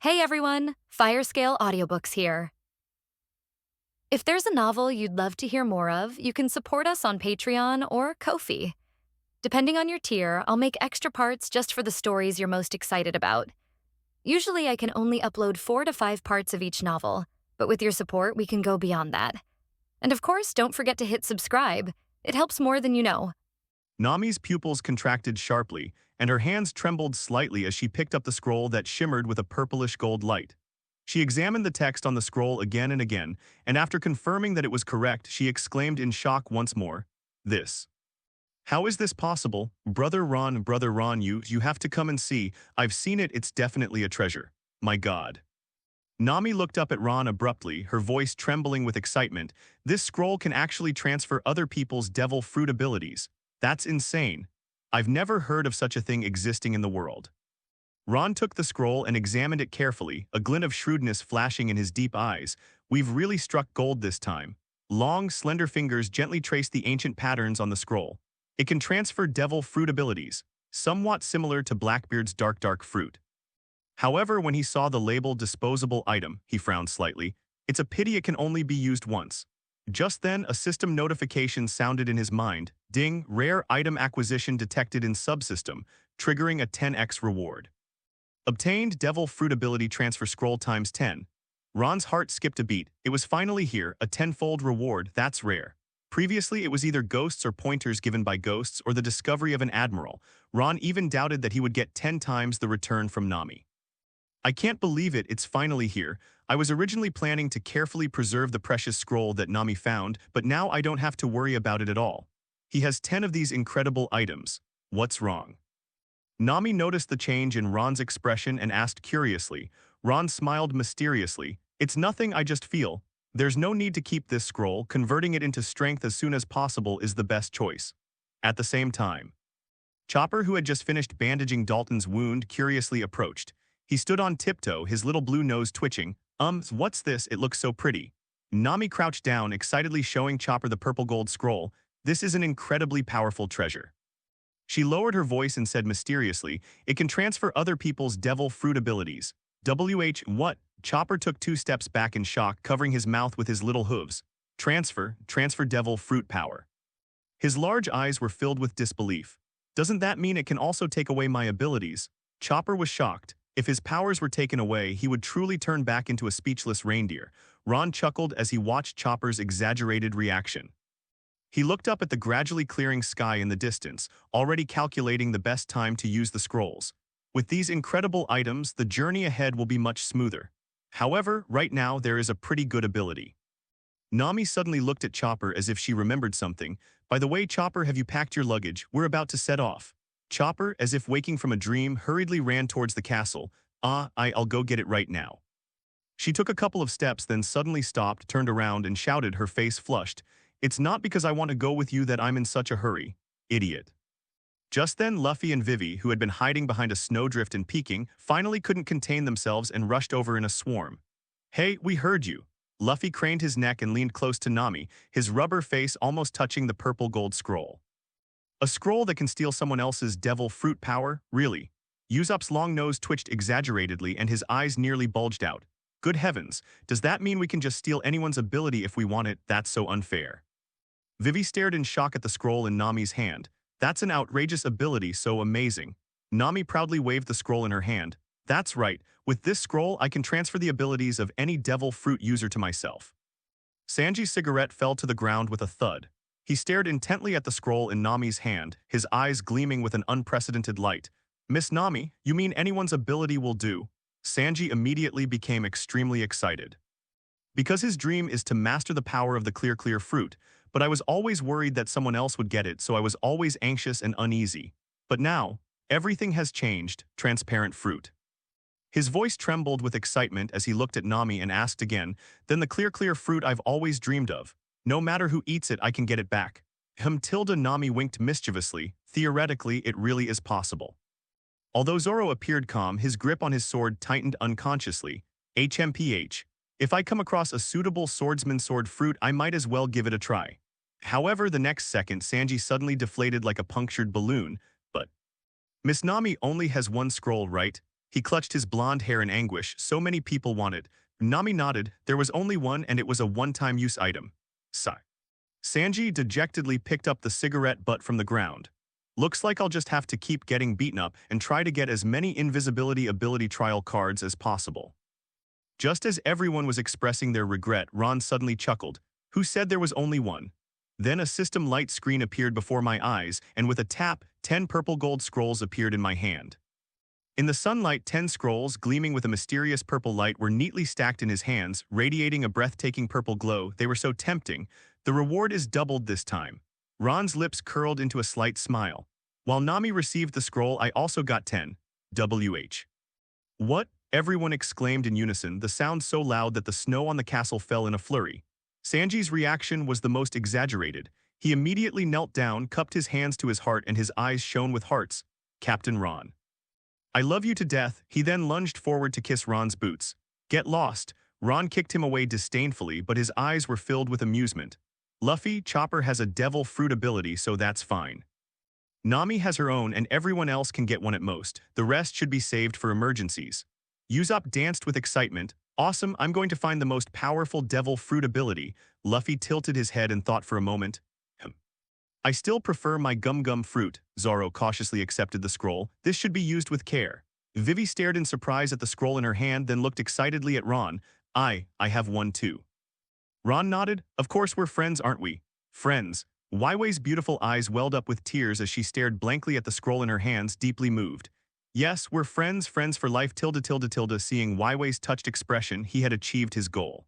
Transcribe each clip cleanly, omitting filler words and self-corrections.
Hey everyone, Firescale Audiobooks here. If there's a novel you'd love to hear more of, you can support us on Patreon or Ko-fi. Depending on your tier, I'll make extra parts just for the stories you're most excited about. Usually I can only upload 4 to 5 parts of each novel, but with your support we can go beyond that. And of course, don't forget to hit subscribe. It helps more than you know. Nami's pupils contracted sharply, and her hands trembled slightly as she picked up the scroll that shimmered with a purplish gold light. She examined the text on the scroll again and again, and after confirming that it was correct, she exclaimed in shock once more, "This. How is this possible? Brother Ron, you have to come and see. I've seen it, it's definitely a treasure. My God." Nami looked up at Ron abruptly, her voice trembling with excitement. "This scroll can actually transfer other people's devil fruit abilities. That's insane. I've never heard of such a thing existing in the world." Ron took the scroll and examined it carefully, a glint of shrewdness flashing in his deep eyes. "We've really struck gold this time." Long, slender fingers gently traced the ancient patterns on the scroll. "It can transfer devil fruit abilities, somewhat similar to Blackbeard's dark fruit." However, when he saw the label disposable item, he frowned slightly. "It's a pity it can only be used once." Just then, a system notification sounded in his mind. Ding, rare item acquisition detected in subsystem, triggering a 10x reward. Obtained devil fruit ability transfer scroll times 10. Ron's heart skipped a beat. It was finally here, a tenfold reward, that's rare. Previously, it was either ghosts or pointers given by ghosts or the discovery of an admiral. Ron even doubted that he would get 10 times the return from Nami. "I can't believe it, it's finally here. I was originally planning to carefully preserve the precious scroll that Nami found, but now I don't have to worry about it at all. He has 10 of these incredible items. What's wrong?" Nami noticed the change in Ron's expression and asked curiously. Ron smiled mysteriously. "It's nothing, I just feel. There's no need to keep this scroll. Converting it into strength as soon as possible is the best choice." At the same time, Chopper, who had just finished bandaging Dalton's wound, curiously approached. He stood on tiptoe, his little blue nose twitching. What's this? It looks so pretty." Nami crouched down, excitedly showing Chopper the purple gold scroll. "This is an incredibly powerful treasure." She lowered her voice and said mysteriously, "It can transfer other people's devil fruit abilities." What? Chopper took 2 steps back in shock, covering his mouth with his little hooves. Transfer devil fruit power." His large eyes were filled with disbelief. "Doesn't that mean it can also take away my abilities?" Chopper was shocked. If his powers were taken away, he would truly turn back into a speechless reindeer. Ron chuckled as he watched Chopper's exaggerated reaction. He looked up at the gradually clearing sky in the distance, already calculating the best time to use the scrolls. With these incredible items, the journey ahead will be much smoother. However, right now there is a pretty good ability. Nami suddenly looked at Chopper as if she remembered something. "By the way, Chopper, have you packed your luggage? We're about to set off." Chopper, as if waking from a dream, hurriedly ran towards the castle. I'll go get it right now." She took a couple of steps, then suddenly stopped, turned around, and shouted, her face flushed. "It's not because I want to go with you that I'm in such a hurry, idiot." Just then, Luffy and Vivi, who had been hiding behind a snowdrift and peeking, finally couldn't contain themselves and rushed over in a swarm. "Hey, we heard you." Luffy craned his neck and leaned close to Nami, his rubber face almost touching the purple gold scroll. "A scroll that can steal someone else's devil fruit power? Really?" Usopp's long nose twitched exaggeratedly and his eyes nearly bulged out. "Good heavens, does that mean we can just steal anyone's ability if we want it? That's so unfair." Vivi stared in shock at the scroll in Nami's hand. "That's an outrageous ability, so amazing." Nami proudly waved the scroll in her hand. "That's right, with this scroll I can transfer the abilities of any devil fruit user to myself." Sanji's cigarette fell to the ground with a thud. He stared intently at the scroll in Nami's hand, his eyes gleaming with an unprecedented light. "Miss Nami, you mean anyone's ability will do?" Sanji immediately became extremely excited. "Because his dream is to master the power of the clear fruit, but I was always worried that someone else would get it, so I was always anxious and uneasy. But now, everything has changed, transparent fruit." His voice trembled with excitement as he looked at Nami and asked again, "Then the clear fruit I've always dreamed of. No matter who eats it, I can get it back." Nami winked mischievously. "Theoretically, it really is possible." Although Zoro appeared calm, his grip on his sword tightened unconsciously. HMPH. If I come across a suitable swordsman sword fruit, I might as well give it a try. However, the next second, Sanji suddenly deflated like a punctured balloon. "But Miss Nami only has one scroll, right?" He clutched his blonde hair in anguish. So many people want it. Nami nodded. There was only one, and it was a one-time use item. Sigh. Sanji dejectedly picked up the cigarette butt from the ground. Looks like I'll just have to keep getting beaten up and try to get as many invisibility ability trial cards as possible. Just as everyone was expressing their regret, Ron suddenly chuckled. Who said there was only one? Then a system light screen appeared before my eyes, and with a tap, 10 purple gold scrolls appeared in my hand. In the sunlight, 10 scrolls, gleaming with a mysterious purple light, were neatly stacked in his hands, radiating a breathtaking purple glow. They were so tempting. The reward is doubled this time. Ron's lips curled into a slight smile. While Nami received the scroll, I also got 10. WH. What? Everyone exclaimed in unison, the sound so loud that the snow on the castle fell in a flurry. Sanji's reaction was the most exaggerated. He immediately knelt down, cupped his hands to his heart, and his eyes shone with hearts. Captain Ron. I love you to death. He then lunged forward to kiss Ron's boots. Get lost. Ron kicked him away disdainfully, but his eyes were filled with amusement. Luffy, Chopper has a devil fruit ability, so that's fine. Nami has her own, and everyone else can get one at most. The rest should be saved for emergencies. Usopp danced with excitement. Awesome, I'm going to find the most powerful devil fruit ability. Luffy tilted his head and thought for a moment. I still prefer my gum fruit. Zoro cautiously accepted the scroll. This should be used with care. Vivi stared in surprise at the scroll in her hand, then looked excitedly at Ron. I have one too. Ron nodded. Of course we're friends, aren't we? Friends. Waiwei's beautiful eyes welled up with tears as she stared blankly at the scroll in her hands, deeply moved. Yes, we're friends, friends for life. Tilde. Seeing Waiwei's touched expression, he had achieved his goal.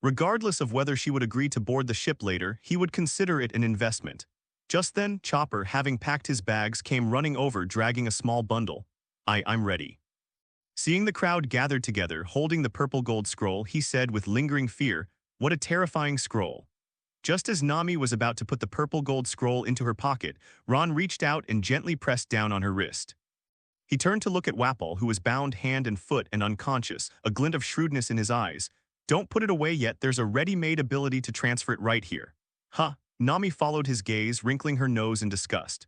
Regardless of whether she would agree to board the ship later, he would consider it an investment. Just then, Chopper, having packed his bags, came running over, dragging a small bundle. I'm ready. Seeing the crowd gathered together, holding the purple gold scroll, he said with lingering fear, what a terrifying scroll. Just as Nami was about to put the purple gold scroll into her pocket, Ron reached out and gently pressed down on her wrist. He turned to look at Wapol, who was bound hand and foot and unconscious, a glint of shrewdness in his eyes. Don't put it away yet, there's a ready-made ability to transfer it right here. Huh. Nami followed his gaze, wrinkling her nose in disgust.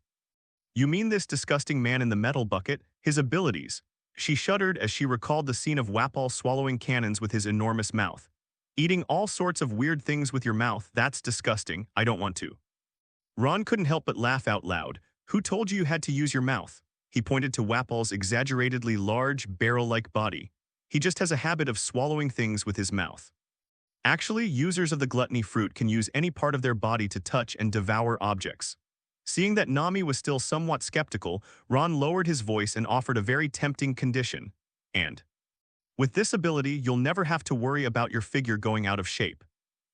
You mean this disgusting man in the metal bucket? His abilities? She shuddered as she recalled the scene of Wapol swallowing cannons with his enormous mouth. Eating all sorts of weird things with your mouth, that's disgusting, I don't want to. Ron couldn't help but laugh out loud. Who told you had to use your mouth? He pointed to Wapol's exaggeratedly large, barrel-like body. He just has a habit of swallowing things with his mouth. Actually, users of the gluttony fruit can use any part of their body to touch and devour objects. Seeing that Nami was still somewhat skeptical, Ron lowered his voice and offered a very tempting condition. And with this ability, you'll never have to worry about your figure going out of shape.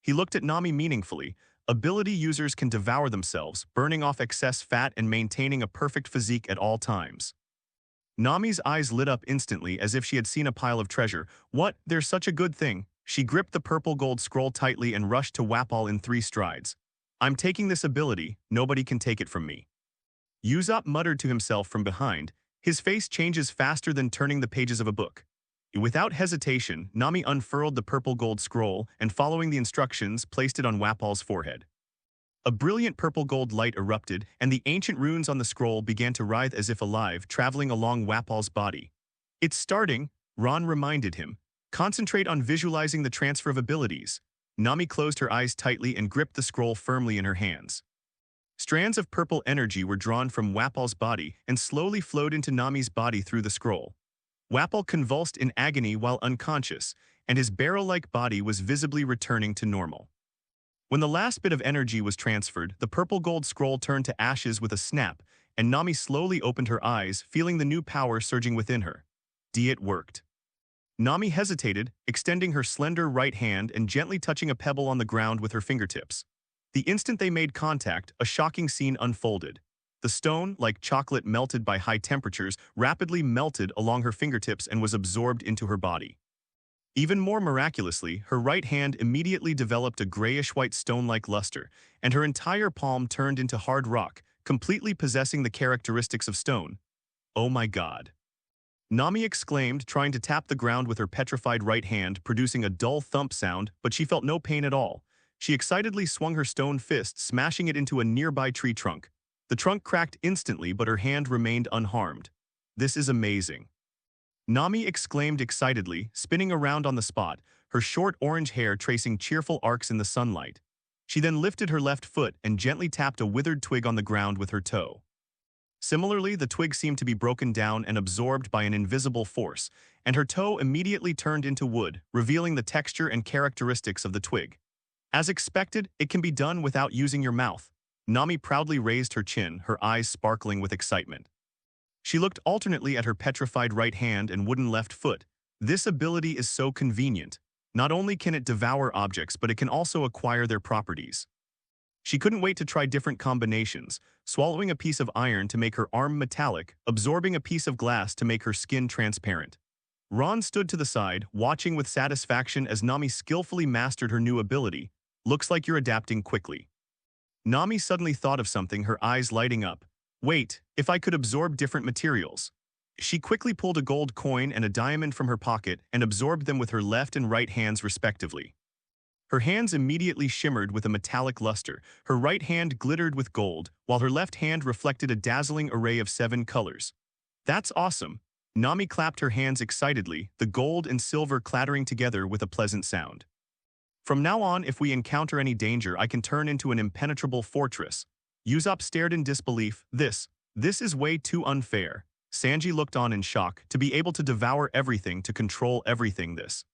He looked at Nami meaningfully. Ability users can devour themselves, burning off excess fat and maintaining a perfect physique at all times. Nami's eyes lit up instantly as if she had seen a pile of treasure. What? There's such a good thing. She gripped the purple gold scroll tightly and rushed to Wapol in 3 strides. I'm taking this ability, nobody can take it from me. Usopp muttered to himself from behind. His face changes faster than turning the pages of a book. Without hesitation, Nami unfurled the purple gold scroll and, following the instructions, placed it on Wapol's forehead. A brilliant purple gold light erupted, and the ancient runes on the scroll began to writhe as if alive, traveling along Wapol's body. It's starting, Ron reminded him. Concentrate on visualizing the transfer of abilities. Nami closed her eyes tightly and gripped the scroll firmly in her hands. Strands of purple energy were drawn from Wapol's body and slowly flowed into Nami's body through the scroll. Wapol convulsed in agony while unconscious, and his barrel-like body was visibly returning to normal. When the last bit of energy was transferred, the purple gold scroll turned to ashes with a snap, and Nami slowly opened her eyes, feeling the new power surging within her. It worked. Nami hesitated, extending her slender right hand and gently touching a pebble on the ground with her fingertips. The instant they made contact, a shocking scene unfolded. The stone, like chocolate melted by high temperatures, rapidly melted along her fingertips and was absorbed into her body. Even more miraculously, her right hand immediately developed a grayish-white stone-like luster, and her entire palm turned into hard rock, completely possessing the characteristics of stone. Oh my god. Nami exclaimed, trying to tap the ground with her petrified right hand, producing a dull thump sound, but she felt no pain at all. She excitedly swung her stone fist, smashing it into a nearby tree trunk. The trunk cracked instantly, but her hand remained unharmed. This is amazing. Nami exclaimed excitedly, spinning around on the spot, her short orange hair tracing cheerful arcs in the sunlight. She then lifted her left foot and gently tapped a withered twig on the ground with her toe. Similarly, the twig seemed to be broken down and absorbed by an invisible force, and her toe immediately turned into wood, revealing the texture and characteristics of the twig. As expected, it can be done without using your mouth. Nami proudly raised her chin, her eyes sparkling with excitement. She looked alternately at her petrified right hand and wooden left foot. This ability is so convenient. Not only can it devour objects, but it can also acquire their properties. She couldn't wait to try different combinations, swallowing a piece of iron to make her arm metallic, absorbing a piece of glass to make her skin transparent. Ron stood to the side, watching with satisfaction as Nami skillfully mastered her new ability. Looks like you're adapting quickly. Nami suddenly thought of something, her eyes lighting up. Wait, if I could absorb different materials. She quickly pulled a gold coin and a diamond from her pocket and absorbed them with her left and right hands respectively. Her hands immediately shimmered with a metallic luster, her right hand glittered with gold, while her left hand reflected a dazzling array of 7 colors. That's awesome! Nami clapped her hands excitedly, the gold and silver clattering together with a pleasant sound. From now on, if we encounter any danger, I can turn into an impenetrable fortress. Usopp stared in disbelief. This is way too unfair. Sanji looked on in shock, to be able to devour everything, to control everything this.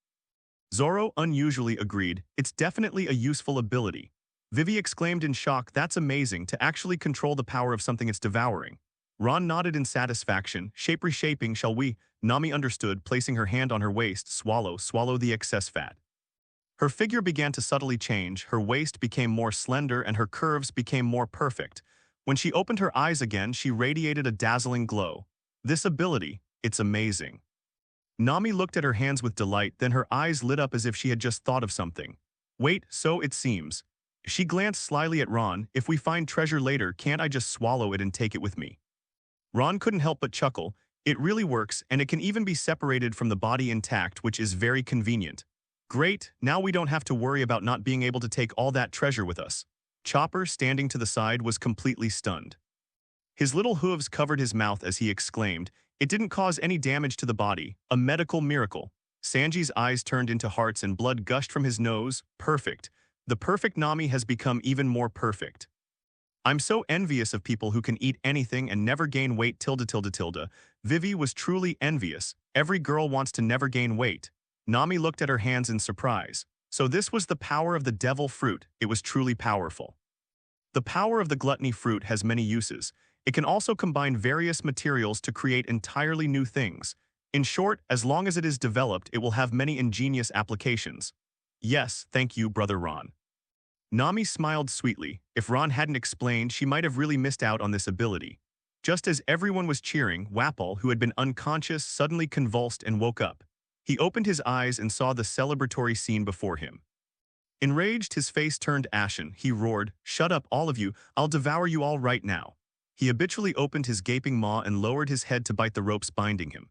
Zoro unusually agreed, it's definitely a useful ability. Vivi exclaimed in shock, that's amazing, to actually control the power of something it's devouring. Ron nodded in satisfaction, reshaping, shall we? Nami understood, placing her hand on her waist, swallow the excess fat. Her figure began to subtly change, her waist became more slender and her curves became more perfect. When she opened her eyes again, she radiated a dazzling glow. This ability, it's amazing. Nami looked at her hands with delight, then her eyes lit up as if she had just thought of something. Wait, so it seems. She glanced slyly at Ron, if we find treasure later, can't I just swallow it and take it with me? Ron couldn't help but chuckle. It really works, and it can even be separated from the body intact, which is very convenient. Great, now we don't have to worry about not being able to take all that treasure with us. Chopper, standing to the side, was completely stunned. His little hooves covered his mouth as he exclaimed, it didn't cause any damage to the body, a medical miracle. Sanji's eyes turned into hearts and blood gushed from his nose. Perfect. The perfect Nami has become even more perfect. I'm so envious of people who can eat anything and never gain weight. Vivi was truly envious. Every girl wants to never gain weight. Nami looked at her hands in surprise. So this was the power of the devil fruit. It was truly powerful. The power of the gluttony fruit has many uses. It can also combine various materials to create entirely new things. In short, as long as it is developed, it will have many ingenious applications. Yes, thank you, Brother Ron. Nami smiled sweetly. If Ron hadn't explained, she might have really missed out on this ability. Just as everyone was cheering, Wapol, who had been unconscious, suddenly convulsed and woke up. He opened his eyes and saw the celebratory scene before him. Enraged, his face turned ashen. He roared, shut up, all of you, I'll devour you all right now. He habitually opened his gaping maw and lowered his head to bite the ropes binding him.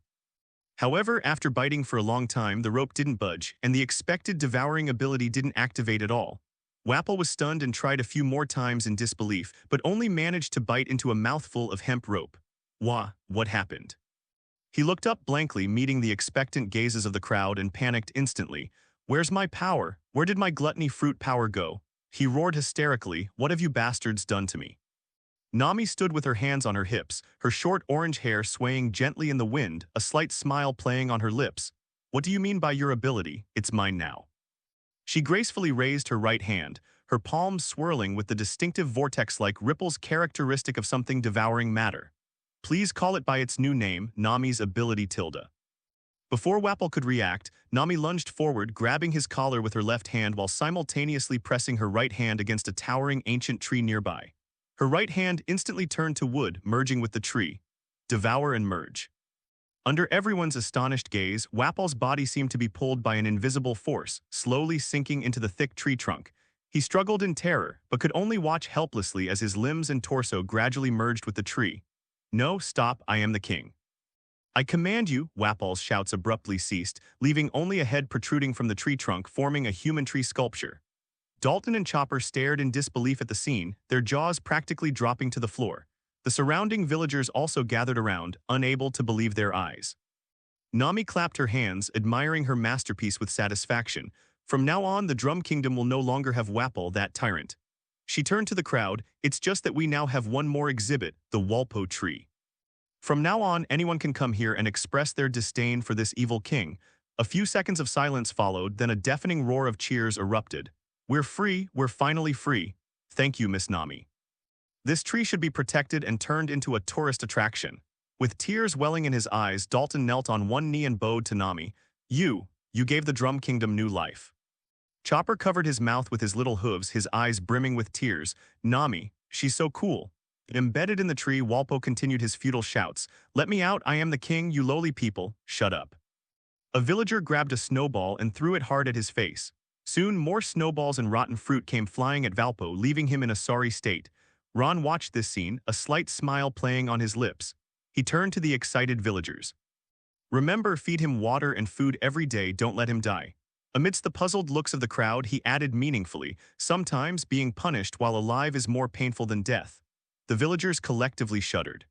However, after biting for a long time, the rope didn't budge, and the expected devouring ability didn't activate at all. Wapol was stunned and tried a few more times in disbelief, but only managed to bite into a mouthful of hemp rope. What happened? He looked up blankly, meeting the expectant gazes of the crowd, and panicked instantly. Where's my power? Where did my gluttony fruit power go? He roared hysterically, what have you bastards done to me? Nami stood with her hands on her hips, her short orange hair swaying gently in the wind, a slight smile playing on her lips. What do you mean by your ability? It's mine now. She gracefully raised her right hand, her palm swirling with the distinctive vortex-like ripples characteristic of something devouring matter. Please call it by its new name, Nami's ability . Before Wapol could react, Nami lunged forward, grabbing his collar with her left hand while simultaneously pressing her right hand against a towering ancient tree nearby. Her right hand instantly turned to wood, merging with the tree. Devour and merge. Under everyone's astonished gaze, Wapol's body seemed to be pulled by an invisible force, slowly sinking into the thick tree trunk. He struggled in terror, but could only watch helplessly as his limbs and torso gradually merged with the tree. No, stop, I am the king. I command you, Wapol's shouts abruptly ceased, leaving only a head protruding from the tree trunk, forming a human tree sculpture. Dalton and Chopper stared in disbelief at the scene, their jaws practically dropping to the floor. The surrounding villagers also gathered around, unable to believe their eyes. Nami clapped her hands, admiring her masterpiece with satisfaction. From now on, the Drum Kingdom will no longer have Wapol, that tyrant. She turned to the crowd. It's just that we now have one more exhibit, the Walpo tree. From now on, anyone can come here and express their disdain for this evil king. A few seconds of silence followed, then a deafening roar of cheers erupted. We're free, we're finally free. Thank you, Miss Nami. This tree should be protected and turned into a tourist attraction. With tears welling in his eyes, Dalton knelt on one knee and bowed to Nami. You gave the Drum Kingdom new life. Chopper covered his mouth with his little hooves, his eyes brimming with tears. Nami, she's so cool. Embedded in the tree, Walpo continued his futile shouts. Let me out, I am the king, you lowly people, shut up. A villager grabbed a snowball and threw it hard at his face. Soon, more snowballs and rotten fruit came flying at Valpo, leaving him in a sorry state. Ron watched this scene, a slight smile playing on his lips. He turned to the excited villagers. Remember, feed him water and food every day, don't let him die. Amidst the puzzled looks of the crowd, he added meaningfully, sometimes being punished while alive is more painful than death. The villagers collectively shuddered.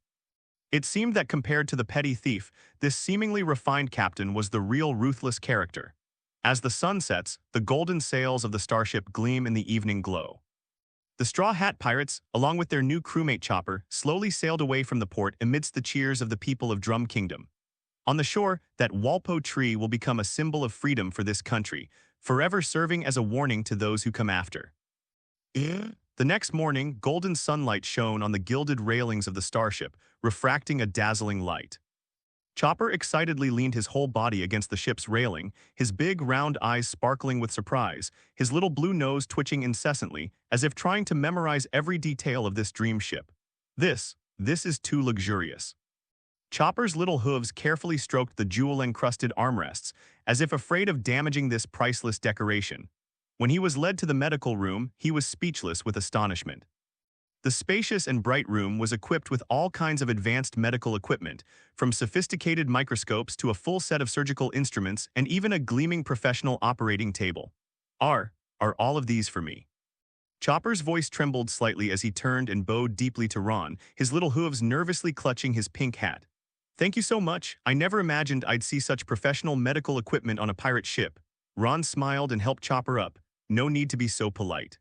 It seemed that compared to the petty thief, this seemingly refined captain was the real ruthless character. As the sun sets, the golden sails of the starship gleam in the evening glow. The Straw Hat Pirates, along with their new crewmate Chopper, slowly sailed away from the port amidst the cheers of the people of Drum Kingdom. On the shore, that Walpo tree will become a symbol of freedom for this country, forever serving as a warning to those who come after. The next morning, golden sunlight shone on the gilded railings of the starship, refracting a dazzling light. Chopper excitedly leaned his whole body against the ship's railing, his big round eyes sparkling with surprise, his little blue nose twitching incessantly, as if trying to memorize every detail of this dream ship. This is too luxurious. Chopper's little hooves carefully stroked the jewel-encrusted armrests, as if afraid of damaging this priceless decoration. When he was led to the medical room, he was speechless with astonishment. The spacious and bright room was equipped with all kinds of advanced medical equipment, from sophisticated microscopes to a full set of surgical instruments and even a gleaming professional operating table. Are all of these for me? Chopper's voice trembled slightly as he turned and bowed deeply to Ron, his little hooves nervously clutching his pink hat. Thank you so much. I never imagined I'd see such professional medical equipment on a pirate ship. Ron smiled and helped Chopper up. No need to be so polite.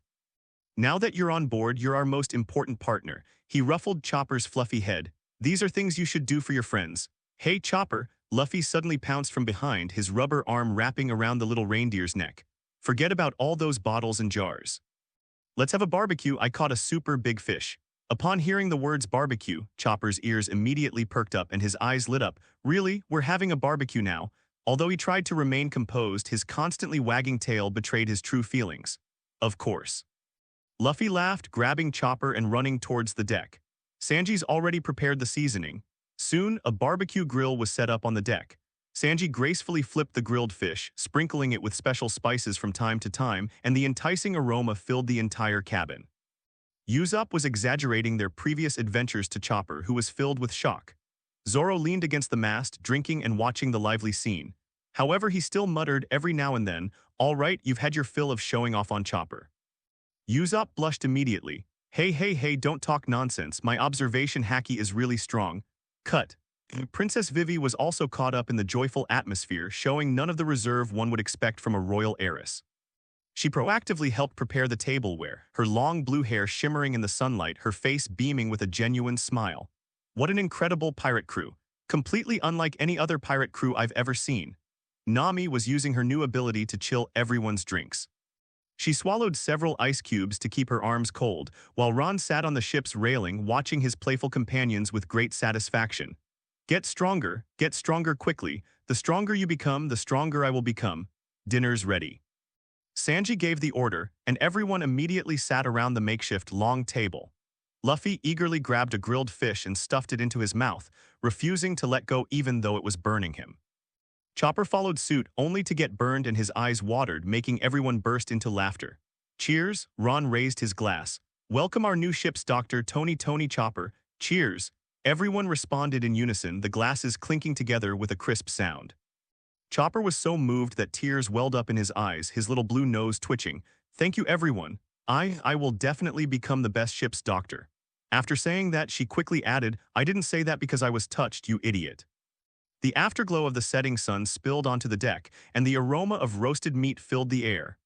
Now that you're on board, you're our most important partner. He ruffled Chopper's fluffy head. These are things you should do for your friends. Hey, Chopper, Luffy suddenly pounced from behind, his rubber arm wrapping around the little reindeer's neck. Forget about all those bottles and jars. Let's have a barbecue. I caught a super big fish. Upon hearing the words barbecue, Chopper's ears immediately perked up and his eyes lit up. Really? We're having a barbecue now? Although he tried to remain composed, his constantly wagging tail betrayed his true feelings. Of course. Luffy laughed, grabbing Chopper and running towards the deck. Sanji's already prepared the seasoning. Soon, a barbecue grill was set up on the deck. Sanji gracefully flipped the grilled fish, sprinkling it with special spices from time to time, and the enticing aroma filled the entire cabin. Usopp was exaggerating their previous adventures to Chopper, who was filled with shock. Zoro leaned against the mast, drinking and watching the lively scene. However, he still muttered every now and then, "All right, you've had your fill of showing off on Chopper." Usopp blushed immediately. Hey, don't talk nonsense. My observation haki is really strong. Cut. Princess Vivi was also caught up in the joyful atmosphere, showing none of the reserve one would expect from a royal heiress. She proactively helped prepare the tableware, her long blue hair shimmering in the sunlight, her face beaming with a genuine smile. What an incredible pirate crew. Completely unlike any other pirate crew I've ever seen. Nami was using her new ability to chill everyone's drinks. She swallowed several ice cubes to keep her arms cold, while Ron sat on the ship's railing watching his playful companions with great satisfaction. Get stronger quickly. The stronger you become, the stronger I will become. Dinner's ready. Sanji gave the order, and everyone immediately sat around the makeshift long table. Luffy eagerly grabbed a grilled fish and stuffed it into his mouth, refusing to let go even though it was burning him. Chopper followed suit only to get burned and his eyes watered, making everyone burst into laughter. Cheers, Ron raised his glass. Welcome our new ship's doctor, Tony Chopper. Cheers. Everyone responded in unison, the glasses clinking together with a crisp sound. Chopper was so moved that tears welled up in his eyes, his little blue nose twitching. Thank you everyone. I will definitely become the best ship's doctor. After saying that, she quickly added, I didn't say that because I was touched, you idiot. The afterglow of the setting sun spilled onto the deck, and the aroma of roasted meat filled the air.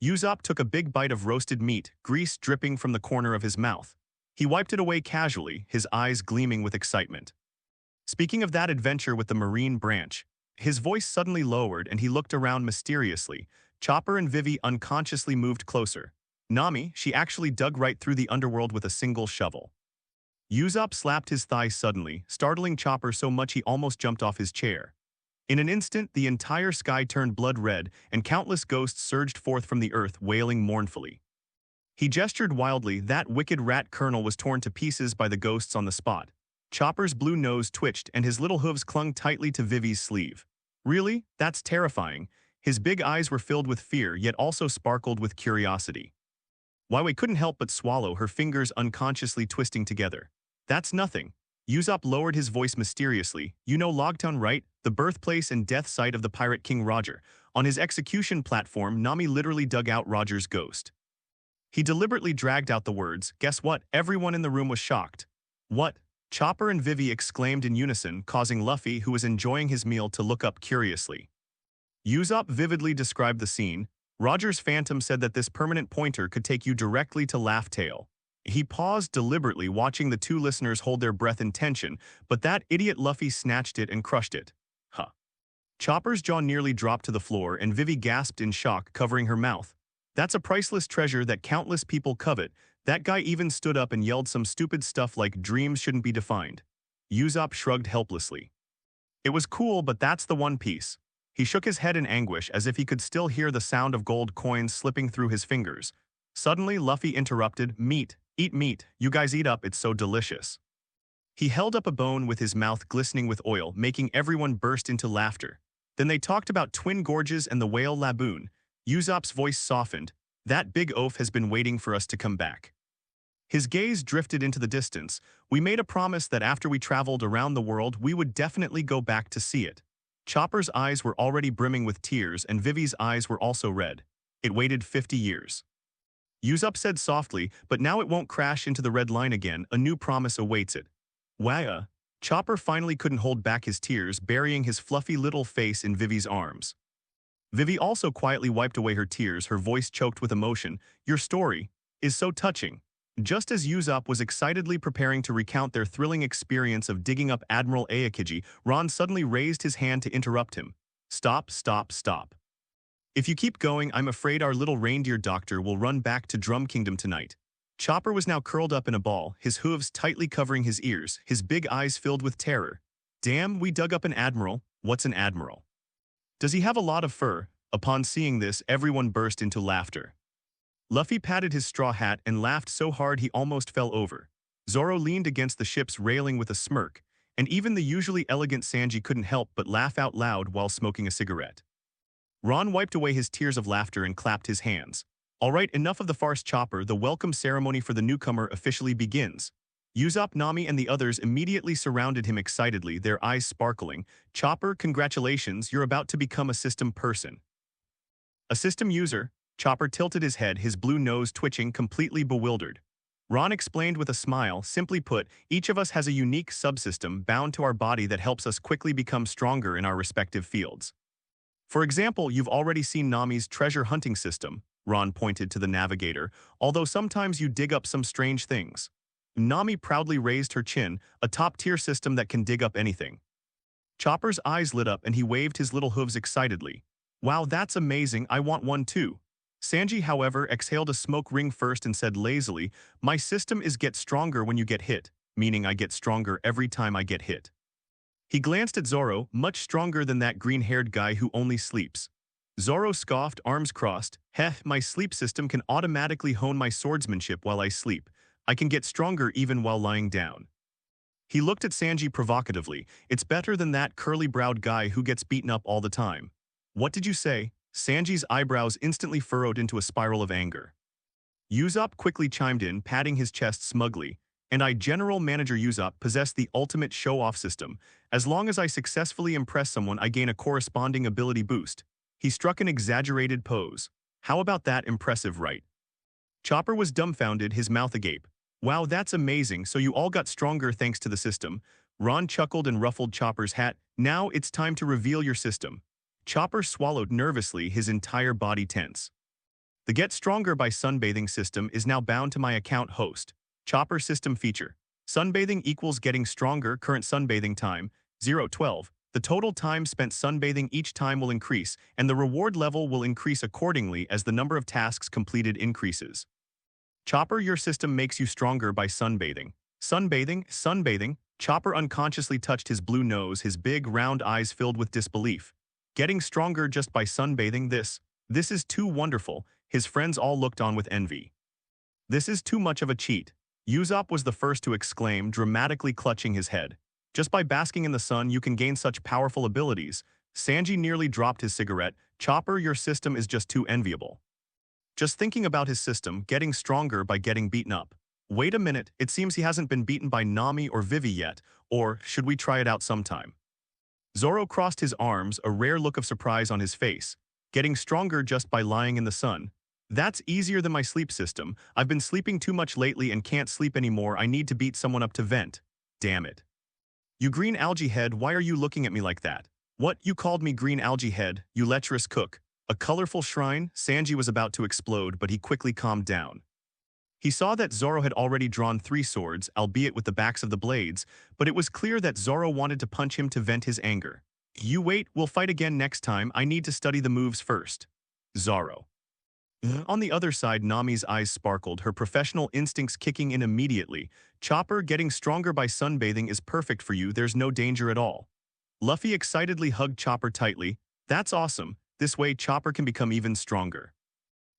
Yuzop took a big bite of roasted meat, grease dripping from the corner of his mouth. He wiped it away casually, his eyes gleaming with excitement. Speaking of that adventure with the marine branch, his voice suddenly lowered and he looked around mysteriously. Chopper and Vivi unconsciously moved closer. Nami, she actually dug right through the underworld with a single shovel. Yuzop slapped his thigh suddenly, startling Chopper so much he almost jumped off his chair. In an instant, the entire sky turned blood red, and countless ghosts surged forth from the earth, wailing mournfully. He gestured wildly. That wicked rat colonel was torn to pieces by the ghosts on the spot. Chopper's blue nose twitched, and his little hooves clung tightly to Vivi's sleeve. Really? That's terrifying. His big eyes were filled with fear, yet also sparkled with curiosity. Waiwei couldn't help but swallow, her fingers unconsciously twisting together. That's nothing. Yuzop lowered his voice mysteriously. You know Logtown, right? The birthplace and death site of the pirate king Roger. On his execution platform, Nami literally dug out Roger's ghost. He deliberately dragged out the words. Guess what? Everyone in the room was shocked. What? Chopper and Vivi exclaimed in unison, causing Luffy, who was enjoying his meal, to look up curiously. Yuzop vividly described the scene. Roger's phantom said that this permanent pointer could take you directly to Laugh Tale. He paused deliberately, watching the two listeners hold their breath in tension, but that idiot Luffy snatched it and crushed it. Huh. Chopper's jaw nearly dropped to the floor, and Vivi gasped in shock, covering her mouth. That's a priceless treasure that countless people covet. That guy even stood up and yelled some stupid stuff like dreams shouldn't be defined. Yuzop shrugged helplessly. It was cool, but that's the one piece. He shook his head in anguish, as if he could still hear the sound of gold coins slipping through his fingers. Suddenly, Luffy interrupted. Meat. Eat meat. You guys eat up, it's so delicious. He held up a bone with his mouth glistening with oil, making everyone burst into laughter. Then they talked about Twin Gorges and the whale Laboon. Yuzop's voice softened. That big oaf has been waiting for us to come back. His gaze drifted into the distance. We made a promise that after we traveled around the world, we would definitely go back to see it. Chopper's eyes were already brimming with tears, and Vivi's eyes were also red. It waited 50 years. Yuzop said softly, but now it won't crash into the red line again. A new promise awaits it. Waya. Chopper finally couldn't hold back his tears, burying his fluffy little face in Vivi's arms. Vivi also quietly wiped away her tears, her voice choked with emotion. Your story is so touching. Just as Yuzop was excitedly preparing to recount their thrilling experience of digging up Admiral Aokiji, Ron suddenly raised his hand to interrupt him. Stop, stop, stop. If you keep going, I'm afraid our little reindeer doctor will run back to Drum Kingdom tonight. Chopper was now curled up in a ball, his hooves tightly covering his ears, his big eyes filled with terror. Damn, we dug up an admiral. What's an admiral? Does he have a lot of fur? Upon seeing this, everyone burst into laughter. Luffy patted his straw hat and laughed so hard he almost fell over. Zoro leaned against the ship's railing with a smirk, and even the usually elegant Sanji couldn't help but laugh out loud while smoking a cigarette. Ron wiped away his tears of laughter and clapped his hands. All right, enough of the farce, Chopper. The welcome ceremony for the newcomer officially begins. Yuzop, Nami, and the others immediately surrounded him excitedly, their eyes sparkling. Chopper, congratulations, you're about to become a system person. A system user? Chopper tilted his head, his blue nose twitching, completely bewildered. Ron explained with a smile. Simply put, each of us has a unique subsystem bound to our body that helps us quickly become stronger in our respective fields. For example, you've already seen Nami's treasure hunting system. Ron pointed to the navigator, although sometimes you dig up some strange things. Nami proudly raised her chin, a top-tier system that can dig up anything. Chopper's eyes lit up and he waved his little hooves excitedly. Wow, that's amazing, I want one too. Sanji, however, exhaled a smoke ring first and said lazily, my system is get stronger when you get hit, meaning I get stronger every time I get hit. He glanced at Zoro, much stronger than that green-haired guy who only sleeps. Zoro scoffed, arms crossed. Heh, my sleep system can automatically hone my swordsmanship while I sleep. I can get stronger even while lying down. He looked at Sanji provocatively. It's better than that curly-browed guy who gets beaten up all the time. What did you say? Sanji's eyebrows instantly furrowed into a spiral of anger. Usopp quickly chimed in, patting his chest smugly. And I, General Manager Usopp, possess the ultimate show-off system. As long as I successfully impress someone, I gain a corresponding ability boost. He struck an exaggerated pose. How about that impressive, right? Chopper was dumbfounded, his mouth agape. Wow, that's amazing, so you all got stronger thanks to the system. Ron chuckled and ruffled Chopper's hat. Now it's time to reveal your system. Chopper swallowed nervously, his entire body tense. The Get Stronger by Sunbathing system is now bound to my account host. Chopper system feature. Sunbathing equals getting stronger. Current sunbathing time, 0:12. The total time spent sunbathing each time will increase, and the reward level will increase accordingly as the number of tasks completed increases. Chopper, your system makes you stronger by sunbathing. Sunbathing. Chopper unconsciously touched his blue nose, his big, round eyes filled with disbelief. Getting stronger just by sunbathing, this is too wonderful. His friends all looked on with envy. This is too much of a cheat. Usopp was the first to exclaim, dramatically clutching his head. Just by basking in the sun, you can gain such powerful abilities. Sanji nearly dropped his cigarette. Chopper, your system is just too enviable. Just thinking about his system, getting stronger by getting beaten up. Wait a minute, it seems he hasn't been beaten by Nami or Vivi yet, or should we try it out sometime? Zoro crossed his arms, a rare look of surprise on his face. Getting stronger just by lying in the sun. That's easier than my sleep system. I've been sleeping too much lately and can't sleep anymore. I need to beat someone up to vent. Damn it. You green algae head, why are you looking at me like that? What, you called me green algae head, you lecherous cook? A colorful shrine? Sanji was about to explode, but he quickly calmed down. He saw that Zoro had already drawn 3 swords, albeit with the backs of the blades, but it was clear that Zoro wanted to punch him to vent his anger. You wait, we'll fight again next time. I need to study the moves first. Zoro. On the other side, Nami's eyes sparkled, her professional instincts kicking in immediately. Chopper, getting stronger by sunbathing is perfect for you, there's no danger at all. Luffy excitedly hugged Chopper tightly. That's awesome, this way Chopper can become even stronger.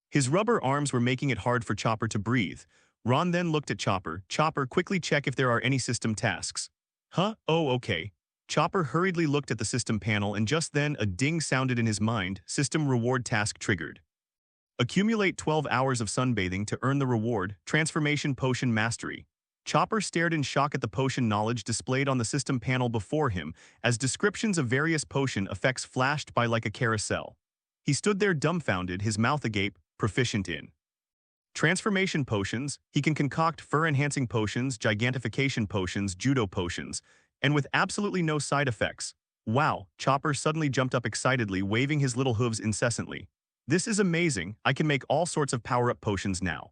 His rubber arms were making it hard for Chopper to breathe. Ron then looked at Chopper. Chopper, quickly check if there are any system tasks. Huh? Oh, okay. Chopper hurriedly looked at the system panel, and just then a ding sounded in his mind. System reward task triggered. Accumulate 12 hours of sunbathing to earn the reward, Transformation Potion Mastery. Chopper stared in shock at the potion knowledge displayed on the system panel before him as descriptions of various potion effects flashed by like a carousel. He stood there dumbfounded, his mouth agape, proficient in transformation potions. He can concoct fur-enhancing potions, gigantification potions, judo potions, and with absolutely no side effects. Wow, Chopper suddenly jumped up excitedly, waving his little hooves incessantly. This is amazing, I can make all sorts of power-up potions now.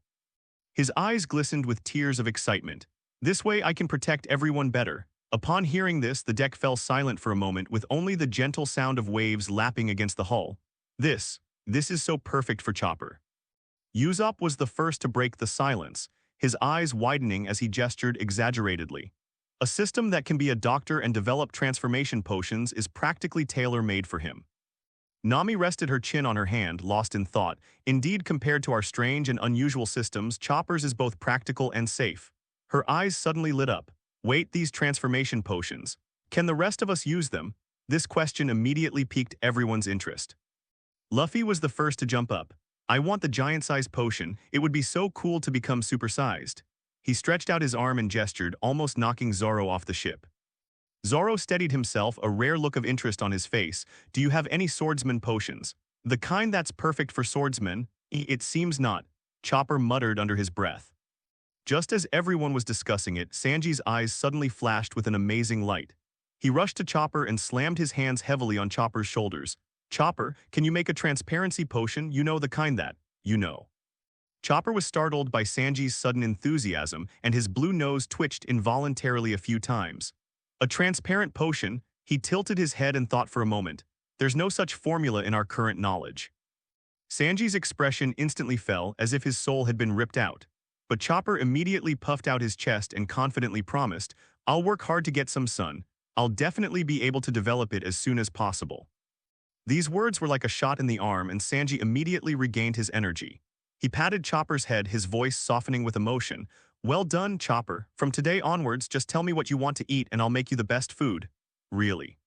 His eyes glistened with tears of excitement. This way I can protect everyone better. Upon hearing this, the deck fell silent for a moment with only the gentle sound of waves lapping against the hull. This is so perfect for Chopper. Usopp was the first to break the silence, his eyes widening as he gestured exaggeratedly. A system that can be a doctor and develop transformation potions is practically tailor-made for him. Nami rested her chin on her hand, lost in thought. Indeed, compared to our strange and unusual systems, Chopper's is both practical and safe. Her eyes suddenly lit up. Wait, these transformation potions. Can the rest of us use them? This question immediately piqued everyone's interest. Luffy was the first to jump up. I want the giant-sized potion. It would be so cool to become supersized. He stretched out his arm and gestured, almost knocking Zoro off the ship. Zoro steadied himself, a rare look of interest on his face. Do you have any swordsman potions? The kind that's perfect for swordsmen? It seems not, Chopper muttered under his breath. Just as everyone was discussing it, Sanji's eyes suddenly flashed with an amazing light. He rushed to Chopper and slammed his hands heavily on Chopper's shoulders. Chopper, can you make a transparency potion? You know, the kind that, you know. Chopper was startled by Sanji's sudden enthusiasm, and his blue nose twitched involuntarily a few times. A transparent potion? He tilted his head and thought for a moment. There's no such formula in our current knowledge. Sanji's expression instantly fell, as if his soul had been ripped out. But Chopper immediately puffed out his chest and confidently promised, I'll work hard to get some sun. I'll definitely be able to develop it as soon as possible. These words were like a shot in the arm, and Sanji immediately regained his energy. He patted Chopper's head, his voice softening with emotion. Well done, Chopper. From today onwards, just tell me what you want to eat and I'll make you the best food. Really.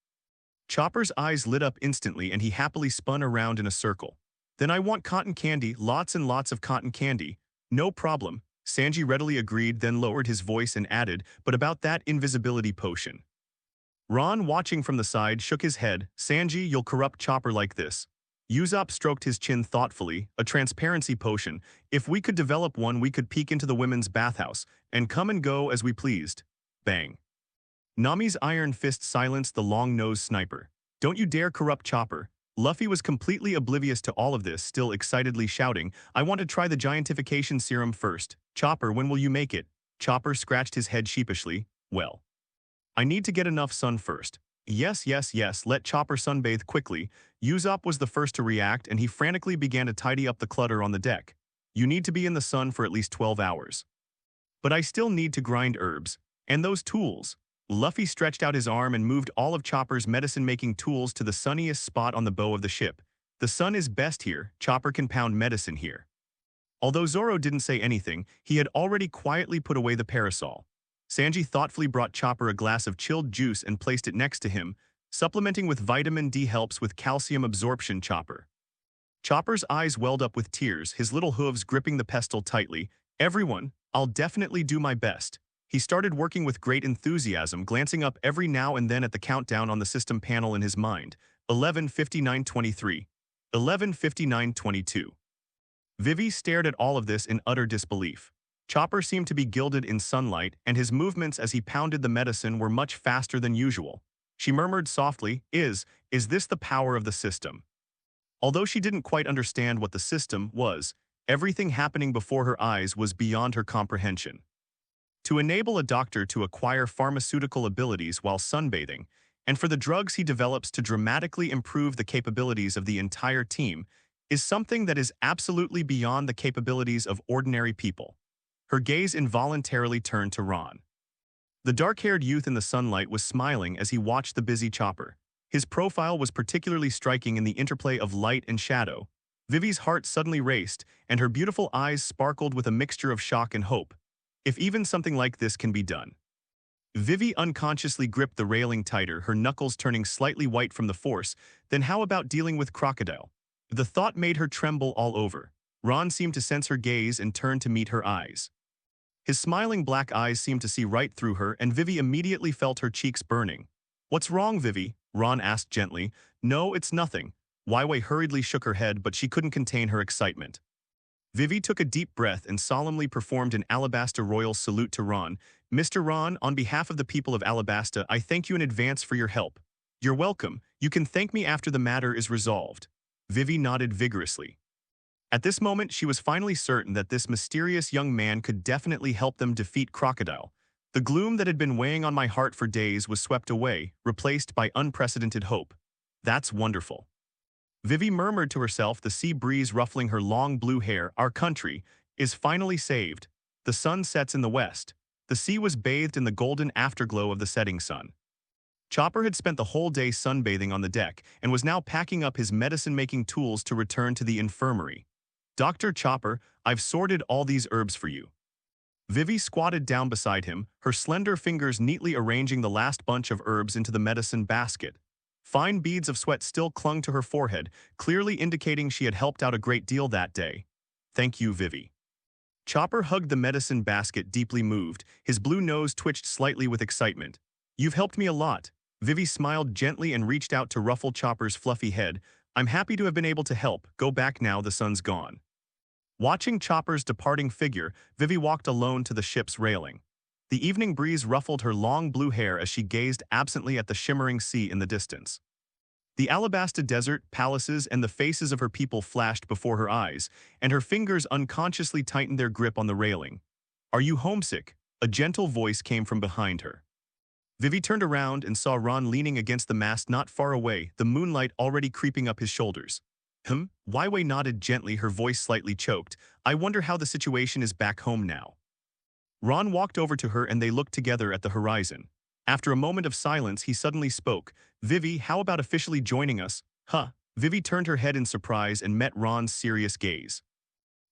Chopper's eyes lit up instantly and he happily spun around in a circle. Then I want cotton candy, lots and lots of cotton candy. No problem. Sanji readily agreed, then lowered his voice and added, but about that invisibility potion. Ron, watching from the side, shook his head. Sanji, you'll corrupt Chopper like this. Usopp stroked his chin thoughtfully. A transparency potion. If we could develop one, we could peek into the women's bathhouse and come and go as we pleased. Bang. Nami's iron fist silenced the long-nosed sniper. Don't you dare corrupt Chopper. Luffy was completely oblivious to all of this, still excitedly shouting, I want to try the giantification serum first. Chopper, when will you make it? Chopper scratched his head sheepishly. Well, I need to get enough sun first. Yes, yes, yes, let Chopper sunbathe quickly. Usopp was the first to react, and he frantically began to tidy up the clutter on the deck. You need to be in the sun for at least 12 hours. But I still need to grind herbs. And those tools. Luffy stretched out his arm and moved all of Chopper's medicine-making tools to the sunniest spot on the bow of the ship. The sun is best here, Chopper can pound medicine here. Although Zoro didn't say anything, he had already quietly put away the parasol. Sanji thoughtfully brought Chopper a glass of chilled juice and placed it next to him, supplementing with vitamin D helps with calcium absorption. Chopper's eyes welled up with tears, his little hooves gripping the pestle tightly. Everyone, I'll definitely do my best. He started working with great enthusiasm, glancing up every now and then at the countdown on the system panel in his mind. 11:59:23. 11:59:22. Vivi stared at all of this in utter disbelief. Chopper seemed to be gilded in sunlight, and his movements as he pounded the medicine were much faster than usual. She murmured softly, Is this the power of the system? Although she didn't quite understand what the system was, everything happening before her eyes was beyond her comprehension. To enable a doctor to acquire pharmaceutical abilities while sunbathing, and for the drugs he develops to dramatically improve the capabilities of the entire team, is something that is absolutely beyond the capabilities of ordinary people. Her gaze involuntarily turned to Ron. The dark-haired youth in the sunlight was smiling as he watched the busy Chopper. His profile was particularly striking in the interplay of light and shadow. Vivi's heart suddenly raced, and her beautiful eyes sparkled with a mixture of shock and hope. If even something like this can be done. Vivi unconsciously gripped the railing tighter, her knuckles turning slightly white from the force. Then how about dealing with Crocodile? The thought made her tremble all over. Ron seemed to sense her gaze and turned to meet her eyes. His smiling black eyes seemed to see right through her, and Vivi immediately felt her cheeks burning. What's wrong, Vivi? Ron asked gently. No, it's nothing. Waiwei hurriedly shook her head, but she couldn't contain her excitement. Vivi took a deep breath and solemnly performed an Alabasta royal salute to Ron. Mr. Ron, on behalf of the people of Alabasta, I thank you in advance for your help. You're welcome. You can thank me after the matter is resolved. Vivi nodded vigorously. At this moment, she was finally certain that this mysterious young man could definitely help them defeat Crocodile. The gloom that had been weighing on my heart for days was swept away, replaced by unprecedented hope. That's wonderful. Vivi murmured to herself, the sea breeze ruffling her long blue hair. Our country is finally saved. The sun sets in the west. The sea was bathed in the golden afterglow of the setting sun. Chopper had spent the whole day sunbathing on the deck and was now packing up his medicine-making tools to return to the infirmary. Dr. Chopper, I've sorted all these herbs for you. Vivi squatted down beside him, her slender fingers neatly arranging the last bunch of herbs into the medicine basket. Fine beads of sweat still clung to her forehead, clearly indicating she had helped out a great deal that day. Thank you, Vivi. Chopper hugged the medicine basket, deeply moved. His blue nose twitched slightly with excitement. You've helped me a lot. Vivi smiled gently and reached out to ruffle Chopper's fluffy head. I'm happy to have been able to help. Go back now, the sun's gone. Watching Chopper's departing figure, Vivi walked alone to the ship's railing. The evening breeze ruffled her long blue hair as she gazed absently at the shimmering sea in the distance. The Alabasta desert, palaces, and the faces of her people flashed before her eyes, and her fingers unconsciously tightened their grip on the railing. Are you homesick? A gentle voice came from behind her. Vivi turned around and saw Ron leaning against the mast not far away, the moonlight already creeping up his shoulders. Waiwei nodded gently, her voice slightly choked. I wonder how the situation is back home now. Ron walked over to her and they looked together at the horizon. After a moment of silence, he suddenly spoke. Vivi, how about officially joining us? Vivi turned her head in surprise and met Ron's serious gaze.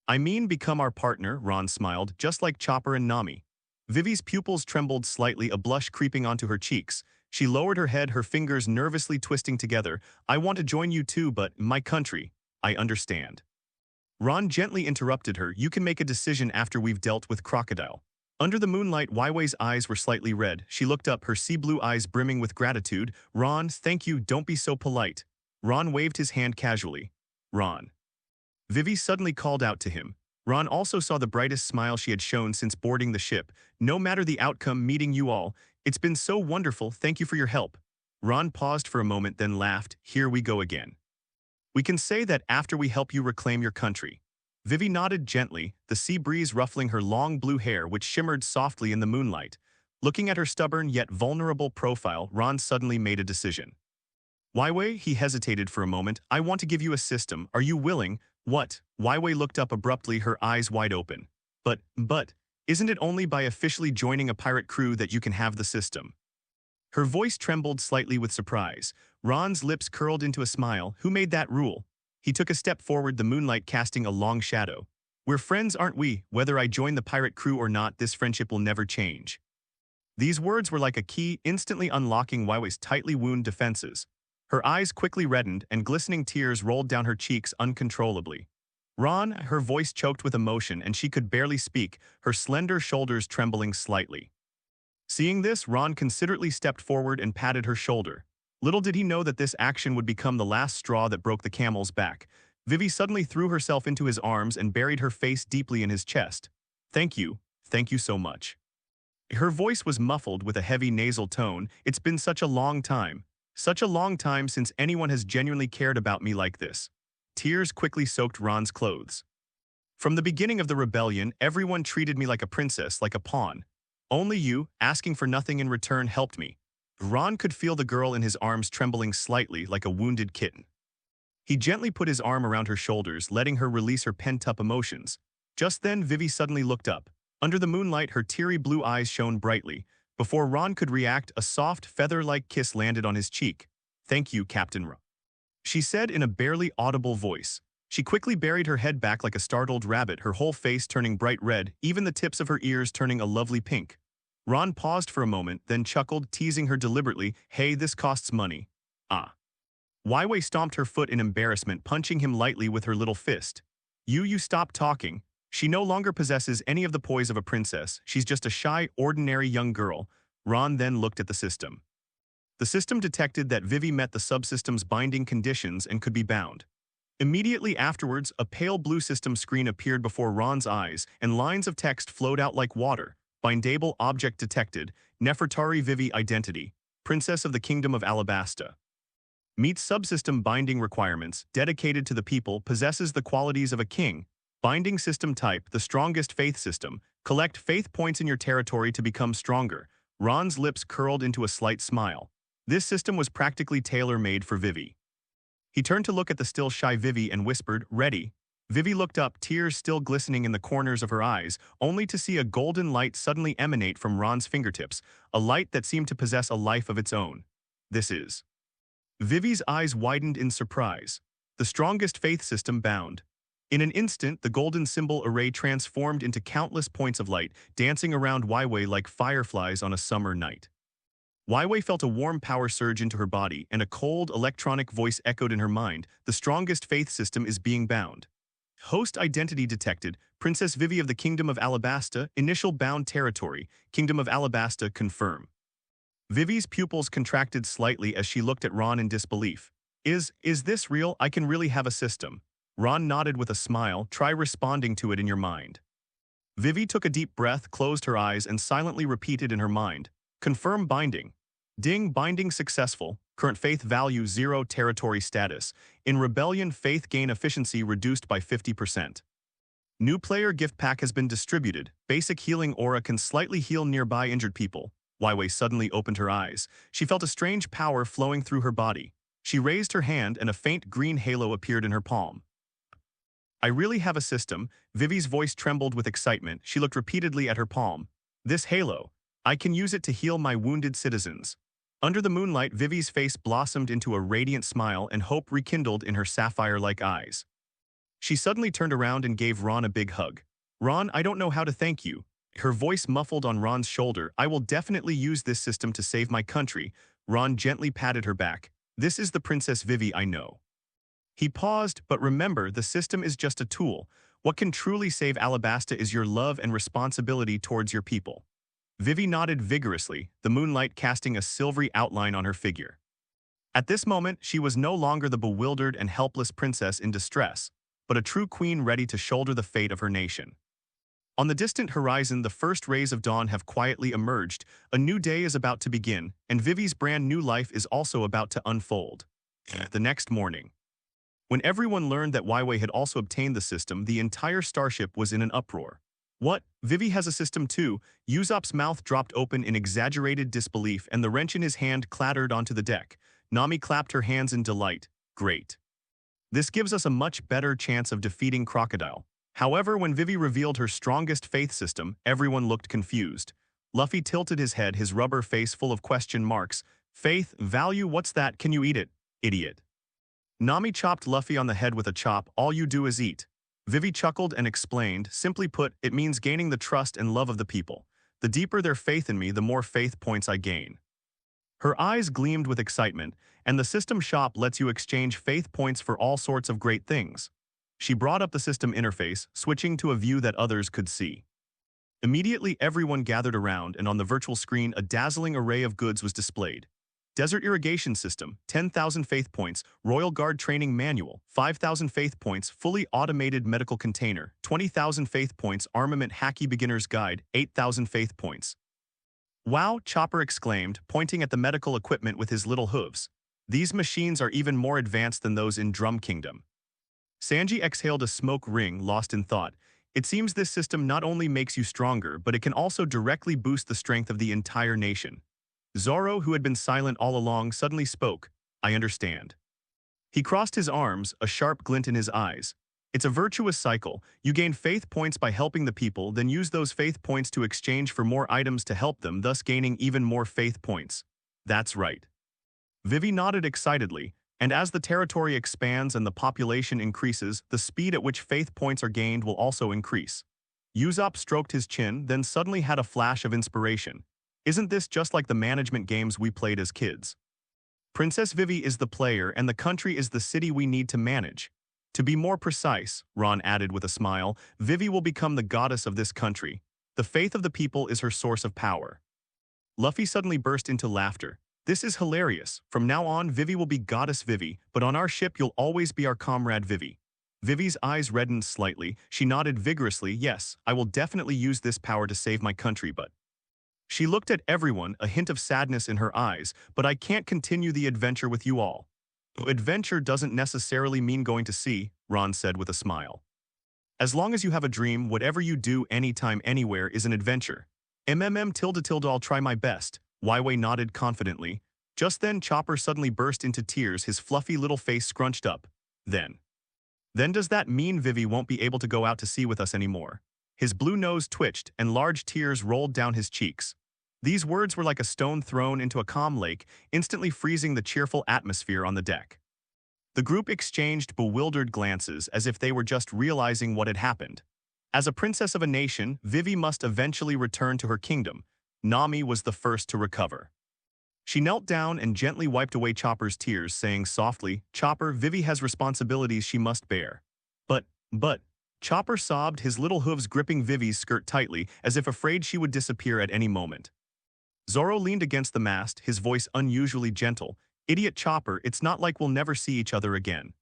I mean become our partner, Ron smiled, just like Chopper and Nami. Vivi's pupils trembled slightly, a blush creeping onto her cheeks. She lowered her head, her fingers nervously twisting together. I want to join you too, but my country. I understand. Ron gently interrupted her. You can make a decision after we've dealt with Crocodile. Under the moonlight, Waiwei's eyes were slightly red. She looked up, her sea blue eyes brimming with gratitude. Ron, thank you, don't be so polite. Ron waved his hand casually. Ron. Vivi suddenly called out to him. Ron also saw the brightest smile she had shown since boarding the ship. No matter the outcome, meeting you all, It's been so wonderful, thank you for your help. Ron paused for a moment then laughed, here we go again. We can say that after we help you reclaim your country. Vivi nodded gently, the sea breeze ruffling her long blue hair which shimmered softly in the moonlight. Looking at her stubborn yet vulnerable profile, Ron suddenly made a decision. Waiwei, he hesitated for a moment, I want to give you a system, are you willing? What? Waiwei looked up abruptly, her eyes wide open. But, isn't it only by officially joining a pirate crew that you can have the system? Her voice trembled slightly with surprise. Ron's lips curled into a smile. Who made that rule? He took a step forward, the moonlight casting a long shadow. We're friends, aren't we? Whether I join the pirate crew or not, this friendship will never change. These words were like a key, instantly unlocking Waiwei's tightly wound defenses. Her eyes quickly reddened and glistening tears rolled down her cheeks uncontrollably. Ron, her voice choked with emotion and she could barely speak, her slender shoulders trembling slightly. Seeing this, Ron considerately stepped forward and patted her shoulder. Little did he know that this action would become the last straw that broke the camel's back. Vivi suddenly threw herself into his arms and buried her face deeply in his chest. Thank you so much. Her voice was muffled with a heavy nasal tone. It's been such a long time. Such a long time since anyone has genuinely cared about me like this. Tears quickly soaked Ron's clothes. From the beginning of the rebellion, everyone treated me like a princess, like a pawn. Only you, asking for nothing in return, helped me. Ron could feel the girl in his arms trembling slightly like a wounded kitten. He gently put his arm around her shoulders, letting her release her pent-up emotions. Just then, Vivi suddenly looked up. Under the moonlight, her teary blue eyes shone brightly. Before Ron could react, a soft, feather-like kiss landed on his cheek. Thank you, Captain Ron, she said in a barely audible voice. She quickly buried her head back like a startled rabbit, her whole face turning bright red, even the tips of her ears turning a lovely pink. Ron paused for a moment, then chuckled, teasing her deliberately, hey, this costs money. Ah. Waiwei stomped her foot in embarrassment, punching him lightly with her little fist. You stop talking. She no longer possesses any of the poise of a princess, she's just a shy, ordinary young girl. Ron then looked at the system. The system detected that Vivi met the subsystem's binding conditions and could be bound. Immediately afterwards, a pale blue system screen appeared before Ron's eyes, and lines of text flowed out like water. Bindable object detected, Nefertari Vivi identity, Princess of the Kingdom of Alabasta. Meets subsystem binding requirements, dedicated to the people, possesses the qualities of a king. Binding system type, the strongest faith system. Collect faith points in your territory to become stronger. Ron's lips curled into a slight smile. This system was practically tailor-made for Vivi. He turned to look at the still shy Vivi and whispered, ready. Vivi looked up, tears still glistening in the corners of her eyes, only to see a golden light suddenly emanate from Ron's fingertips, a light that seemed to possess a life of its own. This is. Vivi's eyes widened in surprise. The strongest faith system bound. In an instant, the golden symbol array transformed into countless points of light, dancing around Waiwei like fireflies on a summer night. Waiwei felt a warm power surge into her body, and a cold, electronic voice echoed in her mind, the strongest faith system is being bound. Host identity detected, Princess Vivi of the Kingdom of Alabasta, initial bound territory, Kingdom of Alabasta confirm. Vivi's pupils contracted slightly as she looked at Ron in disbelief. Is this real? I can really have a system. Ron nodded with a smile, try responding to it in your mind. Vivi took a deep breath, closed her eyes, and silently repeated in her mind. Confirm binding. Ding, binding successful. Current faith value 0, territory status. In rebellion, faith gain efficiency reduced by 50%. New player gift pack has been distributed. Basic healing aura can slightly heal nearby injured people. Waiwei suddenly opened her eyes. She felt a strange power flowing through her body. She raised her hand and a faint green halo appeared in her palm. I really have a system. Vivi's voice trembled with excitement. She looked repeatedly at her palm. This halo. I can use it to heal my wounded citizens. Under the moonlight, Vivi's face blossomed into a radiant smile and hope rekindled in her sapphire-like eyes. She suddenly turned around and gave Ron a big hug. Ron, I don't know how to thank you. Her voice muffled on Ron's shoulder. I will definitely use this system to save my country. Ron gently patted her back. This is the Princess Vivi I know. He paused, but remember, the system is just a tool. What can truly save Alabasta is your love and responsibility towards your people. Vivi nodded vigorously, the moonlight casting a silvery outline on her figure. At this moment, she was no longer the bewildered and helpless princess in distress, but a true queen ready to shoulder the fate of her nation. On the distant horizon, the first rays of dawn have quietly emerged. A new day is about to begin, and Vivi's brand new life is also about to unfold. The next morning, when everyone learned that Huawei had also obtained the system, the entire starship was in an uproar. What? Vivi has a system too? Usopp's mouth dropped open in exaggerated disbelief and the wrench in his hand clattered onto the deck. Nami clapped her hands in delight. Great. This gives us a much better chance of defeating Crocodile. However, when Vivi revealed her strongest faith system, everyone looked confused. Luffy tilted his head, his rubber face full of question marks. Faith, value, what's that? Can you eat it? Idiot. Nami chopped Luffy on the head with a chop. All you do is eat. Vivi chuckled and explained, simply put, it means gaining the trust and love of the people. The deeper their faith in me, the more faith points I gain. Her eyes gleamed with excitement, and the system shop lets you exchange faith points for all sorts of great things. She brought up the system interface, switching to a view that others could see. Immediately, everyone gathered around, and on the virtual screen, a dazzling array of goods was displayed. Desert Irrigation System, 10,000 faith points. Royal Guard Training Manual, 5,000 faith points. Fully Automated Medical Container, 20,000 faith points. Armament Hacky Beginner's Guide, 8,000 faith points. Wow, Chopper exclaimed, pointing at the medical equipment with his little hooves. These machines are even more advanced than those in Drum Kingdom. Sanji exhaled a smoke ring, lost in thought. It seems this system not only makes you stronger, but it can also directly boost the strength of the entire nation. Zoro, who had been silent all along, suddenly spoke. I understand. He crossed his arms, a sharp glint in his eyes. It's a virtuous cycle. You gain faith points by helping the people, then use those faith points to exchange for more items to help them, thus gaining even more faith points. That's right. Vivi nodded excitedly, and as the territory expands and the population increases, the speed at which faith points are gained will also increase. Usopp stroked his chin, then suddenly had a flash of inspiration. Isn't this just like the management games we played as kids? Princess Vivi is the player and the country is the city we need to manage. To be more precise, Ron added with a smile, Vivi will become the goddess of this country. The faith of the people is her source of power. Luffy suddenly burst into laughter. This is hilarious. From now on, Vivi will be Goddess Vivi, but on our ship you'll always be our comrade Vivi. Vivi's eyes reddened slightly. She nodded vigorously. Yes, I will definitely use this power to save my country, but... She looked at everyone, a hint of sadness in her eyes, but I can't continue the adventure with you all. Adventure doesn't necessarily mean going to sea, Ron said with a smile. As long as you have a dream, whatever you do anytime, anywhere is an adventure. I'll try my best, Huawei nodded confidently. Just then Chopper suddenly burst into tears, his fluffy little face scrunched up. Then does that mean Vivi won't be able to go out to sea with us anymore? His blue nose twitched, and large tears rolled down his cheeks. These words were like a stone thrown into a calm lake, instantly freezing the cheerful atmosphere on the deck. The group exchanged bewildered glances as if they were just realizing what had happened. As a princess of a nation, Vivi must eventually return to her kingdom. Nami was the first to recover. She knelt down and gently wiped away Chopper's tears, saying softly, Chopper, Vivi has responsibilities she must bear. But, Chopper sobbed, his little hooves gripping Vivi's skirt tightly, as if afraid she would disappear at any moment. Zoro leaned against the mast, his voice unusually gentle. Idiot Chopper, it's not like we'll never see each other again.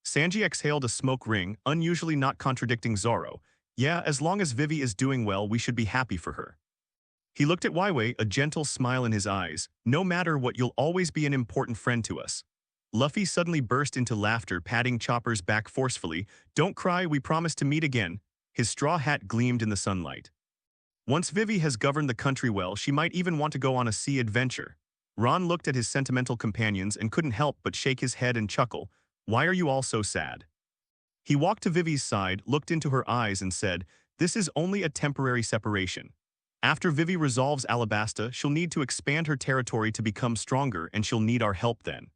Sanji exhaled a smoke ring, unusually not contradicting Zoro. Yeah, as long as Vivi is doing well, we should be happy for her. He looked at Huawei, a gentle smile in his eyes. No matter what, you'll always be an important friend to us. Luffy suddenly burst into laughter, patting Chopper's back forcefully. Don't cry, we promise to meet again. His straw hat gleamed in the sunlight. Once Vivi has governed the country well, she might even want to go on a sea adventure. Ron looked at his sentimental companions and couldn't help but shake his head and chuckle. Why are you all so sad? He walked to Vivi's side, looked into her eyes and said, this is only a temporary separation. After Vivi resolves Alabasta, she'll need to expand her territory to become stronger and she'll need our help then.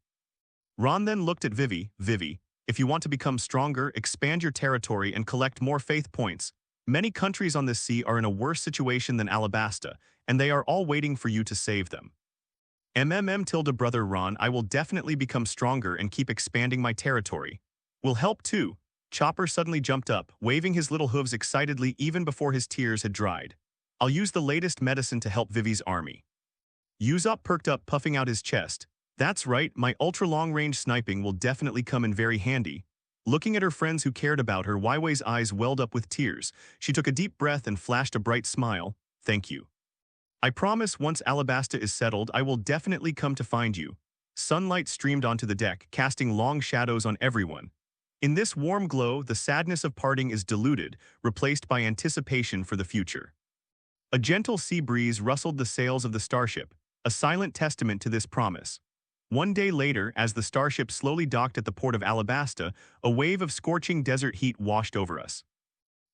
Ron then looked at Vivi. Vivi, if you want to become stronger, expand your territory and collect more faith points. Many countries on this sea are in a worse situation than Alabasta, and they are all waiting for you to save them. Brother Ron, I will definitely become stronger and keep expanding my territory. We'll help too. Chopper suddenly jumped up, waving his little hooves excitedly even before his tears had dried. I'll use the latest medicine to help Vivi's army. Usopp perked up, puffing out his chest. That's right, my ultra-long-range sniping will definitely come in very handy. Looking at her friends who cared about her, Weiwei's eyes welled up with tears. She took a deep breath and flashed a bright smile. Thank you. I promise once Alabasta is settled, I will definitely come to find you. Sunlight streamed onto the deck, casting long shadows on everyone. In this warm glow, the sadness of parting is diluted, replaced by anticipation for the future. A gentle sea breeze rustled the sails of the starship, a silent testament to this promise. One day later, as the starship slowly docked at the port of Alabasta, a wave of scorching desert heat washed over us.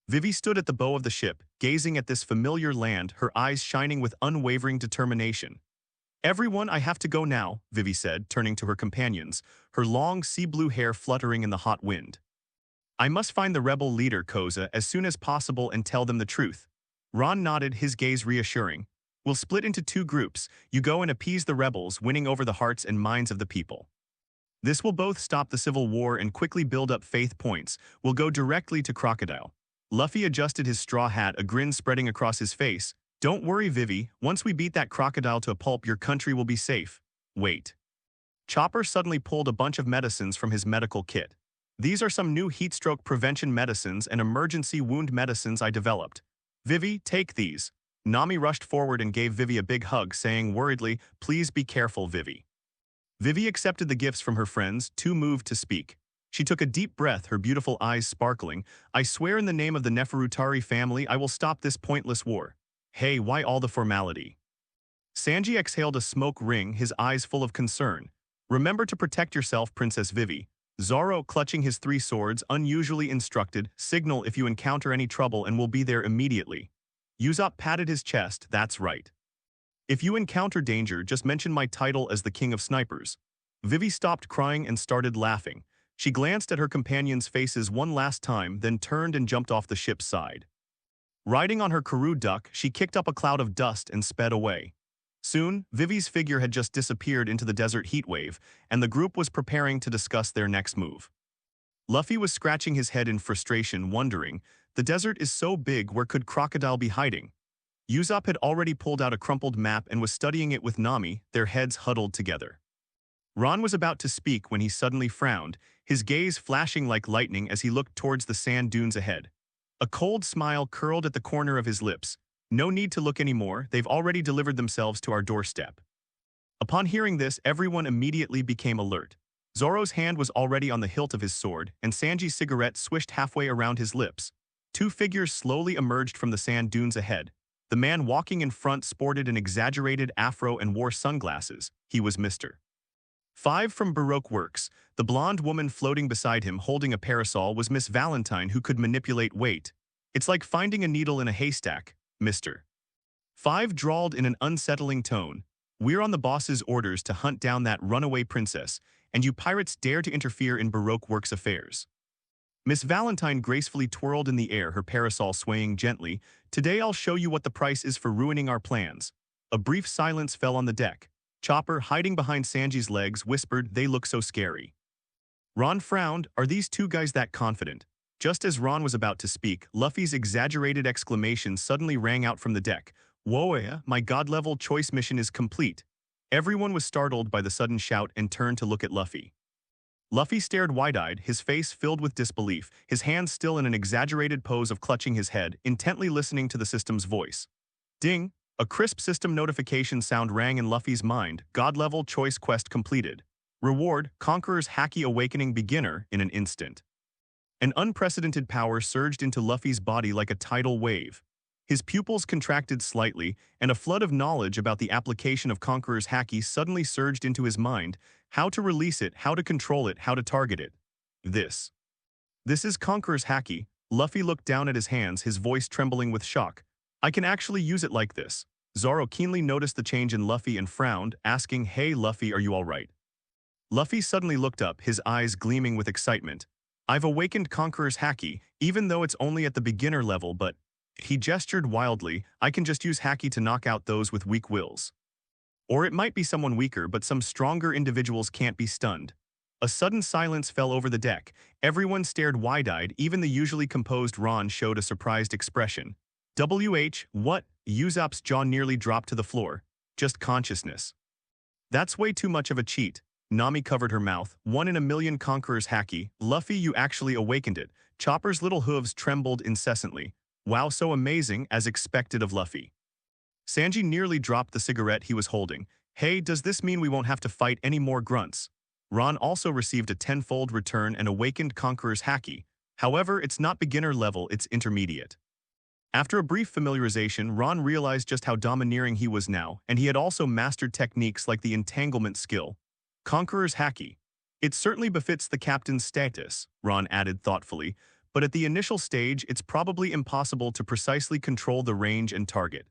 Vivi stood at the bow of the ship, gazing at this familiar land, her eyes shining with unwavering determination. Everyone, I have to go now, Vivi said, turning to her companions, her long sea-blue hair fluttering in the hot wind. I must find the rebel leader, Koza, as soon as possible and tell them the truth. Ron nodded, his gaze reassuring. We'll split into two groups. You go and appease the rebels, winning over the hearts and minds of the people. This will both stop the civil war and quickly build up faith points. We'll go directly to Crocodile. Luffy adjusted his straw hat, a grin spreading across his face. Don't worry, Vivi. Once we beat that crocodile to a pulp, your country will be safe. Wait. Chopper suddenly pulled a bunch of medicines from his medical kit. These are some new heat stroke prevention medicines and emergency wound medicines I developed. Vivi, take these. Nami rushed forward and gave Vivi a big hug, saying worriedly, please be careful, Vivi. Vivi accepted the gifts from her friends, too moved to speak. She took a deep breath, her beautiful eyes sparkling. I swear in the name of the Neferutari family, I will stop this pointless war. Hey, why all the formality? Sanji exhaled a smoke ring, his eyes full of concern. Remember to protect yourself, Princess Vivi. Zoro, clutching his three swords, unusually instructed, signal if you encounter any trouble and we'll be there immediately. Usopp patted his chest, that's right. If you encounter danger, just mention my title as the King of Snipers. Vivi stopped crying and started laughing. She glanced at her companions' faces one last time, then turned and jumped off the ship's side. Riding on her Karoo duck, she kicked up a cloud of dust and sped away. Soon, Vivi's figure had just disappeared into the desert heatwave, and the group was preparing to discuss their next move. Luffy was scratching his head in frustration, wondering, the desert is so big, where could Crocodile be hiding? Usopp had already pulled out a crumpled map and was studying it with Nami, their heads huddled together. Ron was about to speak when he suddenly frowned, his gaze flashing like lightning as he looked towards the sand dunes ahead. A cold smile curled at the corner of his lips. No need to look anymore, they've already delivered themselves to our doorstep. Upon hearing this, everyone immediately became alert. Zoro's hand was already on the hilt of his sword, and Sanji's cigarette swished halfway around his lips. Two figures slowly emerged from the sand dunes ahead. The man walking in front sported an exaggerated afro and wore sunglasses. He was Mr. 5 from Baroque Works. The blonde woman floating beside him holding a parasol was Miss Valentine, who could manipulate weight. It's like finding a needle in a haystack, Mr. 5 drawled in an unsettling tone. We're on the boss's orders to hunt down that runaway princess, and you pirates dare to interfere in Baroque Works' affairs. Miss Valentine gracefully twirled in the air, her parasol swaying gently. Today I'll show you what the price is for ruining our plans. A brief silence fell on the deck. Chopper, hiding behind Sanji's legs, whispered, they look so scary. Ron frowned. Are these two guys that confident? Just as Ron was about to speak, Luffy's exaggerated exclamation suddenly rang out from the deck. Whoa, my god-level choice mission is complete. Everyone was startled by the sudden shout and turned to look at Luffy. Luffy stared wide-eyed, his face filled with disbelief, his hands still in an exaggerated pose of clutching his head, intently listening to the system's voice. Ding! A crisp system notification sound rang in Luffy's mind. God-level choice quest completed. Reward, Conqueror's Haki Awakening Beginner in an instant. An unprecedented power surged into Luffy's body like a tidal wave. His pupils contracted slightly, and a flood of knowledge about the application of Conqueror's Haki suddenly surged into his mind. How to release it, how to control it, how to target it. This is Conqueror's Haki. Luffy looked down at his hands, his voice trembling with shock. I can actually use it like this. Zoro keenly noticed the change in Luffy and frowned, asking, hey Luffy, are you alright? Luffy suddenly looked up, his eyes gleaming with excitement. I've awakened Conqueror's Haki, even though it's only at the beginner level, but... He gestured wildly, I can just use Haki to knock out those with weak wills. Or it might be someone weaker, but some stronger individuals can't be stunned. A sudden silence fell over the deck. Everyone stared wide-eyed, even the usually composed Ron showed a surprised expression. What? Usopp's jaw nearly dropped to the floor. Just consciousness. That's way too much of a cheat. Nami covered her mouth. One in a million conquerors hacky. Luffy, you actually awakened it. Chopper's little hooves trembled incessantly. Wow, so amazing, as expected of Luffy. Sanji nearly dropped the cigarette he was holding. Hey, does this mean we won't have to fight any more grunts? Ron also received a tenfold return and awakened Conqueror's Haki. However, it's not beginner level, it's intermediate. After a brief familiarization, Ron realized just how domineering he was now, and he had also mastered techniques like the entanglement skill. Conqueror's Haki. It certainly befits the captain's status, Ron added thoughtfully, but at the initial stage, it's probably impossible to precisely control the range and target.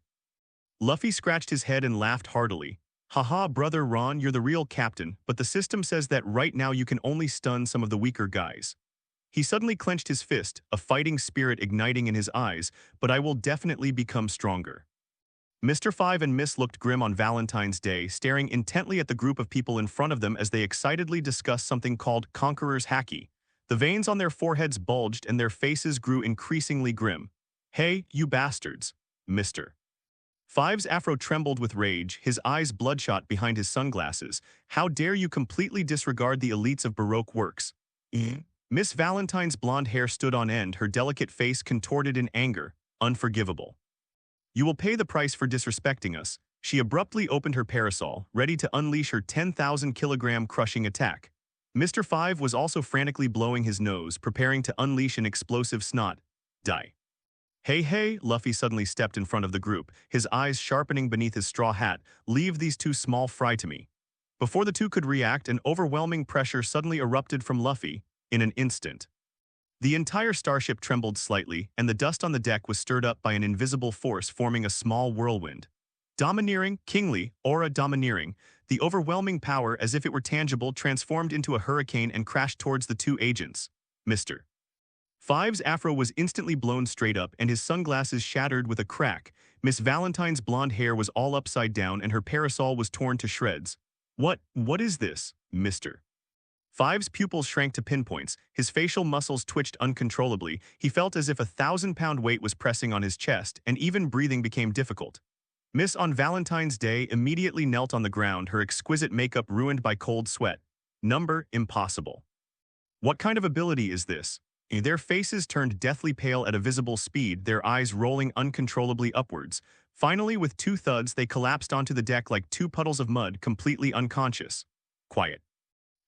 Luffy scratched his head and laughed heartily. Haha, brother Ron, you're the real captain, but the system says that right now you can only stun some of the weaker guys. He suddenly clenched his fist, a fighting spirit igniting in his eyes, but I will definitely become stronger. Mr. Five and Miss looked grim on Valentine's Day, staring intently at the group of people in front of them as they excitedly discussed something called Conqueror's Haki. The veins on their foreheads bulged and their faces grew increasingly grim. Hey, you bastards, Mr. Five's afro trembled with rage, his eyes bloodshot behind his sunglasses. How dare you completely disregard the elites of Baroque works? Miss Valentine's blonde hair stood on end, her delicate face contorted in anger. Unforgivable. You will pay the price for disrespecting us. She abruptly opened her parasol, ready to unleash her 10,000-kilogram crushing attack. Mr. Five was also frantically blowing his nose, preparing to unleash an explosive snot. Die. Hey, hey, Luffy suddenly stepped in front of the group, his eyes sharpening beneath his straw hat. Leave these two small fry to me. Before the two could react, an overwhelming pressure suddenly erupted from Luffy, in an instant. The entire starship trembled slightly, and the dust on the deck was stirred up by an invisible force forming a small whirlwind. Domineering, kingly, aura domineering, the overwhelming power as if it were tangible transformed into a hurricane and crashed towards the two agents. Mr. Five's afro was instantly blown straight up and his sunglasses shattered with a crack. Miss Valentine's blonde hair was all upside down and her parasol was torn to shreds. What is this, Mr. Five's pupils shrank to pinpoints, his facial muscles twitched uncontrollably, he felt as if a 1,000-pound weight was pressing on his chest, and even breathing became difficult. Miss on Valentine's Day immediately knelt on the ground, her exquisite makeup ruined by cold sweat. Number, impossible. What kind of ability is this? Their faces turned deathly pale at a visible speed, their eyes rolling uncontrollably upwards. Finally, with two thuds, they collapsed onto the deck like two puddles of mud, completely unconscious. Quiet.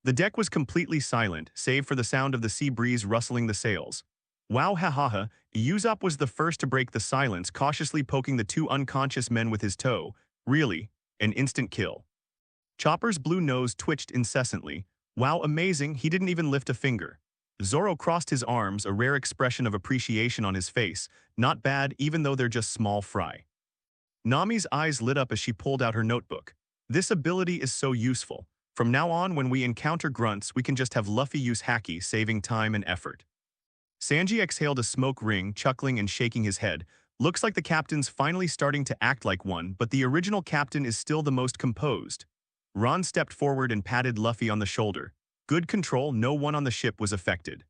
The deck was completely silent, save for the sound of the sea breeze rustling the sails. Wow, ha ha ha. Usopp was the first to break the silence, cautiously poking the two unconscious men with his toe. Really, an instant kill. Chopper's blue nose twitched incessantly. Wow, amazing, he didn't even lift a finger. Zoro crossed his arms, a rare expression of appreciation on his face. Not bad, even though they're just small fry. Nami's eyes lit up as she pulled out her notebook. This ability is so useful. From now on, when we encounter grunts, we can just have Luffy use Haki, saving time and effort. Sanji exhaled a smoke ring, chuckling and shaking his head. Looks like the captain's finally starting to act like one, but the original captain is still the most composed. Ron stepped forward and patted Luffy on the shoulder. Good control, no one on the ship was affected.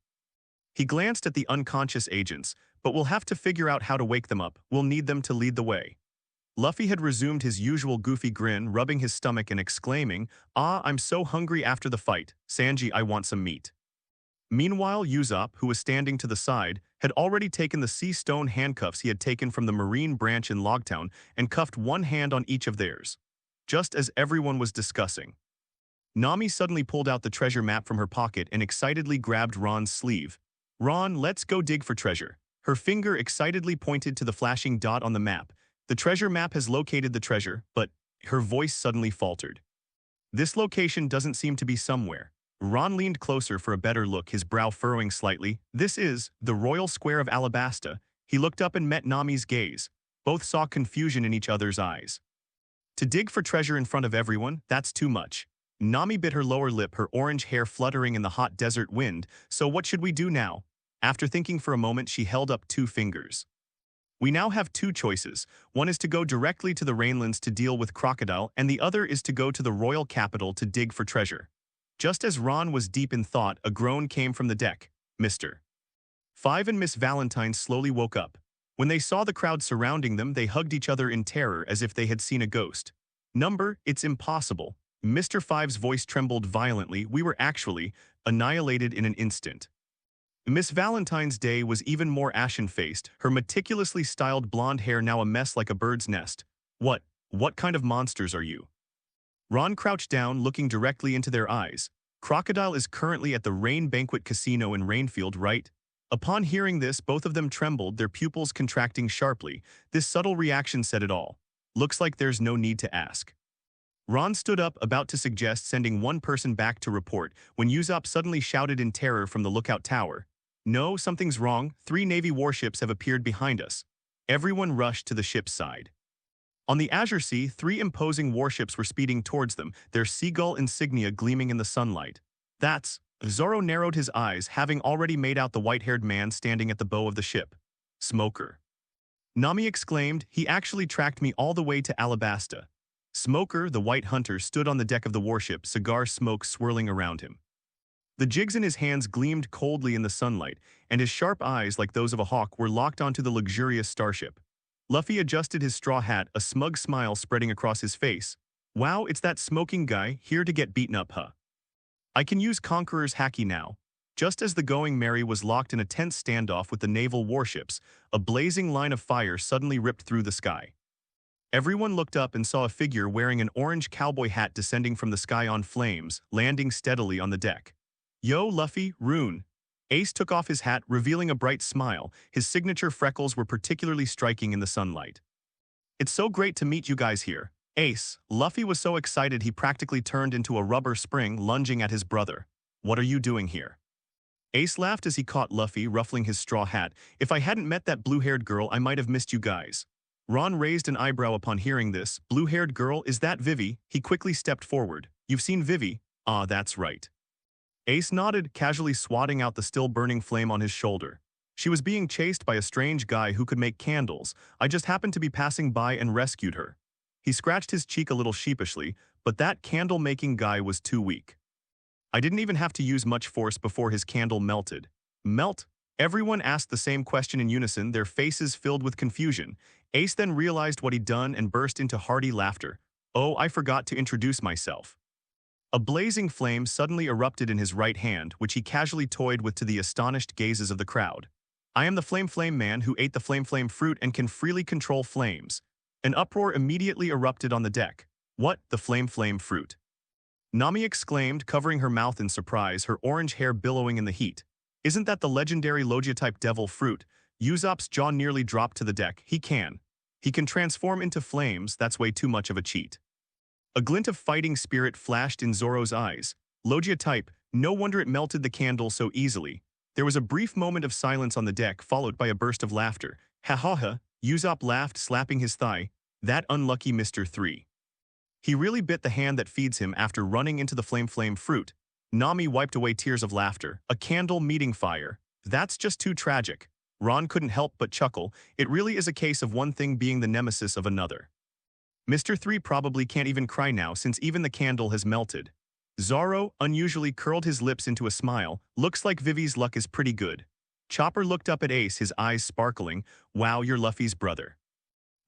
He glanced at the unconscious agents, but we'll have to figure out how to wake them up. We'll need them to lead the way. Luffy had resumed his usual goofy grin, rubbing his stomach and exclaiming, "Ah, I'm so hungry after the fight. Sanji, I want some meat." Meanwhile, Usopp, who was standing to the side, had already taken the sea stone handcuffs he had taken from the Marine branch in Logtown and cuffed one hand on each of theirs. Just as everyone was discussing. Nami suddenly pulled out the treasure map from her pocket and excitedly grabbed Ron's sleeve. "Ron, let's go dig for treasure." Her finger excitedly pointed to the flashing dot on the map. The treasure map has located the treasure, but her voice suddenly faltered. This location doesn't seem to be somewhere. Ron leaned closer for a better look, his brow furrowing slightly. This is the Royal Square of Alabasta. He looked up and met Nami's gaze. Both saw confusion in each other's eyes. To dig for treasure in front of everyone, that's too much. Nami bit her lower lip, her orange hair fluttering in the hot desert wind. So what should we do now? After thinking for a moment, she held up two fingers. We now have two choices. One is to go directly to the Rainlands to deal with Crocodile, and the other is to go to the royal capital to dig for treasure. Just as Ron was deep in thought, a groan came from the deck. Mr. Five and Miss Valentine slowly woke up. When they saw the crowd surrounding them, they hugged each other in terror as if they had seen a ghost. Number, it's impossible. Mr. Five's voice trembled violently. We were actually annihilated in an instant. Miss Valentine's Day was even more ashen-faced, her meticulously styled blonde hair now a mess like a bird's nest. What kind of monsters are you? Ron crouched down, looking directly into their eyes. Crocodile is currently at the Rain Banquet Casino in Rainfield, right? Upon hearing this, both of them trembled, their pupils contracting sharply. This subtle reaction said it all. Looks like there's no need to ask. Ron stood up, about to suggest sending one person back to report, when Usopp suddenly shouted in terror from the lookout tower. No, something's wrong. 3 Navy warships have appeared behind us. Everyone rushed to the ship's side. On the Azure Sea, 3 imposing warships were speeding towards them, their seagull insignia gleaming in the sunlight. That's... Zoro narrowed his eyes, having already made out the white-haired man standing at the bow of the ship. Smoker. Nami exclaimed, he actually tracked me all the way to Alabasta. Smoker, the white hunter, stood on the deck of the warship, cigar smoke swirling around him. The jigs in his hands gleamed coldly in the sunlight, and his sharp eyes, like those of a hawk, were locked onto the luxurious starship. Luffy adjusted his straw hat, a smug smile spreading across his face. Wow, it's that smoking guy, here to get beaten up, huh? I can use Conqueror's Haki now. Just as the Going Merry was locked in a tense standoff with the naval warships, a blazing line of fire suddenly ripped through the sky. Everyone looked up and saw a figure wearing an orange cowboy hat descending from the sky on flames, landing steadily on the deck. Yo, Luffy, Rune. Ace took off his hat, revealing a bright smile. His signature freckles were particularly striking in the sunlight. It's so great to meet you guys here. Ace, Luffy was so excited he practically turned into a rubber spring, lunging at his brother. What are you doing here? Ace laughed as he caught Luffy ruffling his straw hat. If I hadn't met that blue-haired girl, I might have missed you guys. Ron raised an eyebrow upon hearing this. Blue-haired girl, is that Vivi? He quickly stepped forward. You've seen Vivi? Ah, that's right. Ace nodded, casually swatting out the still-burning flame on his shoulder. She was being chased by a strange guy who could make candles. I just happened to be passing by and rescued her. He scratched his cheek a little sheepishly, but that candle-making guy was too weak. I didn't even have to use much force before his candle melted. Melt? Everyone asked the same question in unison, their faces filled with confusion. Ace then realized what he'd done and burst into hearty laughter. Oh, I forgot to introduce myself. A blazing flame suddenly erupted in his right hand, which he casually toyed with to the astonished gazes of the crowd. I am the Flame Man who ate the Flame fruit and can freely control flames. An uproar immediately erupted on the deck. What, the Flame fruit? Nami exclaimed, covering her mouth in surprise, her orange hair billowing in the heat. Isn't that the legendary Logia-type devil fruit? Usopp's jaw nearly dropped to the deck. He can transform into flames, that's way too much of a cheat. A glint of fighting spirit flashed in Zoro's eyes. Logia type, no wonder it melted the candle so easily. There was a brief moment of silence on the deck, followed by a burst of laughter. Ha ha ha, Usopp laughed, slapping his thigh. That unlucky Mr. 3. He really bit the hand that feeds him after running into the flame fruit. Nami wiped away tears of laughter. A candle meeting fire. That's just too tragic. Ron couldn't help but chuckle. It really is a case of one thing being the nemesis of another. Mr. 3 probably can't even cry now since even the candle has melted. Zoro unusually curled his lips into a smile. Looks like Vivi's luck is pretty good. Chopper looked up at Ace, his eyes sparkling. Wow, you're Luffy's brother.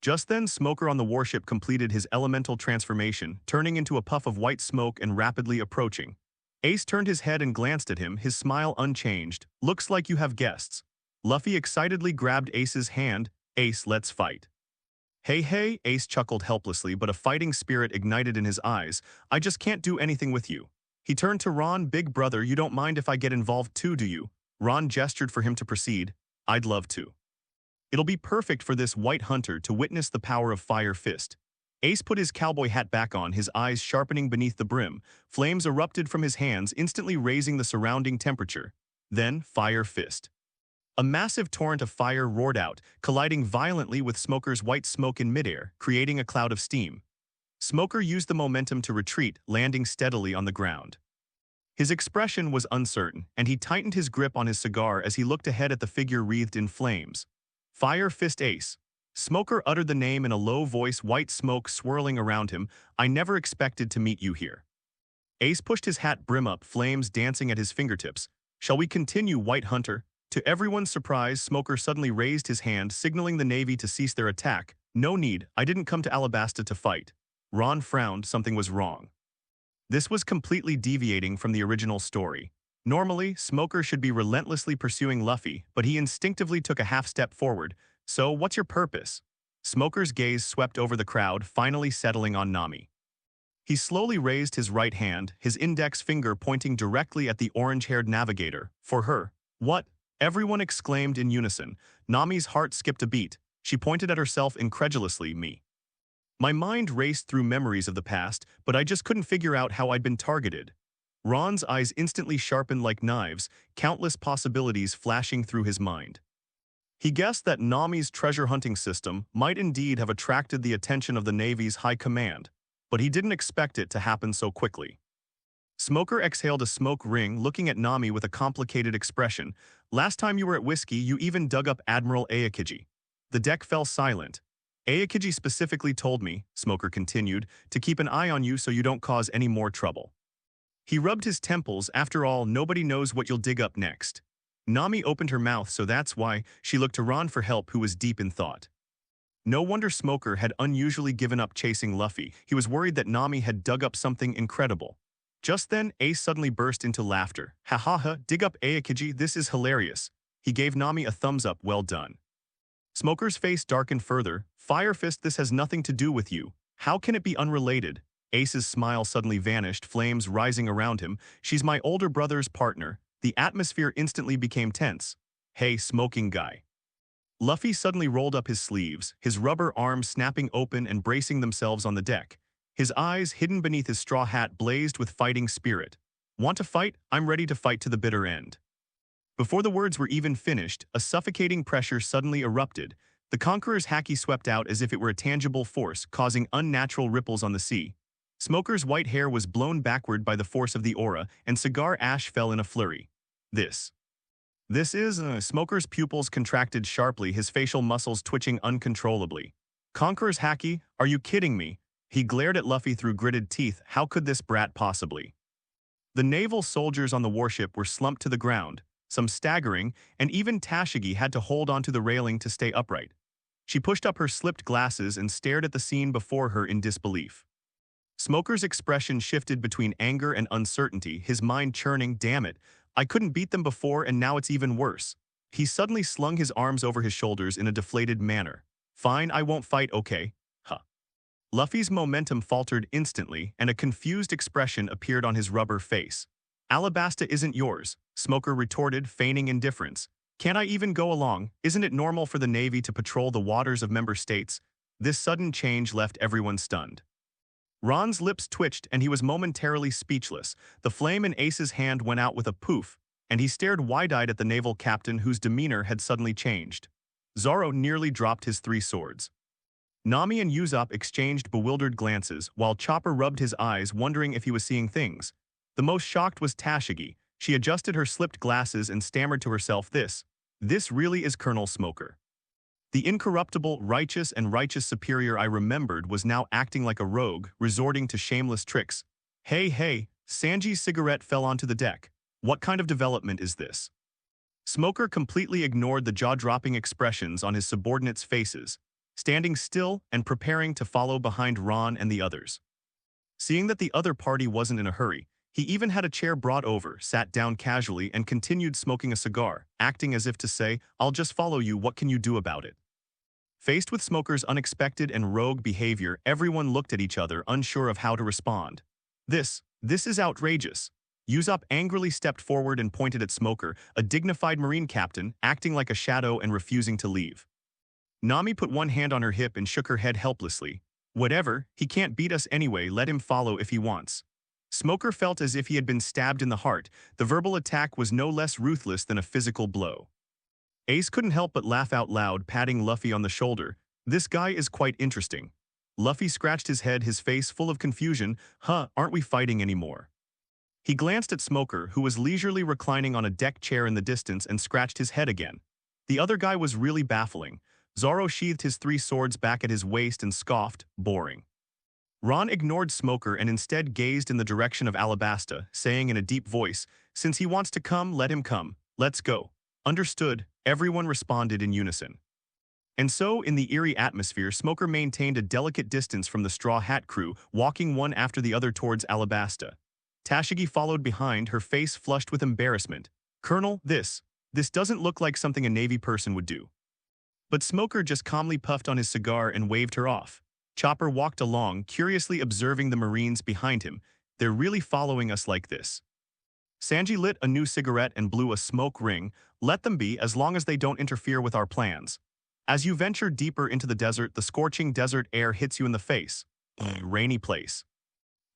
Just then, Smoker on the warship completed his elemental transformation, turning into a puff of white smoke and rapidly approaching. Ace turned his head and glanced at him, his smile unchanged. Looks like you have guests. Luffy excitedly grabbed Ace's hand. Ace, let's fight. Hey, Ace chuckled helplessly, but a fighting spirit ignited in his eyes. I just can't do anything with you. He turned to Ron. Big brother, you don't mind if I get involved too, do you? Ron gestured for him to proceed. I'd love to. It'll be perfect for this white hunter to witness the power of Fire Fist. Ace put his cowboy hat back on, his eyes sharpening beneath the brim. Flames erupted from his hands, instantly raising the surrounding temperature. Then, Fire Fist. A massive torrent of fire roared out, colliding violently with Smoker's white smoke in midair, creating a cloud of steam. Smoker used the momentum to retreat, landing steadily on the ground. His expression was uncertain, and he tightened his grip on his cigar as he looked ahead at the figure wreathed in flames. Fire Fist Ace. Smoker uttered the name in a low voice, white smoke swirling around him. I never expected to meet you here. Ace pushed his hat brim up, flames dancing at his fingertips. Shall we continue, White Hunter? To everyone's surprise, Smoker suddenly raised his hand, signaling the Navy to cease their attack. No need, I didn't come to Alabasta to fight. Ron frowned, something was wrong. This was completely deviating from the original story. Normally, Smoker should be relentlessly pursuing Luffy, but he instinctively took a half step forward. So, what's your purpose? Smoker's gaze swept over the crowd, finally settling on Nami. He slowly raised his right hand, his index finger pointing directly at the orange-haired navigator. For her. What? Everyone exclaimed in unison. Nami's heart skipped a beat. She pointed at herself incredulously, me. My mind raced through memories of the past, but I just couldn't figure out how I'd been targeted. Ron's eyes instantly sharpened like knives, countless possibilities flashing through his mind. He guessed that Nami's treasure hunting system might indeed have attracted the attention of the Navy's high command, but he didn't expect it to happen so quickly. Smoker exhaled a smoke ring, looking at Nami with a complicated expression. Last time you were at Whiskey, you even dug up Admiral Aokiji. The deck fell silent. Aokiji specifically told me, Smoker continued, to keep an eye on you so you don't cause any more trouble. He rubbed his temples. After all, nobody knows what you'll dig up next. Nami opened her mouth, so that's why she looked to Ron for help, who was deep in thought. No wonder Smoker had unusually given up chasing Luffy. He was worried that Nami had dug up something incredible. Just then, Ace suddenly burst into laughter. Ha ha ha, dig up Aokiji, this is hilarious. He gave Nami a thumbs up, well done. Smoker's face darkened further. Fire Fist, this has nothing to do with you. How can it be unrelated? Ace's smile suddenly vanished, flames rising around him. She's my older brother's partner. The atmosphere instantly became tense. Hey, smoking guy. Luffy suddenly rolled up his sleeves, his rubber arms snapping open and bracing themselves on the deck. His eyes, hidden beneath his straw hat, blazed with fighting spirit. Want to fight? I'm ready to fight to the bitter end. Before the words were even finished, a suffocating pressure suddenly erupted. The Conqueror's haki swept out as if it were a tangible force, causing unnatural ripples on the sea. Smoker's white hair was blown backward by the force of the aura, and cigar ash fell in a flurry. This is, Smoker's pupils contracted sharply, his facial muscles twitching uncontrollably. Conqueror's haki? Are you kidding me? He glared at Luffy through gritted teeth. How could this brat possibly? The naval soldiers on the warship were slumped to the ground, some staggering, and even Tashigi had to hold onto the railing to stay upright. She pushed up her slipped glasses and stared at the scene before her in disbelief. Smoker's expression shifted between anger and uncertainty, his mind churning. Damn it, I couldn't beat them before and now it's even worse. He suddenly slung his arms over his shoulders in a deflated manner. Fine, I won't fight, okay? Huh. Luffy's momentum faltered instantly and a confused expression appeared on his rubber face. Alabasta isn't yours, Smoker retorted, feigning indifference. Can't I even go along? Isn't it normal for the Navy to patrol the waters of member states? This sudden change left everyone stunned. Ron's lips twitched and he was momentarily speechless. The flame in Ace's hand went out with a poof, and he stared wide-eyed at the naval captain whose demeanor had suddenly changed. Zoro nearly dropped his three swords. Nami and Usopp exchanged bewildered glances, while Chopper rubbed his eyes, wondering if he was seeing things. The most shocked was Tashigi. She adjusted her slipped glasses and stammered to herself, This really is Colonel Smoker. The incorruptible, righteous superior I remembered was now acting like a rogue, resorting to shameless tricks. Hey, Sanji's cigarette fell onto the deck. What kind of development is this? Smoker completely ignored the jaw-dropping expressions on his subordinates' faces, standing still and preparing to follow behind Ron and the others. Seeing that the other party wasn't in a hurry, he even had a chair brought over, sat down casually, and continued smoking a cigar, acting as if to say, I'll just follow you, what can you do about it? Faced with Smoker's unexpected and rogue behavior, everyone looked at each other, unsure of how to respond. This is outrageous. Usopp angrily stepped forward and pointed at Smoker, a dignified Marine captain, acting like a shadow and refusing to leave. Nami put one hand on her hip and shook her head helplessly. Whatever, he can't beat us anyway, let him follow if he wants. Smoker felt as if he had been stabbed in the heart. The verbal attack was no less ruthless than a physical blow. Ace couldn't help but laugh out loud, patting Luffy on the shoulder. This guy is quite interesting. Luffy scratched his head, his face full of confusion. Aren't we fighting anymore? He glanced at Smoker, who was leisurely reclining on a deck chair in the distance, and scratched his head again. The other guy was really baffling. Zoro sheathed his three swords back at his waist and scoffed, boring. Ron ignored Smoker and instead gazed in the direction of Alabasta, saying in a deep voice, Since he wants to come, let him come. Let's go. Understood, everyone responded in unison. And so, in the eerie atmosphere, Smoker maintained a delicate distance from the Straw Hat crew, walking one after the other towards Alabasta. Tashigi followed behind, her face flushed with embarrassment. Colonel, this doesn't look like something a Navy person would do. But Smoker just calmly puffed on his cigar and waved her off. Chopper walked along, curiously observing the Marines behind him. They're really following us like this. Sanji lit a new cigarette and blew a smoke ring. Let them be, as long as they don't interfere with our plans. As you venture deeper into the desert, the scorching desert air hits you in the face. Rainy place.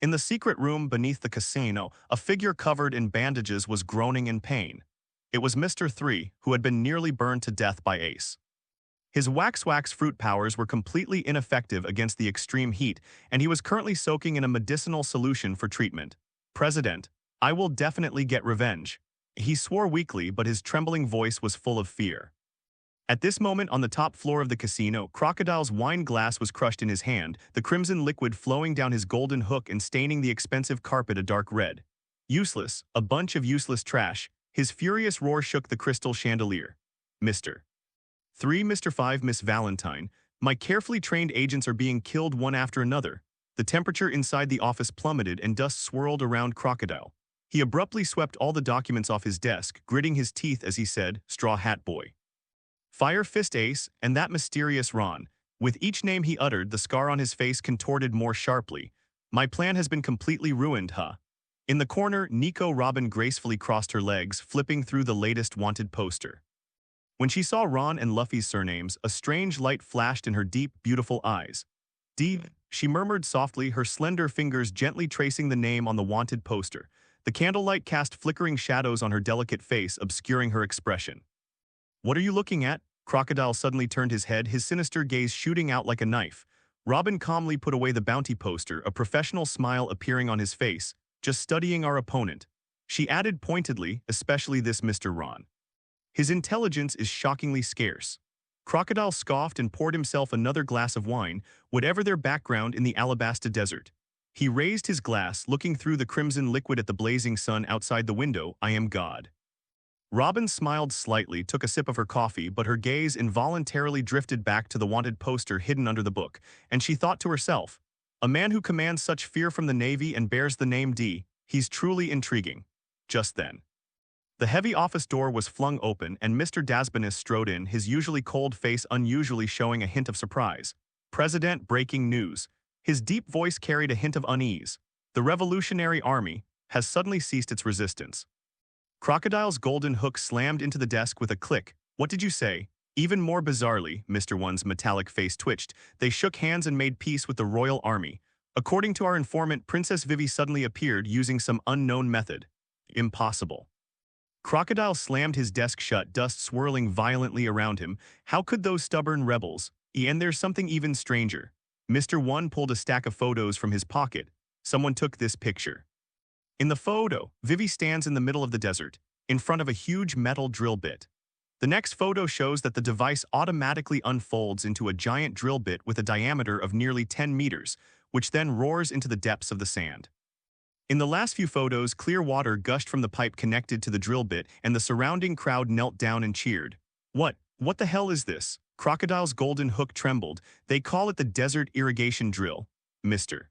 In the secret room beneath the casino, a figure covered in bandages was groaning in pain. It was Mr. 3, who had been nearly burned to death by Ace. His wax fruit powers were completely ineffective against the extreme heat, and he was currently soaking in a medicinal solution for treatment. President, I will definitely get revenge. He swore weakly, but his trembling voice was full of fear. At this moment, on the top floor of the casino, Crocodile's wine glass was crushed in his hand, the crimson liquid flowing down his golden hook and staining the expensive carpet a dark red. Useless, a bunch of useless trash. His furious roar shook the crystal chandelier. Mr. 3, Mr. 5, Miss Valentine, my carefully trained agents are being killed one after another. The temperature inside the office plummeted and dust swirled around Crocodile. He abruptly swept all the documents off his desk, gritting his teeth as he said, Straw Hat Boy. Fire Fist Ace, and that mysterious Ron. With each name he uttered, the scar on his face contorted more sharply. My plan has been completely ruined, huh? In the corner, Nico Robin gracefully crossed her legs, flipping through the latest wanted poster. When she saw Ron and Luffy's surnames, a strange light flashed in her deep, beautiful eyes. Deep, she murmured softly, her slender fingers gently tracing the name on the wanted poster. The candlelight cast flickering shadows on her delicate face, obscuring her expression. What are you looking at? Crocodile suddenly turned his head, his sinister gaze shooting out like a knife. Robin calmly put away the bounty poster, a professional smile appearing on his face. Just studying our opponent. She added pointedly, especially this Mr. Ron. His intelligence is shockingly scarce. Crocodile scoffed and poured himself another glass of wine, whatever their background in the Alabasta desert. He raised his glass, looking through the crimson liquid at the blazing sun outside the window. I am God. Robin smiled slightly, took a sip of her coffee, but her gaze involuntarily drifted back to the wanted poster hidden under the book, and she thought to herself, a man who commands such fear from the Navy and bears the name D, he's truly intriguing. Just then, the heavy office door was flung open and Mr. Dasbanus strode in, his usually cold face unusually showing a hint of surprise. President, breaking news. His deep voice carried a hint of unease. The Revolutionary Army has suddenly ceased its resistance. Crocodile's golden hook slammed into the desk with a click. What did you say? Even more bizarrely, Mr. One's metallic face twitched. They shook hands and made peace with the royal army. According to our informant, Princess Vivi suddenly appeared using some unknown method. Impossible. Crocodile slammed his desk shut, dust swirling violently around him. How could those stubborn rebels? And there's something even stranger. Mr. One pulled a stack of photos from his pocket. Someone took this picture. In the photo, Vivi stands in the middle of the desert, in front of a huge metal drill bit. The next photo shows that the device automatically unfolds into a giant drill bit with a diameter of nearly 10 meters, which then roars into the depths of the sand. In the last few photos, clear water gushed from the pipe connected to the drill bit, and the surrounding crowd knelt down and cheered. What the hell is this? Crocodile's golden hook trembled. They call it the desert irrigation drill. Mr.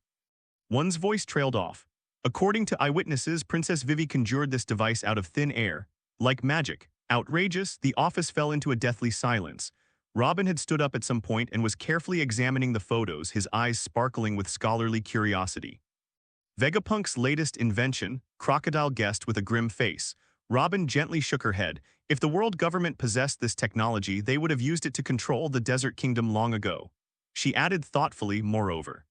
One's voice trailed off. According to eyewitnesses, Princess Vivi conjured this device out of thin air. Like magic. Outrageous, the office fell into a deathly silence. Robin had stood up at some point and was carefully examining the photos, his eyes sparkling with scholarly curiosity. Vegapunk's latest invention, Crocodile guessed with a grim face. Robin gently shook her head. If the world government possessed this technology, they would have used it to control the desert kingdom long ago. She added thoughtfully, moreover.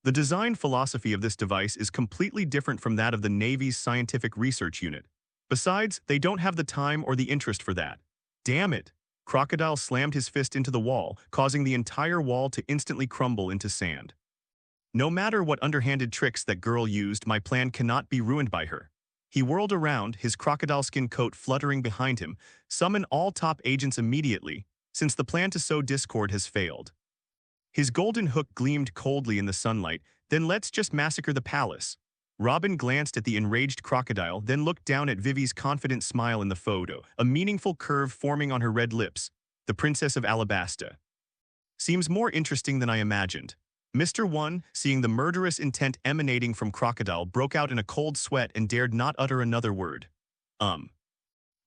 The design philosophy of this device is completely different from that of the Navy's scientific research unit. Besides, they don't have the time or the interest for that. Damn it! Crocodile slammed his fist into the wall, causing the entire wall to instantly crumble into sand. No matter what underhanded tricks that girl used, my plan cannot be ruined by her. He whirled around, his crocodile skin coat fluttering behind him. Summon all top agents immediately, since the plan to sow discord has failed. His golden hook gleamed coldly in the sunlight. Then let's just massacre the palace. Robin glanced at the enraged crocodile, then looked down at Vivi's confident smile in the photo, a meaningful curve forming on her red lips. The Princess of Alabasta. Seems more interesting than I imagined. Mr. One, seeing the murderous intent emanating from Crocodile, broke out in a cold sweat and dared not utter another word. Um.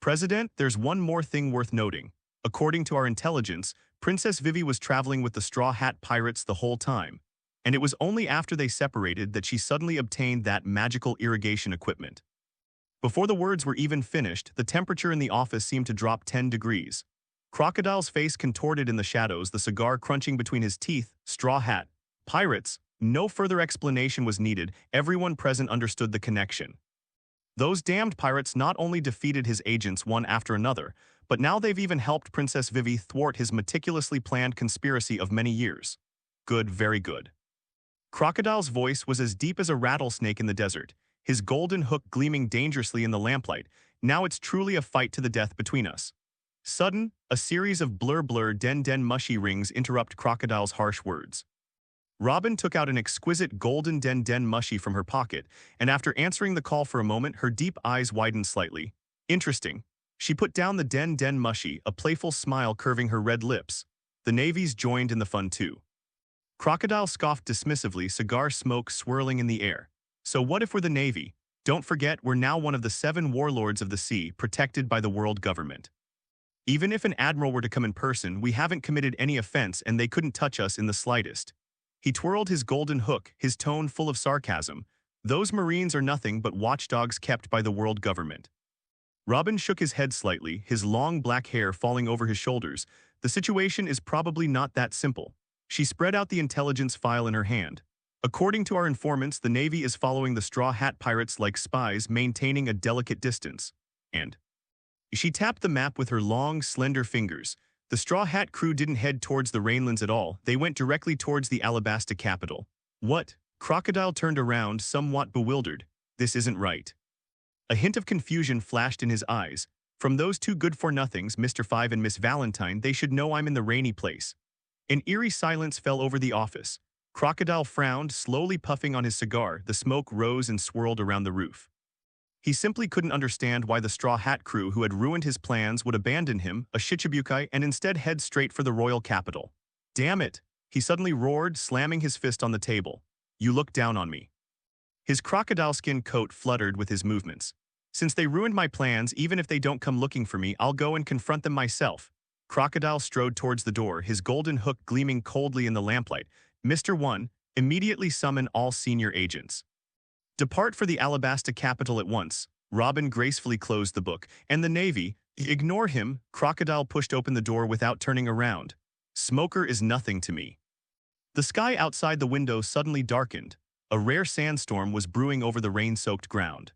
President, there's one more thing worth noting. According to our intelligence, Princess Vivi was traveling with the Straw Hat Pirates the whole time, and it was only after they separated that she suddenly obtained that magical irrigation equipment. Before the words were even finished, the temperature in the office seemed to drop 10 degrees. Crocodile's face contorted in the shadows, the cigar crunching between his teeth. Straw Hat Pirates. No further explanation was needed. Everyone present understood the connection. Those damned pirates not only defeated his agents one after another, but now they've even helped Princess Vivi thwart his meticulously planned conspiracy of many years. Good, very good. Crocodile's voice was as deep as a rattlesnake in the desert, his golden hook gleaming dangerously in the lamplight. Now it's truly a fight to the death between us. Sudden, a series of blur-blur den-den mushy rings interrupt Crocodile's harsh words. Robin took out an exquisite golden den-den mushy from her pocket, and after answering the call for a moment, her deep eyes widened slightly. Interesting. She put down the den-den mushy, a playful smile curving her red lips. The navies joined in the fun too. Crocodile scoffed dismissively, cigar smoke swirling in the air. So what if we're the Navy? Don't forget, we're now one of the 7 warlords of the sea, protected by the world government. Even if an admiral were to come in person, we haven't committed any offense and they couldn't touch us in the slightest. He twirled his golden hook, his tone full of sarcasm. Those Marines are nothing but watchdogs kept by the world government. Robin shook his head slightly, his long black hair falling over his shoulders. The situation is probably not that simple. She spread out the intelligence file in her hand. According to our informants, the Navy is following the Straw Hat Pirates like spies, maintaining a delicate distance. And she tapped the map with her long, slender fingers. The Straw Hat crew didn't head towards the Rainlands at all. They went directly towards the Alabasta capital. What? Crocodile turned around, somewhat bewildered. This isn't right. A hint of confusion flashed in his eyes. From those two good-for-nothings, Mr. Five and Miss Valentine, they should know I'm in the rainy place. An eerie silence fell over the office. Crocodile frowned, slowly puffing on his cigar. The smoke rose and swirled around the roof. He simply couldn't understand why the Straw Hat crew who had ruined his plans would abandon him, a Shichibukai, and instead head straight for the royal capital. Damn it! He suddenly roared, slamming his fist on the table. You look down on me. His crocodile skin coat fluttered with his movements. Since they ruined my plans, even if they don't come looking for me, I'll go and confront them myself. Crocodile strode towards the door, his golden hook gleaming coldly in the lamplight. Mr. One, immediately summon all senior agents. Depart for the Alabasta capital at once. Robin gracefully closed the book, and the Navy, ignore him. Crocodile pushed open the door without turning around. Smoker is nothing to me. The sky outside the window suddenly darkened. A rare sandstorm was brewing over the rain-soaked ground.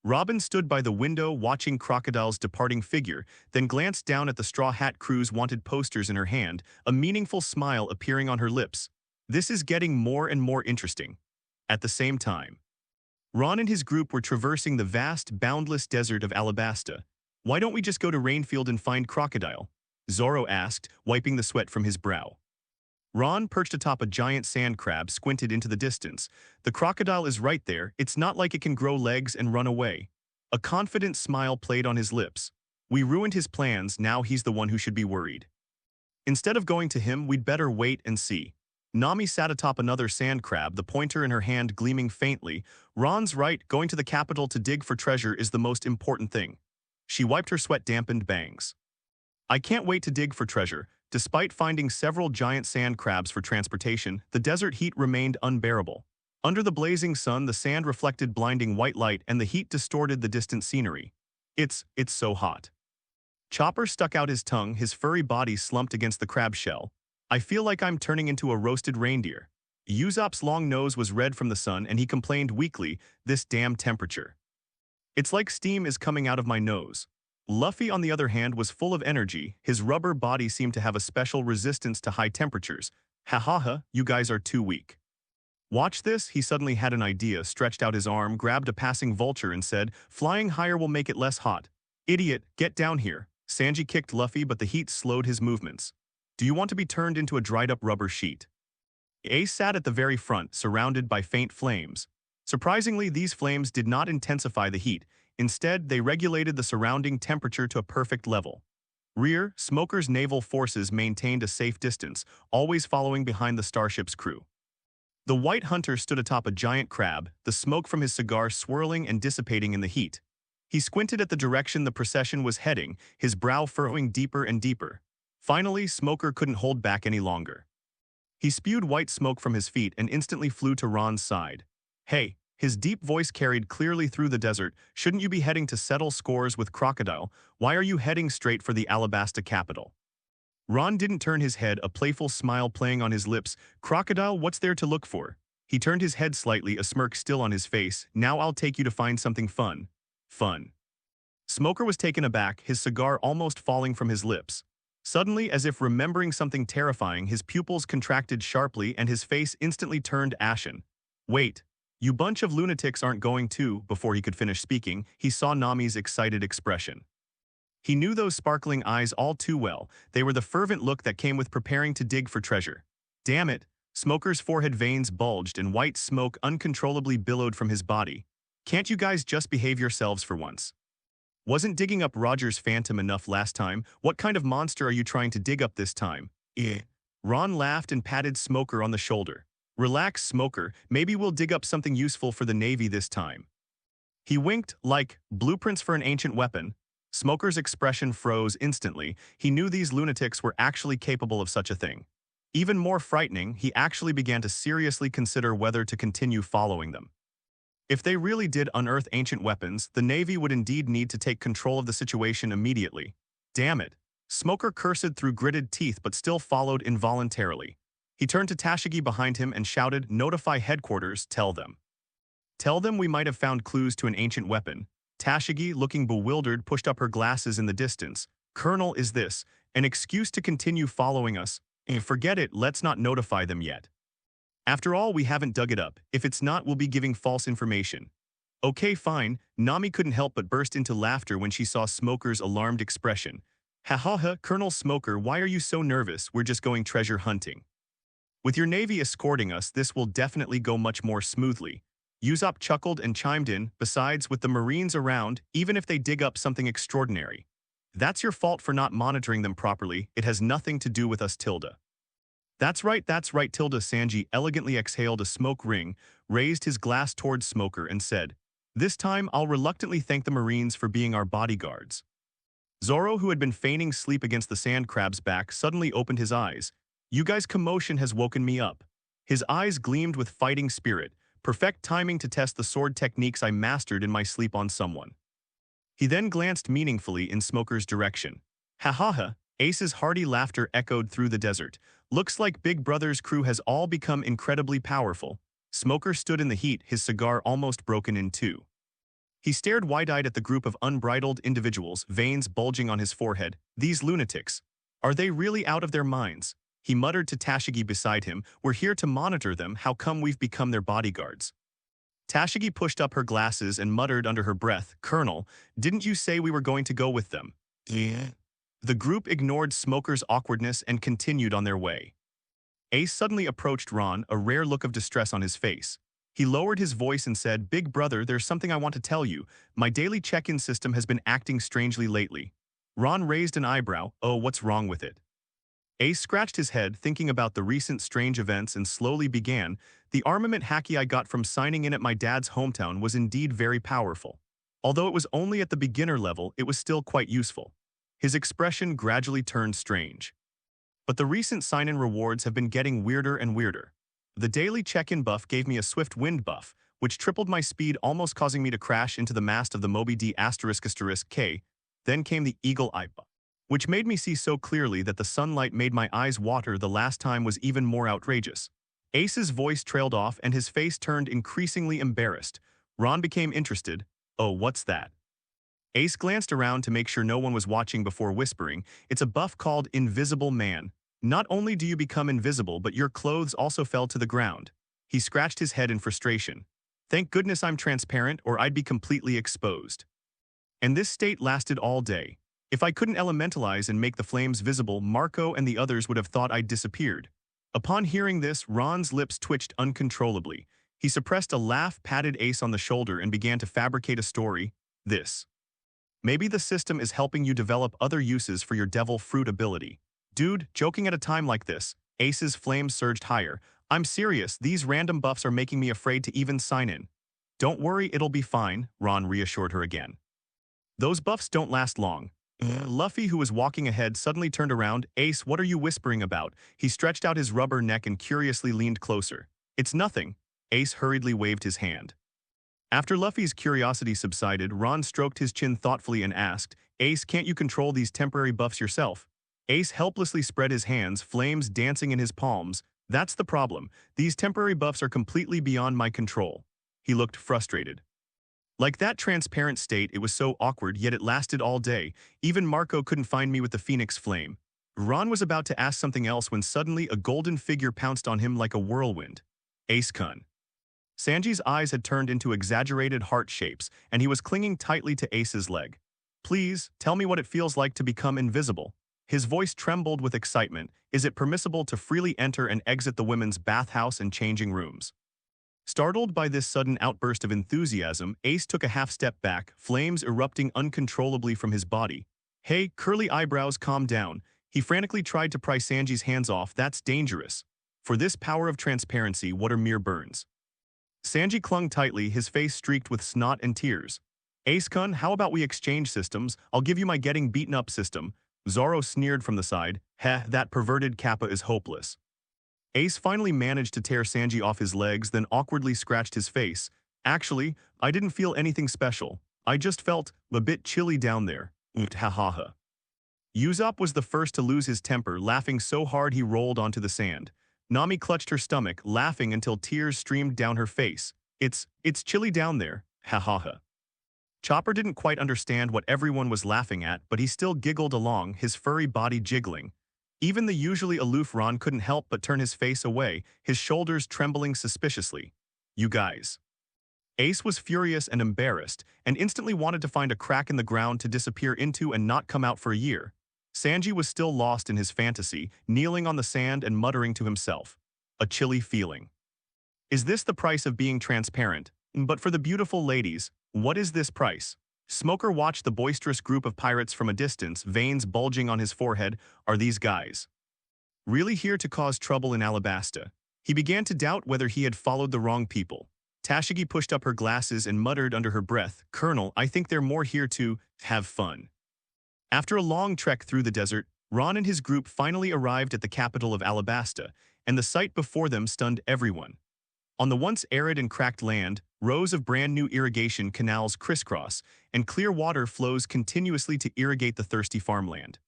Robin stood by the window watching Crocodile's departing figure, then glanced down at the Straw Hat crew's wanted posters in her hand, a meaningful smile appearing on her lips. This is getting more and more interesting. At the same time, Ron and his group were traversing the vast, boundless desert of Alabasta. Why don't we just go to Rainfield and find Crocodile? Zorro asked, wiping the sweat from his brow. Ron, perched atop a giant sand crab, squinted into the distance. The crocodile is right there. It's not like it can grow legs and run away. A confident smile played on his lips. We ruined his plans, now he's the one who should be worried. Instead of going to him, we'd better wait and see. Nami sat atop another sand crab, the pointer in her hand gleaming faintly. Ron's right, going to the capital to dig for treasure is the most important thing. She wiped her sweat-dampened bangs. I can't wait to dig for treasure. Despite finding several giant sand crabs for transportation, the desert heat remained unbearable. Under the blazing sun, the sand reflected blinding white light and the heat distorted the distant scenery. It's so hot. Chopper stuck out his tongue, his furry body slumped against the crab shell. I feel like I'm turning into a roasted reindeer. Usopp's long nose was red from the sun and he complained weakly, this damn temperature. It's like steam is coming out of my nose. Luffy, on the other hand, was full of energy. His rubber body seemed to have a special resistance to high temperatures. Ha ha ha, you guys are too weak. Watch this, he suddenly had an idea, stretched out his arm, grabbed a passing vulture and said, flying higher will make it less hot. Idiot, get down here. Sanji kicked Luffy, but the heat slowed his movements. Do you want to be turned into a dried-up rubber sheet? Ace sat at the very front, surrounded by faint flames. Surprisingly, these flames did not intensify the heat. Instead, they regulated the surrounding temperature to a perfect level. Rear, Smoker's naval forces maintained a safe distance, always following behind the starship's crew. The white hunter stood atop a giant crab, the smoke from his cigar swirling and dissipating in the heat. He squinted at the direction the procession was heading, his brow furrowing deeper and deeper. Finally, Smoker couldn't hold back any longer. He spewed white smoke from his feet and instantly flew to Ron's side. "Hey," his deep voice carried clearly through the desert, "shouldn't you be heading to settle scores with Crocodile? Why are you heading straight for the Alabasta capital?" Ron didn't turn his head, a playful smile playing on his lips. "Crocodile, what's there to look for?" He turned his head slightly, a smirk still on his face. "Now I'll take you to find something fun." Fun. Smoker was taken aback, his cigar almost falling from his lips. Suddenly, as if remembering something terrifying, his pupils contracted sharply and his face instantly turned ashen. "Wait, you bunch of lunatics aren't going to," before he could finish speaking, he saw Nami's excited expression. He knew those sparkling eyes all too well. They were the fervent look that came with preparing to dig for treasure. Damn it! Smoker's forehead veins bulged and white smoke uncontrollably billowed from his body. "Can't you guys just behave yourselves for once? Wasn't digging up Roger's phantom enough last time? What kind of monster are you trying to dig up this time?" "Eh." Ron laughed and patted Smoker on the shoulder. "Relax, Smoker. Maybe we'll dig up something useful for the Navy this time." He winked, like, "Blueprints for an ancient weapon." Smoker's expression froze instantly. He knew these lunatics were actually capable of such a thing. Even more frightening, he actually began to seriously consider whether to continue following them. If they really did unearth ancient weapons, the Navy would indeed need to take control of the situation immediately. Damn it. Smoker cursed through gritted teeth but still followed involuntarily. He turned to Tashigi behind him and shouted, "Notify headquarters, tell them. Tell them we might have found clues to an ancient weapon." Tashigi, looking bewildered, pushed up her glasses in the distance. "Colonel, is this an excuse to continue following us? Forget it, let's not notify them yet. After all, we haven't dug it up. If it's not, we'll be giving false information." "Okay, fine." Nami couldn't help but burst into laughter when she saw Smoker's alarmed expression. "Ha ha ha, Colonel Smoker, why are you so nervous? We're just going treasure hunting. With your Navy escorting us, this will definitely go much more smoothly." Usopp chuckled and chimed in, "Besides, with the Marines around, even if they dig up something extraordinary, that's your fault for not monitoring them properly. It has nothing to do with us, Tilda." That's right, Tilda." Sanji elegantly exhaled a smoke ring, raised his glass towards Smoker and said, "This time I'll reluctantly thank the Marines for being our bodyguards." Zoro, who had been feigning sleep against the sand crab's back, suddenly opened his eyes. "You guys' commotion has woken me up." His eyes gleamed with fighting spirit. "Perfect timing to test the sword techniques I mastered in my sleep on someone." He then glanced meaningfully in Smoker's direction. "Ha ha ha." Ace's hearty laughter echoed through the desert. "Looks like Big Brother's crew has all become incredibly powerful." Smoker stood in the heat, his cigar almost broken in two. He stared wide-eyed at the group of unbridled individuals, veins bulging on his forehead. "These lunatics. Are they really out of their minds?" He muttered to Tashigi beside him, "We're here to monitor them. How come we've become their bodyguards?" Tashigi pushed up her glasses and muttered under her breath, "Colonel, didn't you say we were going to go with them?" "Yeah." The group ignored Smoker's awkwardness and continued on their way. Ace suddenly approached Ron, a rare look of distress on his face. He lowered his voice and said, "Big brother, there's something I want to tell you. My daily check-in system has been acting strangely lately." Ron raised an eyebrow. "Oh, what's wrong with it?" Ace scratched his head, thinking about the recent strange events, and slowly began, "The armament hacky I got from signing in at my dad's hometown was indeed very powerful. Although it was only at the beginner level, it was still quite useful." His expression gradually turned strange. "But the recent sign-in rewards have been getting weirder and weirder. The daily check-in buff gave me a swift wind buff, which tripled my speed, almost causing me to crash into the mast of the Moby D **K. Then came the Eagle Eye buff, which made me see so clearly that the sunlight made my eyes water. The last time was even more outrageous." Ace's voice trailed off and his face turned increasingly embarrassed. Ron became interested. "Oh, what's that?" Ace glanced around to make sure no one was watching before whispering, "It's a buff called Invisible Man. Not only do you become invisible, but your clothes also fell to the ground." He scratched his head in frustration. "Thank goodness I'm transparent, or I'd be completely exposed." And this state lasted all day. If I couldn't elementalize and make the flames visible, Marco and the others would have thought I'd disappeared. Upon hearing this, Ron's lips twitched uncontrollably. He suppressed a laugh, patted Ace on the shoulder, and began to fabricate a story. "This. Maybe the system is helping you develop other uses for your devil fruit ability." "Dude, joking at a time like this." Ace's flames surged higher. I'm serious, these random buffs are making me afraid to even sign in. Don't worry, it'll be fine, Ron reassured her again. Those buffs don't last long. Luffy, who was walking ahead, suddenly turned around. Ace, what are you whispering about? He stretched out his rubber neck and curiously leaned closer. It's nothing. Ace hurriedly waved his hand. After Luffy's curiosity subsided, Ron stroked his chin thoughtfully and asked, Ace, can't you control these temporary buffs yourself? Ace helplessly spread his hands, flames dancing in his palms. That's the problem. These temporary buffs are completely beyond my control. He looked frustrated. Like that transparent state, it was so awkward, yet it lasted all day. Even Marco couldn't find me with the Phoenix Flame. Ron was about to ask something else when suddenly a golden figure pounced on him like a whirlwind. Ace-kun. Sanji's eyes had turned into exaggerated heart shapes, and he was clinging tightly to Ace's leg. Please, tell me what it feels like to become invisible. His voice trembled with excitement. Is it permissible to freely enter and exit the women's bathhouse and changing rooms? Startled by this sudden outburst of enthusiasm, Ace took a half-step back, flames erupting uncontrollably from his body. Hey, curly eyebrows, calm down. He frantically tried to pry Sanji's hands off. That's dangerous. For this power of transparency, what are mere burns? Sanji clung tightly, his face streaked with snot and tears. Ace-kun, how about we exchange systems? I'll give you my getting beaten up system. Zoro sneered from the side. Heh, that perverted Kappa is hopeless. Ace finally managed to tear Sanji off his legs, then awkwardly scratched his face. Actually, I didn't feel anything special. I just felt a bit chilly down there. Ha ha ha. Usopp was the first to lose his temper, laughing so hard he rolled onto the sand. Nami clutched her stomach, laughing until tears streamed down her face. It's chilly down there. Ha ha ha. Chopper didn't quite understand what everyone was laughing at, but he still giggled along, his furry body jiggling. Even the usually aloof Ron couldn't help but turn his face away, his shoulders trembling suspiciously. You guys. Ace was furious and embarrassed, and instantly wanted to find a crack in the ground to disappear into and not come out for a year. Sanji was still lost in his fantasy, kneeling on the sand and muttering to himself. A chilly feeling. Is this the price of being transparent? But for the beautiful ladies, what is this price? Smoker watched the boisterous group of pirates from a distance, veins bulging on his forehead. Are these guys really here to cause trouble in Alabasta? He began to doubt whether he had followed the wrong people. Tashigi pushed up her glasses and muttered under her breath, Colonel, I think they're more here to have fun. After a long trek through the desert, Ron and his group finally arrived at the capital of Alabasta, and the sight before them stunned everyone. On the once arid and cracked land, rows of brand-new irrigation canals crisscross, and clear water flows continuously to irrigate the thirsty farmland.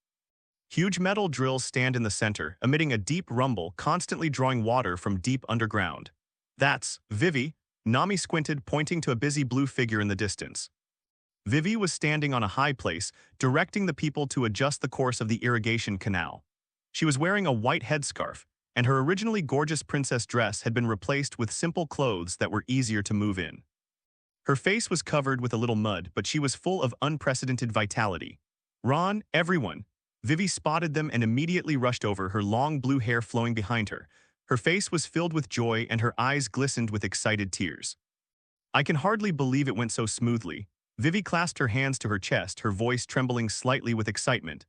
Huge metal drills stand in the center, emitting a deep rumble, constantly drawing water from deep underground. That's Vivi, Nami squinted, pointing to a busy blue figure in the distance. Vivi was standing on a high place, directing the people to adjust the course of the irrigation canal. She was wearing a white headscarf, and her originally gorgeous princess dress had been replaced with simple clothes that were easier to move in. Her face was covered with a little mud, but she was full of unprecedented vitality. Ron, everyone. Vivi spotted them and immediately rushed over, her long blue hair flowing behind her. Her face was filled with joy and her eyes glistened with excited tears. I can hardly believe it went so smoothly. Vivi clasped her hands to her chest, her voice trembling slightly with excitement.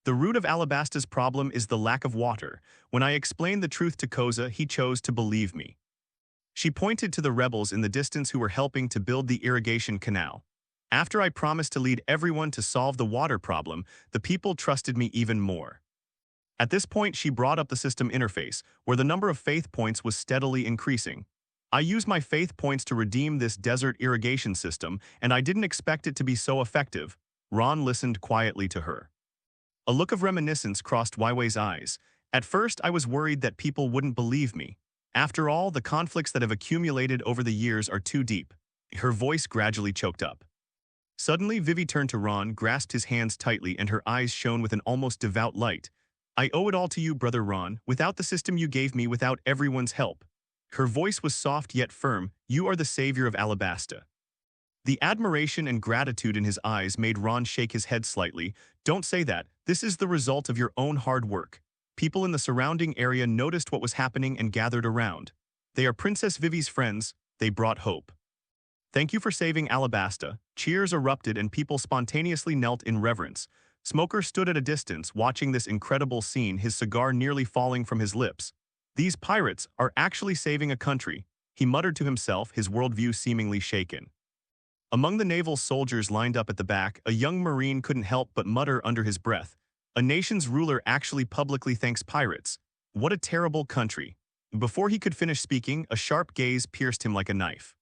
The root of Alabasta's problem is the lack of water. When I explained the truth to Koza, he chose to believe me. She pointed to the rebels in the distance who were helping to build the irrigation canal. After I promised to lead everyone to solve the water problem, the people trusted me even more. At this point, she brought up the system interface, where the number of faith points was steadily increasing. I used my faith points to redeem this desert irrigation system, and I didn't expect it to be so effective. Ron listened quietly to her. A look of reminiscence crossed Waiwei's eyes. At first, I was worried that people wouldn't believe me. After all, the conflicts that have accumulated over the years are too deep. Her voice gradually choked up. Suddenly, Vivi turned to Ron, grasped his hands tightly, and her eyes shone with an almost devout light. I owe it all to you, brother Ron. Without the system you gave me, without everyone's help. Her voice was soft yet firm. You are the savior of Alabasta. The admiration and gratitude in his eyes made Ron shake his head slightly. Don't say that. This is the result of your own hard work. People in the surrounding area noticed what was happening and gathered around. They are Princess Vivi's friends. They brought hope. Thank you for saving Alabasta. Cheers erupted and people spontaneously knelt in reverence. Smoker stood at a distance, watching this incredible scene, his cigar nearly falling from his lips. These pirates are actually saving a country, he muttered to himself, his worldview seemingly shaken. Among the naval soldiers lined up at the back, a young Marine couldn't help but mutter under his breath, "A nation's ruler actually publicly thanks pirates. What a terrible country." Before he could finish speaking, a sharp gaze pierced him like a knife.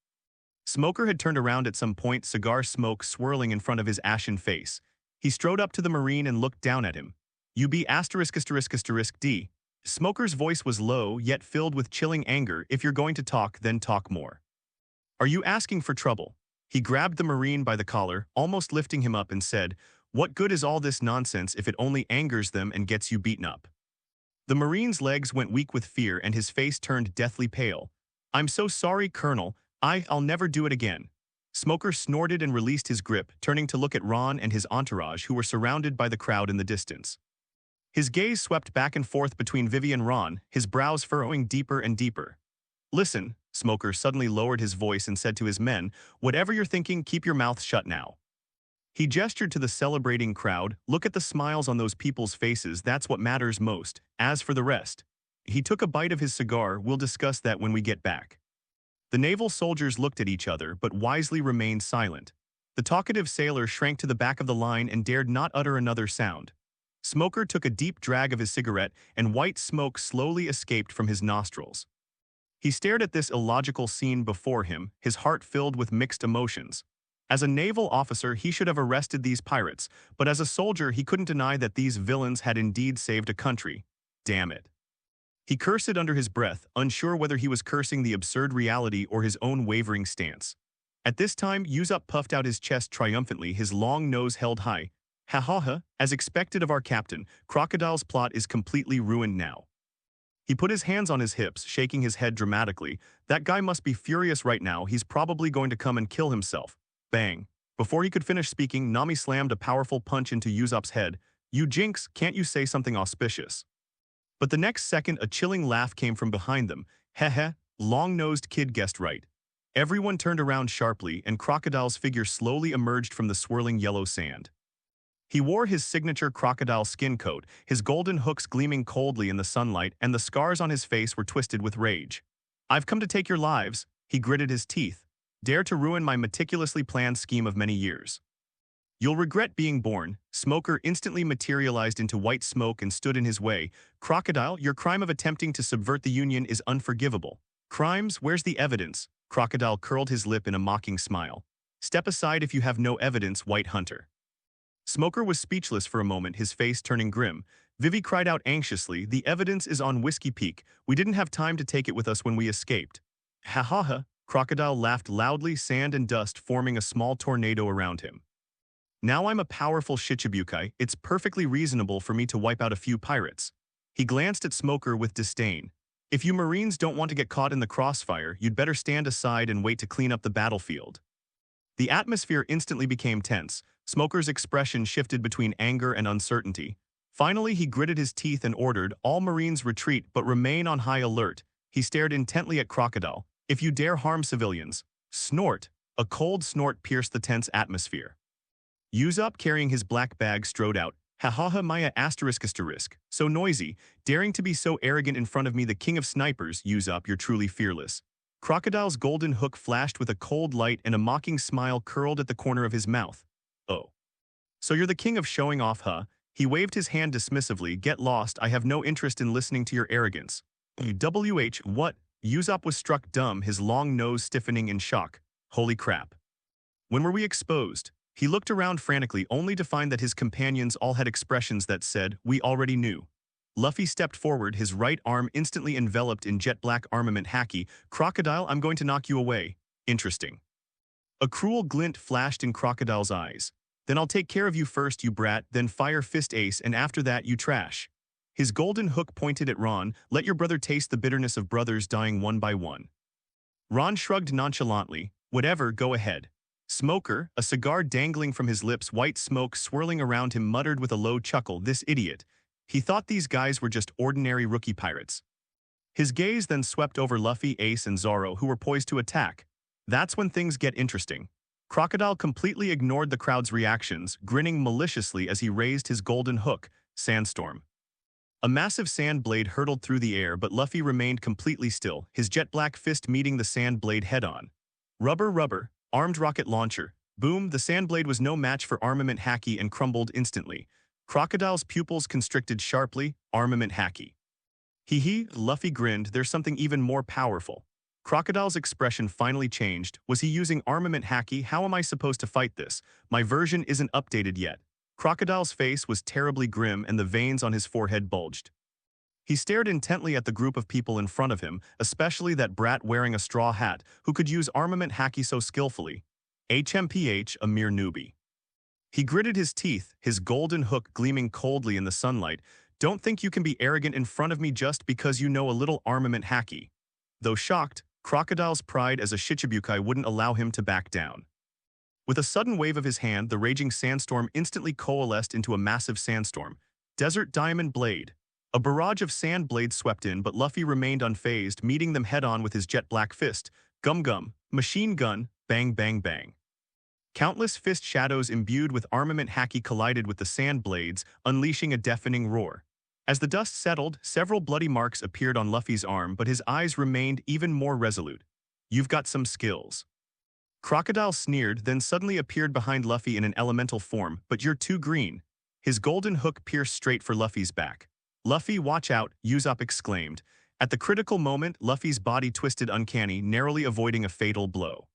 Smoker had turned around at some point, cigar smoke swirling in front of his ashen face. He strode up to the Marine and looked down at him. "You be asterisk asterisk asterisk D." Smoker's voice was low, yet filled with chilling anger. "If you're going to talk, then talk more. Are you asking for trouble?" He grabbed the Marine by the collar, almost lifting him up, and said, "What good is all this nonsense if it only angers them and gets you beaten up?" The Marine's legs went weak with fear and his face turned deathly pale. "I'm so sorry, Colonel. I'll never do it again." Smoker snorted and released his grip, turning to look at Ron and his entourage who were surrounded by the crowd in the distance. His gaze swept back and forth between Vivi and Ron, his brows furrowing deeper and deeper. "Listen," Smoker suddenly lowered his voice and said to his men, "whatever you're thinking, keep your mouth shut now." He gestured to the celebrating crowd. "Look at the smiles on those people's faces, that's what matters most. As for the rest." He took a bite of his cigar. "We'll discuss that when we get back." The naval soldiers looked at each other, but wisely remained silent. The talkative sailor shrank to the back of the line and dared not utter another sound. Smoker took a deep drag of his cigarette, and white smoke slowly escaped from his nostrils. He stared at this illogical scene before him, his heart filled with mixed emotions. As a naval officer, he should have arrested these pirates, but as a soldier, he couldn't deny that these villains had indeed saved a country. Damn it. He cursed under his breath, unsure whether he was cursing the absurd reality or his own wavering stance. At this time, Usopp puffed out his chest triumphantly, his long nose held high. "Ha ha ha, as expected of our captain, Crocodile's plot is completely ruined now." He put his hands on his hips, shaking his head dramatically. "That guy must be furious right now, he's probably going to come and kill himself." Bang. Before he could finish speaking, Nami slammed a powerful punch into Usopp's head. "You jinx, can't you say something auspicious?" But the next second, a chilling laugh came from behind them. "Heh, long-nosed kid guessed right." Everyone turned around sharply, and Crocodile's figure slowly emerged from the swirling yellow sand. He wore his signature crocodile skin coat, his golden hooks gleaming coldly in the sunlight, and the scars on his face were twisted with rage. "I've come to take your lives," he gritted his teeth. "Dare to ruin my meticulously planned scheme of many years. You'll regret being born." Smoker instantly materialized into white smoke and stood in his way. "Crocodile, your crime of attempting to subvert the Union is unforgivable." "Crimes? Where's the evidence?" Crocodile curled his lip in a mocking smile. "Step aside if you have no evidence, White Hunter." Smoker was speechless for a moment, his face turning grim. Vivi cried out anxiously, "The evidence is on Whiskey Peak. We didn't have time to take it with us when we escaped." "Ha ha ha." Crocodile laughed loudly, sand and dust forming a small tornado around him. "Now I'm a powerful Shichibukai, it's perfectly reasonable for me to wipe out a few pirates." He glanced at Smoker with disdain. "If you Marines don't want to get caught in the crossfire, you'd better stand aside and wait to clean up the battlefield." The atmosphere instantly became tense. Smoker's expression shifted between anger and uncertainty. Finally, he gritted his teeth and ordered, "All Marines retreat but remain on high alert." He stared intently at Crocodile. "If you dare harm civilians." Snort. A cold snort pierced the tense atmosphere. Usopp, carrying his black bag, strode out. "Ha Maya asterisk asterisk. So noisy, daring to be so arrogant in front of me, the king of snipers. Usopp, you're truly fearless." Crocodile's golden hook flashed with a cold light and a mocking smile curled at the corner of his mouth. "Oh. So you're the king of showing off, huh?" He waved his hand dismissively. "Get lost, I have no interest in listening to your arrogance." What? Usopp was struck dumb, his long nose stiffening in shock. Holy crap. When were we exposed? He looked around frantically, only to find that his companions all had expressions that said, "We already knew." Luffy stepped forward, his right arm instantly enveloped in jet-black armament. "Haki, Crocodile, I'm going to knock you away." "Interesting." A cruel glint flashed in Crocodile's eyes. "Then I'll take care of you first, you brat, then fire fist ace, and after that, you trash." His golden hook pointed at Ron. "Let your brother taste the bitterness of brothers dying one by one." Ron shrugged nonchalantly. "Whatever, go ahead." Smoker, a cigar dangling from his lips, white smoke swirling around him, muttered with a low chuckle, "This idiot. He thought these guys were just ordinary rookie pirates." His gaze then swept over Luffy, Ace, and Zoro, who were poised to attack. That's when things get interesting. Crocodile completely ignored the crowd's reactions, grinning maliciously as he raised his golden hook. Sandstorm. A massive sand blade hurtled through the air, but Luffy remained completely still, his jet-black fist meeting the sand blade head-on. Rubber, rubber, armed rocket launcher. Boom, the sand blade was no match for armament Haki and crumbled instantly. Crocodile's pupils constricted sharply, armament Haki. Hee hee, Luffy grinned, there's something even more powerful. Crocodile's expression finally changed. Was he using armament Haki? How am I supposed to fight this? My version isn't updated yet. Crocodile's face was terribly grim and the veins on his forehead bulged. He stared intently at the group of people in front of him, especially that brat wearing a straw hat, who could use armament Haki so skillfully. HMPH, a mere newbie. He gritted his teeth, his golden hook gleaming coldly in the sunlight. Don't think you can be arrogant in front of me just because you know a little armament Haki. Though shocked, Crocodile's pride as a Shichibukai wouldn't allow him to back down. With a sudden wave of his hand, the raging sandstorm instantly coalesced into a massive sandstorm. Desert Diamond Blade. A barrage of sand blades swept in, but Luffy remained unfazed, meeting them head-on with his jet-black fist. Gum gum, machine gun, bang bang bang. Countless fist shadows imbued with armament Haki collided with the sand blades, unleashing a deafening roar. As the dust settled, several bloody marks appeared on Luffy's arm, but his eyes remained even more resolute. You've got some skills. Crocodile sneered, then suddenly appeared behind Luffy in an elemental form, but you're too green. His golden hook pierced straight for Luffy's back. Luffy, watch out, Usopp exclaimed. At the critical moment, Luffy's body twisted uncanny, narrowly avoiding a fatal blow.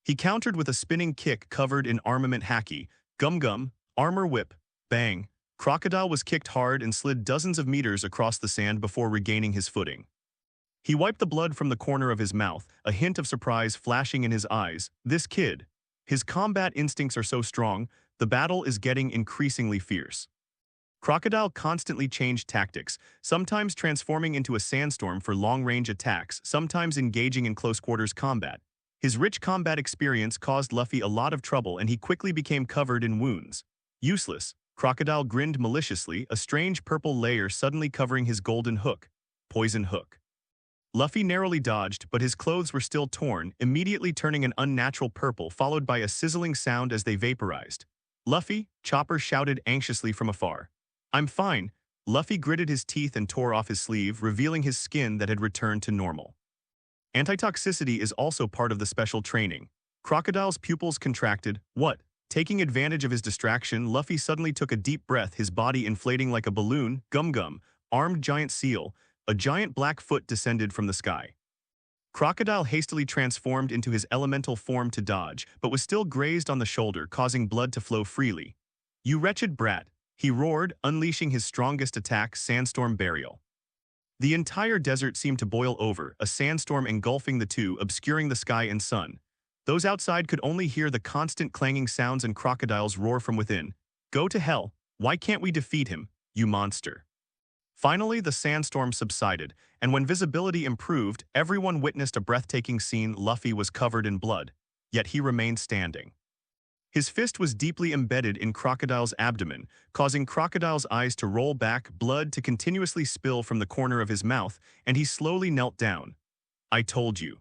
He countered with a spinning kick covered in armament Haki. Gum gum, armor whip, bang. Crocodile was kicked hard and slid dozens of meters across the sand before regaining his footing. He wiped the blood from the corner of his mouth, a hint of surprise flashing in his eyes. This kid. His combat instincts are so strong, the battle is getting increasingly fierce. Crocodile constantly changed tactics, sometimes transforming into a sandstorm for long-range attacks, sometimes engaging in close-quarters combat. His rich combat experience caused Luffy a lot of trouble and he quickly became covered in wounds. Useless. Crocodile grinned maliciously, a strange purple layer suddenly covering his golden hook. Poison hook. Luffy narrowly dodged, but his clothes were still torn, immediately turning an unnatural purple followed by a sizzling sound as they vaporized. Luffy, Chopper shouted anxiously from afar. I'm fine. Luffy gritted his teeth and tore off his sleeve, revealing his skin that had returned to normal. Antitoxicity is also part of the special training. Crocodile's pupils contracted. What? Taking advantage of his distraction, Luffy suddenly took a deep breath, his body inflating like a balloon. Gum gum, armed giant seal. A giant black foot descended from the sky. Crocodile hastily transformed into his elemental form to dodge, but was still grazed on the shoulder, causing blood to flow freely. You wretched brat, he roared, unleashing his strongest attack, Sandstorm Burial. The entire desert seemed to boil over, a sandstorm engulfing the two, obscuring the sky and sun. Those outside could only hear the constant clanging sounds and Crocodile's roar from within. Go to hell, why can't we defeat him, you monster? Finally, the sandstorm subsided, and when visibility improved, everyone witnessed a breathtaking scene. Luffy was covered in blood, yet he remained standing. His fist was deeply embedded in Crocodile's abdomen, causing Crocodile's eyes to roll back, blood to continuously spill from the corner of his mouth, and he slowly knelt down. I told you.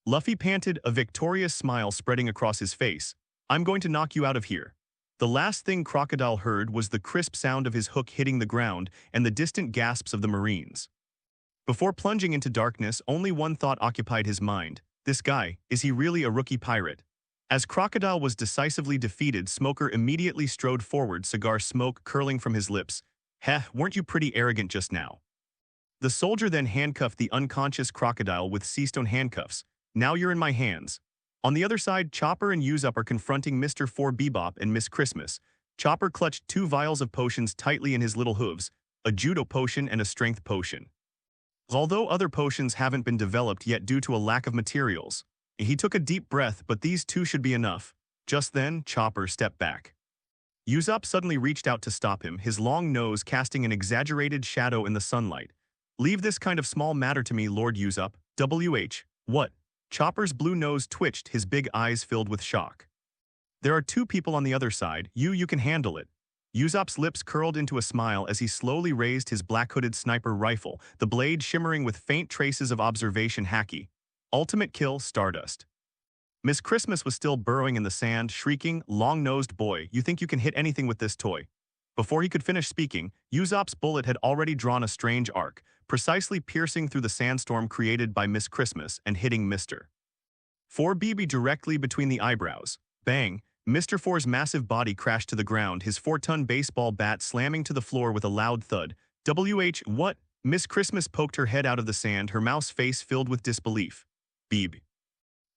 Luffy panted, a victorious smile spreading across his face. I'm going to knock you out of here. The last thing Crocodile heard was the crisp sound of his hook hitting the ground and the distant gasps of the Marines. Before plunging into darkness, only one thought occupied his mind. This guy, is he really a rookie pirate? As Crocodile was decisively defeated, Smoker immediately strode forward, cigar smoke curling from his lips. Heh, weren't you pretty arrogant just now? The soldier then handcuffed the unconscious Crocodile with sea-stone handcuffs. Now you're in my hands. On the other side, Chopper and Usopp are confronting Mr. 4 Bebop and Miss Christmas. Chopper clutched 2 vials of potions tightly in his little hooves, a judo potion and a strength potion. Although other potions haven't been developed yet due to a lack of materials, he took a deep breath, but these 2 should be enough. Just then, Chopper stepped back. Usopp suddenly reached out to stop him, his long nose casting an exaggerated shadow in the sunlight. Leave this kind of small matter to me, Lord Usopp. WH. What? Chopper's blue nose twitched, his big eyes filled with shock. There are 2 people on the other side. You can handle it. Usopp's lips curled into a smile as he slowly raised his black-hooded sniper rifle, the blade shimmering with faint traces of observation Haki. Ultimate kill, Stardust. Miss Christmas was still burrowing in the sand, shrieking, long-nosed boy, you think you can hit anything with this toy? Before he could finish speaking, Usopp's bullet had already drawn a strange arc, precisely piercing through the sandstorm created by Miss Christmas and hitting Mr. 4BB directly between the eyebrows. Bang! Mr. 4's massive body crashed to the ground, his 4-ton baseball bat slamming to the floor with a loud thud. What? Miss Christmas poked her head out of the sand, her mouse face filled with disbelief. Beeb.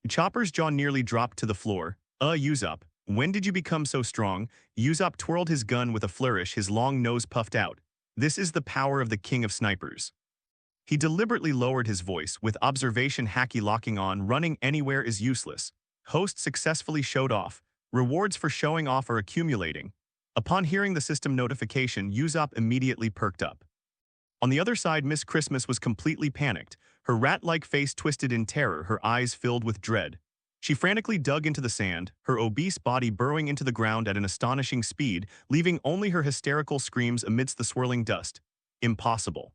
Chopper's jaw nearly dropped to the floor. Usopp, when did you become so strong? Usopp twirled his gun with a flourish, his long nose puffed out. This is the power of the king of snipers. He deliberately lowered his voice, with observation haki locking on. Running anywhere is useless. Host successfully showed off. Rewards for showing off are accumulating. Upon hearing the system notification, Usopp immediately perked up. On the other side, Miss Christmas was completely panicked, her rat-like face twisted in terror, her eyes filled with dread. She frantically dug into the sand, her obese body burrowing into the ground at an astonishing speed, leaving only her hysterical screams amidst the swirling dust. Impossible.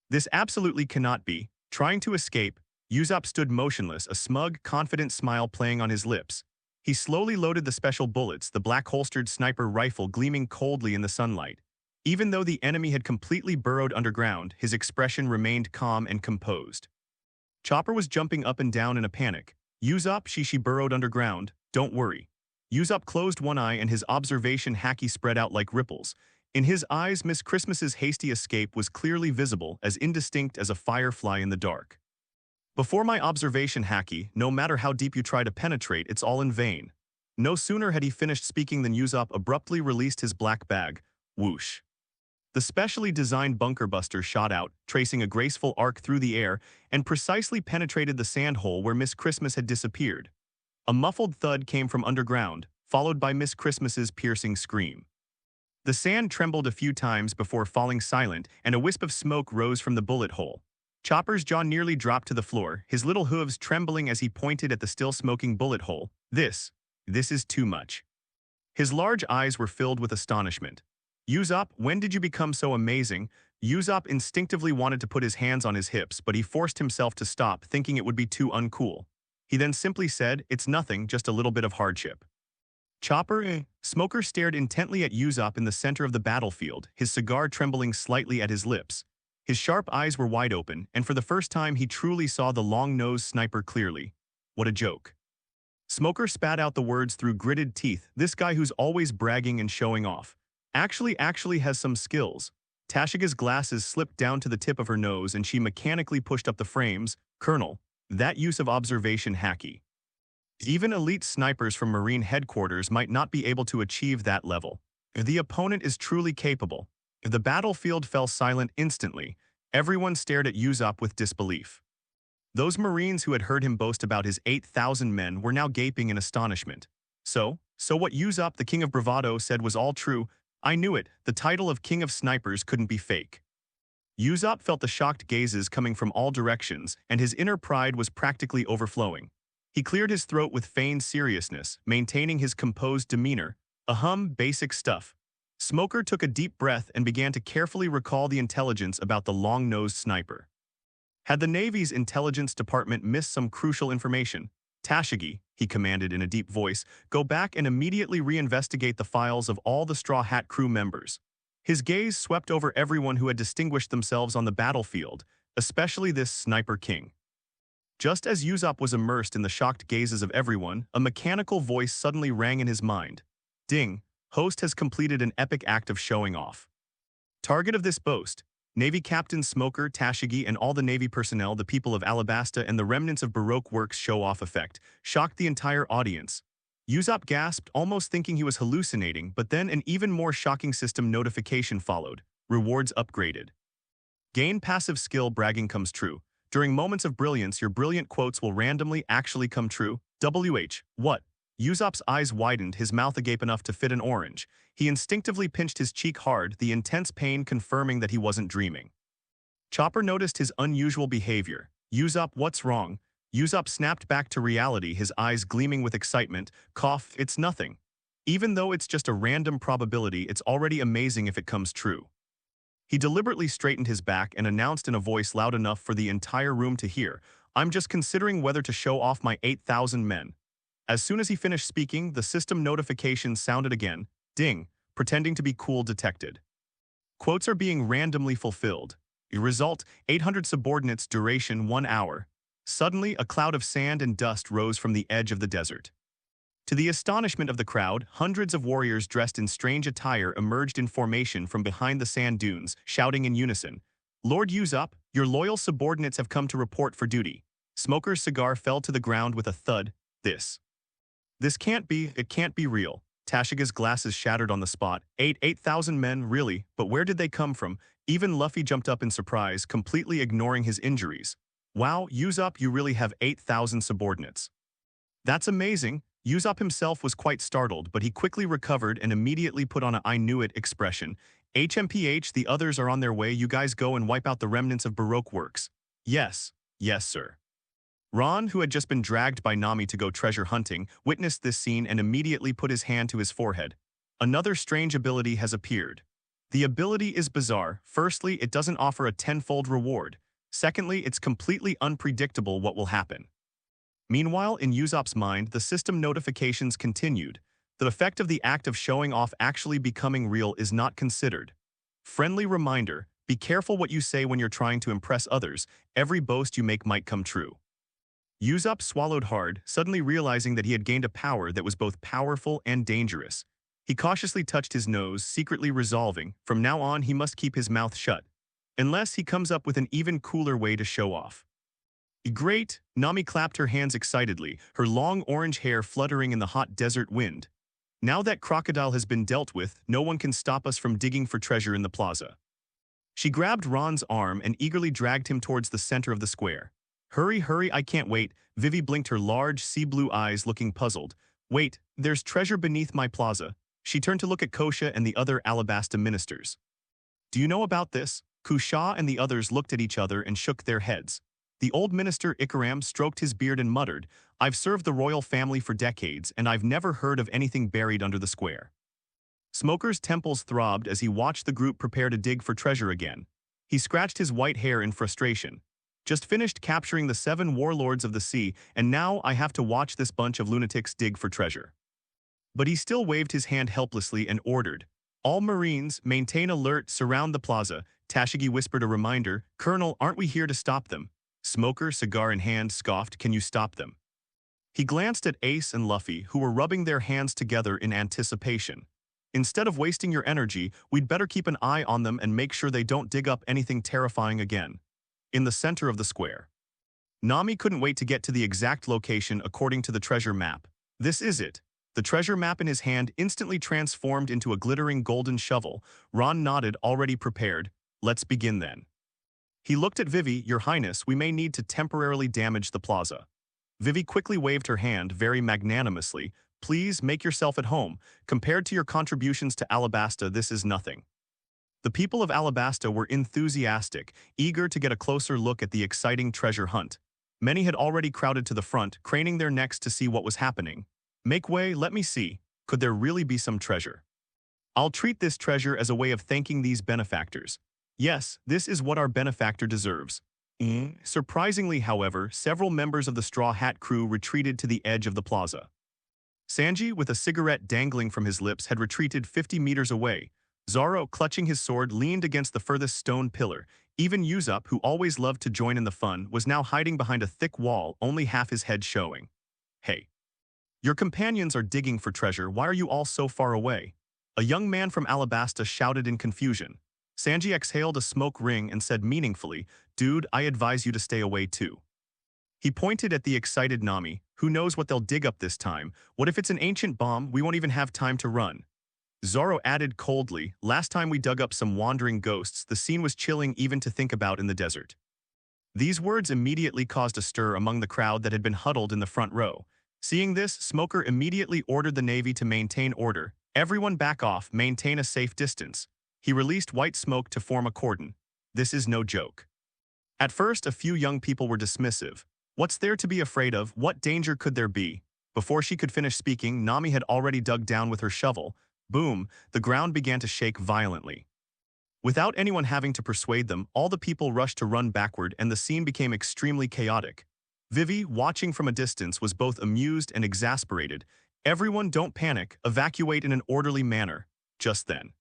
This absolutely cannot be. Trying to escape, Usopp stood motionless, a smug, confident smile playing on his lips. He slowly loaded the special bullets, the black-holstered sniper rifle gleaming coldly in the sunlight. Even though the enemy had completely burrowed underground, his expression remained calm and composed. Chopper was jumping up and down in a panic. Usopp, she burrowed underground, don't worry. Usopp closed one eye and his observation haki spread out like ripples. In his eyes, Miss Christmas's hasty escape was clearly visible, as indistinct as a firefly in the dark. Before my observation haki, no matter how deep you try to penetrate, it's all in vain. No sooner had he finished speaking than Usopp abruptly released his black bag. Whoosh. The specially designed bunker buster shot out, tracing a graceful arc through the air, and precisely penetrated the sand hole where Miss Christmas had disappeared. A muffled thud came from underground, followed by Miss Christmas's piercing scream. The sand trembled a few times before falling silent, and a wisp of smoke rose from the bullet hole. Chopper's jaw nearly dropped to the floor, his little hooves trembling as he pointed at the still smoking bullet hole. This is too much. His large eyes were filled with astonishment. Usopp, when did you become so amazing? Usopp instinctively wanted to put his hands on his hips, but he forced himself to stop, thinking it would be too uncool. He then simply said, it's nothing, just a little bit of hardship. Chopper, Smoker stared intently at Usopp in the center of the battlefield, his cigar trembling slightly at his lips. His sharp eyes were wide open, and for the first time he truly saw the long-nosed sniper clearly. What a joke. Smoker spat out the words through gritted teeth, this guy who's always bragging and showing off. Actually has some skills. Tashiga's glasses slipped down to the tip of her nose and she mechanically pushed up the frames. Colonel, that use of observation haki. Even elite snipers from Marine headquarters might not be able to achieve that level. The opponent is truly capable. The battlefield fell silent instantly. Everyone stared at Usopp with disbelief. Those Marines who had heard him boast about his 8,000 men were now gaping in astonishment. So what Usopp, the king of bravado, said was all true. I knew it, the title of King of Snipers couldn't be fake. Usopp felt the shocked gazes coming from all directions, and his inner pride was practically overflowing. He cleared his throat with feigned seriousness, maintaining his composed demeanor. Basic stuff. Smoker took a deep breath and began to carefully recall the intelligence about the long-nosed sniper. Had the Navy's intelligence department missed some crucial information? Tashigi, he commanded in a deep voice, go back and immediately reinvestigate the files of all the Straw Hat crew members. His gaze swept over everyone who had distinguished themselves on the battlefield, especially this Sniper King. Just as Usopp was immersed in the shocked gazes of everyone, a mechanical voice suddenly rang in his mind. Ding, host has completed an epic act of showing off. Target of this boast, Navy Captain Smoker, Tashigi, and all the Navy personnel, the people of Alabasta, and the remnants of Baroque works show-off effect, shocked the entire audience. Usopp gasped, almost thinking he was hallucinating, but then an even more shocking system notification followed. Rewards upgraded. Gain passive skill, bragging comes true. During moments of brilliance, your brilliant quotes will randomly actually come true. What? Usopp's eyes widened, his mouth agape enough to fit an orange. He instinctively pinched his cheek hard, the intense pain confirming that he wasn't dreaming. Chopper noticed his unusual behavior. Usopp, what's wrong? Usopp snapped back to reality, his eyes gleaming with excitement. Cough, it's nothing. Even though it's just a random probability, it's already amazing if it comes true. He deliberately straightened his back and announced in a voice loud enough for the entire room to hear, I'm just considering whether to show off my 8,000 men. As soon as he finished speaking, the system notification sounded again. Ding, pretending to be cool detected. Quotes are being randomly fulfilled. Result, 800 subordinates, duration 1 hour. Suddenly, a cloud of sand and dust rose from the edge of the desert. To the astonishment of the crowd, hundreds of warriors dressed in strange attire emerged in formation from behind the sand dunes, shouting in unison, "Lord Usopp, your loyal subordinates have come to report for duty." Smoker's cigar fell to the ground with a thud. This can't be, it can't be real. Tashiga's glasses shattered on the spot. 8,000 men, really, but where did they come from? Even Luffy jumped up in surprise, completely ignoring his injuries. Wow, Usopp, you really have 8,000 subordinates. That's amazing. Usopp himself was quite startled, but he quickly recovered and immediately put on a "I knew it" expression. HMPH, the others are on their way. You guys go and wipe out the remnants of Baroque works. Yes, yes, sir. Ron, who had just been dragged by Nami to go treasure hunting, witnessed this scene and immediately put his hand to his forehead. Another strange ability has appeared. The ability is bizarre. Firstly, it doesn't offer a tenfold reward. Secondly, it's completely unpredictable what will happen. Meanwhile, in Usopp's mind, the system notifications continued. The effect of the act of showing off actually becoming real is not considered. Friendly reminder, be careful what you say when you're trying to impress others. Every boast you make might come true. Usopp swallowed hard, suddenly realizing that he had gained a power that was both powerful and dangerous. He cautiously touched his nose, secretly resolving, from now on he must keep his mouth shut. Unless he comes up with an even cooler way to show off. Great! Nami clapped her hands excitedly, her long orange hair fluttering in the hot desert wind. Now that Crocodile has been dealt with, no one can stop us from digging for treasure in the plaza. She grabbed Ron's arm and eagerly dragged him towards the center of the square. Hurry, hurry, I can't wait. Vivi blinked her large, sea-blue eyes, looking puzzled. Wait, there's treasure beneath my plaza. She turned to look at Kosha and the other Alabasta ministers. Do you know about this? Kusha and the others looked at each other and shook their heads. The old minister Ikaram stroked his beard and muttered, I've served the royal family for decades and I've never heard of anything buried under the square. Smoker's temples throbbed as he watched the group prepare to dig for treasure again. He scratched his white hair in frustration. Just finished capturing the 7 warlords of the sea, and now I have to watch this bunch of lunatics dig for treasure. But he still waved his hand helplessly and ordered, all Marines, maintain alert, surround the plaza. Tashigi whispered a reminder, Colonel, aren't we here to stop them? Smoker, cigar in hand, scoffed, can you stop them? He glanced at Ace and Luffy, who were rubbing their hands together in anticipation. Instead of wasting your energy, we'd better keep an eye on them and make sure they don't dig up anything terrifying again. In the center of the square. Nami couldn't wait to get to the exact location according to the treasure map. This is it. The treasure map in his hand instantly transformed into a glittering golden shovel. Ron nodded, already prepared. Let's begin then. He looked at Vivi, Your Highness, we may need to temporarily damage the plaza. Vivi quickly waved her hand very magnanimously. Please make yourself at home. Compared to your contributions to Alabasta, this is nothing. The people of Alabasta were enthusiastic, eager to get a closer look at the exciting treasure hunt. Many had already crowded to the front, craning their necks to see what was happening. Make way, let me see. Could there really be some treasure? I'll treat this treasure as a way of thanking these benefactors. Yes, this is what our benefactor deserves. Surprisingly, however, several members of the Straw Hat crew retreated to the edge of the plaza. Sanji, with a cigarette dangling from his lips, had retreated 50 meters away. Zoro, clutching his sword, leaned against the furthest stone pillar. Even Usopp, who always loved to join in the fun, was now hiding behind a thick wall, only half his head showing. Hey. Your companions are digging for treasure, why are you all so far away? A young man from Alabasta shouted in confusion. Sanji exhaled a smoke ring and said meaningfully, Dude, I advise you to stay away too. He pointed at the excited Nami. Who knows what they'll dig up this time? What if it's an ancient bomb? We won't even have time to run. Zoro added coldly, last time we dug up some wandering ghosts, the scene was chilling even to think about in the desert. These words immediately caused a stir among the crowd that had been huddled in the front row. Seeing this, Smoker immediately ordered the Navy to maintain order. Everyone back off, maintain a safe distance. He released white smoke to form a cordon. This is no joke. At first, a few young people were dismissive. What's there to be afraid of? What danger could there be? Before she could finish speaking, Nami had already dug down with her shovel. Boom, the ground began to shake violently. Without anyone having to persuade them, all the people rushed to run backward and the scene became extremely chaotic. Vivi, watching from a distance, was both amused and exasperated. Everyone, don't panic, evacuate in an orderly manner. Just then,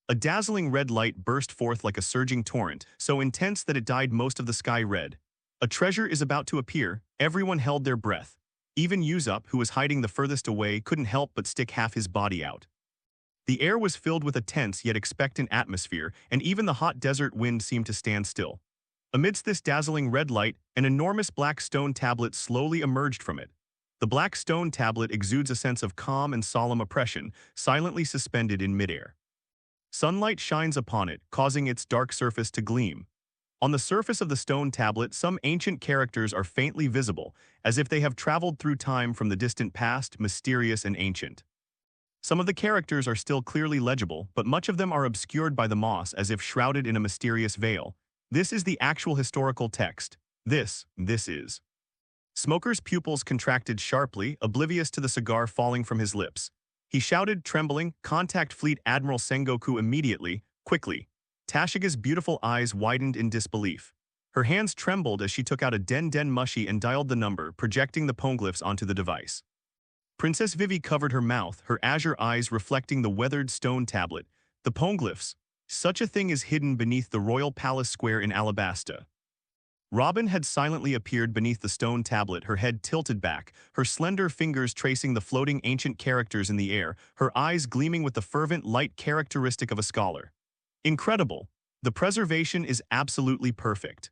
a dazzling red light burst forth like a surging torrent, so intense that it dyed most of the sky red. A treasure is about to appear. Everyone held their breath. Even Usopp, who was hiding the furthest away, couldn't help but stick half his body out. The air was filled with a tense yet expectant atmosphere, and even the hot desert wind seemed to stand still. Amidst this dazzling red light, an enormous black stone tablet slowly emerged from it. The black stone tablet exudes a sense of calm and solemn oppression, silently suspended in midair. Sunlight shines upon it, causing its dark surface to gleam. On the surface of the stone tablet, some ancient characters are faintly visible, as if they have traveled through time from the distant past, mysterious and ancient. Some of the characters are still clearly legible, but much of them are obscured by the moss as if shrouded in a mysterious veil. This is the actual historical text. This is. Smoker's pupils contracted sharply, oblivious to the cigar falling from his lips. He shouted, trembling, "Contact Fleet Admiral Sengoku immediately, quickly." Tashiga's beautiful eyes widened in disbelief. Her hands trembled as she took out a den mushi and dialed the number, projecting the poneglyphs onto the device. Princess Vivi covered her mouth, her azure eyes reflecting the weathered stone tablet. The poneglyphs. Such a thing is hidden beneath the royal palace square in Alabasta. Robin had silently appeared beneath the stone tablet, her head tilted back, her slender fingers tracing the floating ancient characters in the air, her eyes gleaming with the fervent light characteristic of a scholar. Incredible. The preservation is absolutely perfect.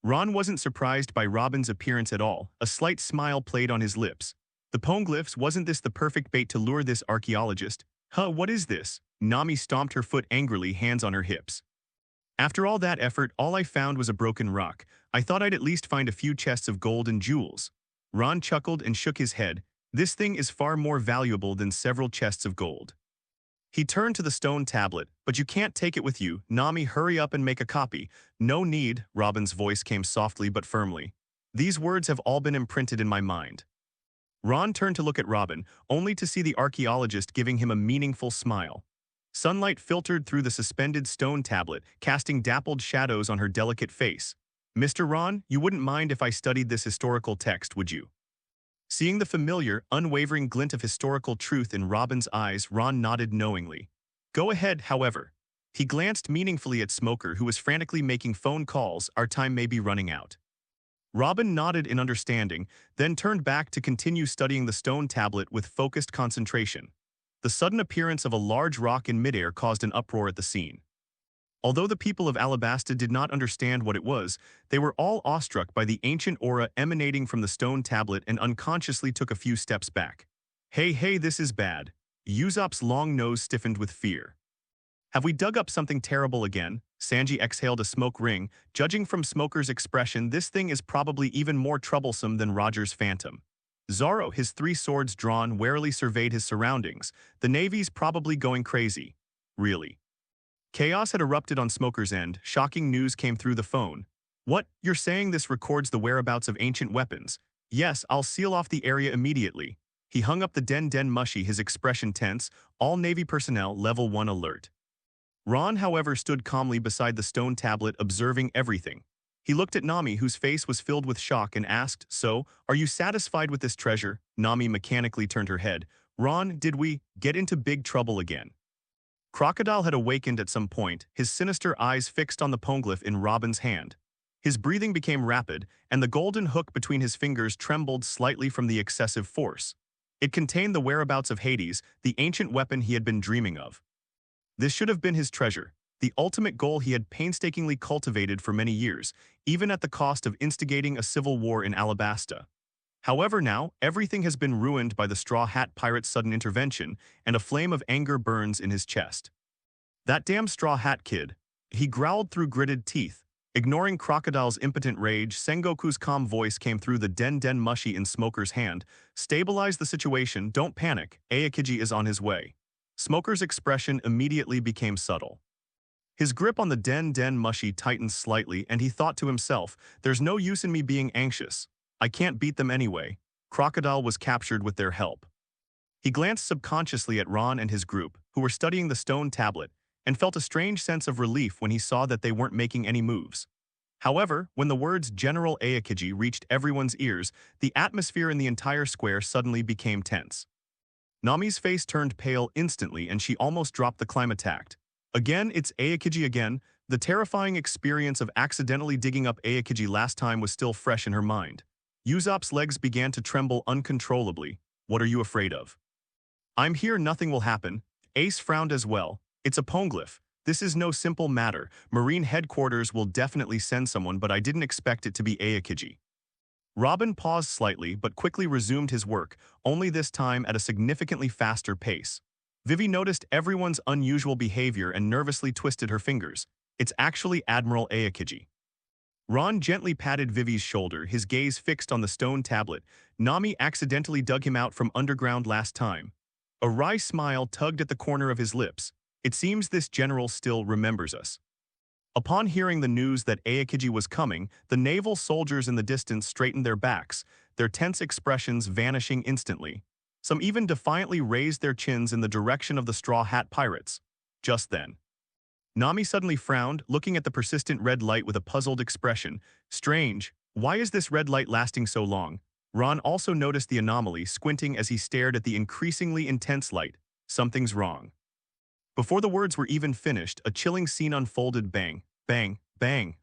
Ron wasn't surprised by Robin's appearance at all. A slight smile played on his lips. The poneglyphs, wasn't this the perfect bait to lure this archaeologist? Huh, what is this? Nami stomped her foot angrily, hands on her hips. After all that effort, all I found was a broken rock. I thought I'd at least find a few chests of gold and jewels. Ron chuckled and shook his head. This thing is far more valuable than several chests of gold. He turned to the stone tablet. But you can't take it with you. Nami, hurry up and make a copy. No need, Robin's voice came softly but firmly. These words have all been imprinted in my mind. Ron turned to look at Robin, only to see the archaeologist giving him a meaningful smile. Sunlight filtered through the suspended stone tablet, casting dappled shadows on her delicate face. Mr. Ron, you wouldn't mind if I studied this historical text, would you? Seeing the familiar, unwavering glint of historical truth in Robin's eyes, Ron nodded knowingly. Go ahead, however. He glanced meaningfully at Smoker, who was frantically making phone calls. Our time may be running out. Robin nodded in understanding, then turned back to continue studying the stone tablet with focused concentration. The sudden appearance of a large rock in midair caused an uproar at the scene. Although the people of Alabasta did not understand what it was, they were all awestruck by the ancient aura emanating from the stone tablet and unconsciously took a few steps back. Hey, this is bad. Usopp's long nose stiffened with fear. Have we dug up something terrible again? Sanji exhaled a smoke ring. Judging from Smoker's expression, this thing is probably even more troublesome than Roger's phantom. Zoro, his three swords drawn, warily surveyed his surroundings. The Navy's probably going crazy. Really. Chaos had erupted on Smoker's end. Shocking news came through the phone. What? You're saying this records the whereabouts of ancient weapons? Yes, I'll seal off the area immediately. He hung up the den mushi, his expression tense. All Navy personnel, level 1 alert. Ron, however, stood calmly beside the stone tablet, observing everything. He looked at Nami, whose face was filled with shock, and asked, "So, are you satisfied with this treasure?" Nami mechanically turned her head. "Ron, did we get into big trouble again?" Crocodile had awakened at some point, his sinister eyes fixed on the poneglyph in Robin's hand. His breathing became rapid, and the golden hook between his fingers trembled slightly from the excessive force. It contained the whereabouts of Hades, the ancient weapon he had been dreaming of. This should have been his treasure, the ultimate goal he had painstakingly cultivated for many years, even at the cost of instigating a civil war in Alabasta. However, now, everything has been ruined by the Straw Hat Pirate's sudden intervention, and a flame of anger burns in his chest. That damn Straw Hat kid. He growled through gritted teeth. Ignoring Crocodile's impotent rage, Sengoku's calm voice came through the den mushi in Smoker's hand. Stabilize the situation, don't panic, Aokiji is on his way. Smoker's expression immediately became subtle. His grip on the den mushi tightened slightly, and he thought to himself, there's no use in me being anxious. I can't beat them anyway. Crocodile was captured with their help. He glanced subconsciously at Ron and his group, who were studying the stone tablet, and felt a strange sense of relief when he saw that they weren't making any moves. However, when the words General Aokiji reached everyone's ears, the atmosphere in the entire square suddenly became tense. Nami's face turned pale instantly and she almost dropped the climb attacked. Again, it's Aokiji again. The terrifying experience of accidentally digging up Aokiji last time was still fresh in her mind. Usopp's legs began to tremble uncontrollably. What are you afraid of? I'm here, nothing will happen. Ace frowned as well. It's a poneglyph. This is no simple matter. Marine headquarters will definitely send someone, but I didn't expect it to be Aokiji. Robin paused slightly but quickly resumed his work, only this time at a significantly faster pace. Vivi noticed everyone's unusual behavior and nervously twisted her fingers. It's actually Admiral Aokiji. Ron gently patted Vivi's shoulder, his gaze fixed on the stone tablet. Nami accidentally dug him out from underground last time. A wry smile tugged at the corner of his lips. It seems this general still remembers us. Upon hearing the news that Aokiji was coming, the naval soldiers in the distance straightened their backs, their tense expressions vanishing instantly. Some even defiantly raised their chins in the direction of the Straw Hat Pirates. Just then, Nami suddenly frowned, looking at the persistent red light with a puzzled expression. Strange, why is this red light lasting so long? Ron also noticed the anomaly, squinting as he stared at the increasingly intense light. Something's wrong. Before the words were even finished, a chilling scene unfolded. Bang, bang, bang.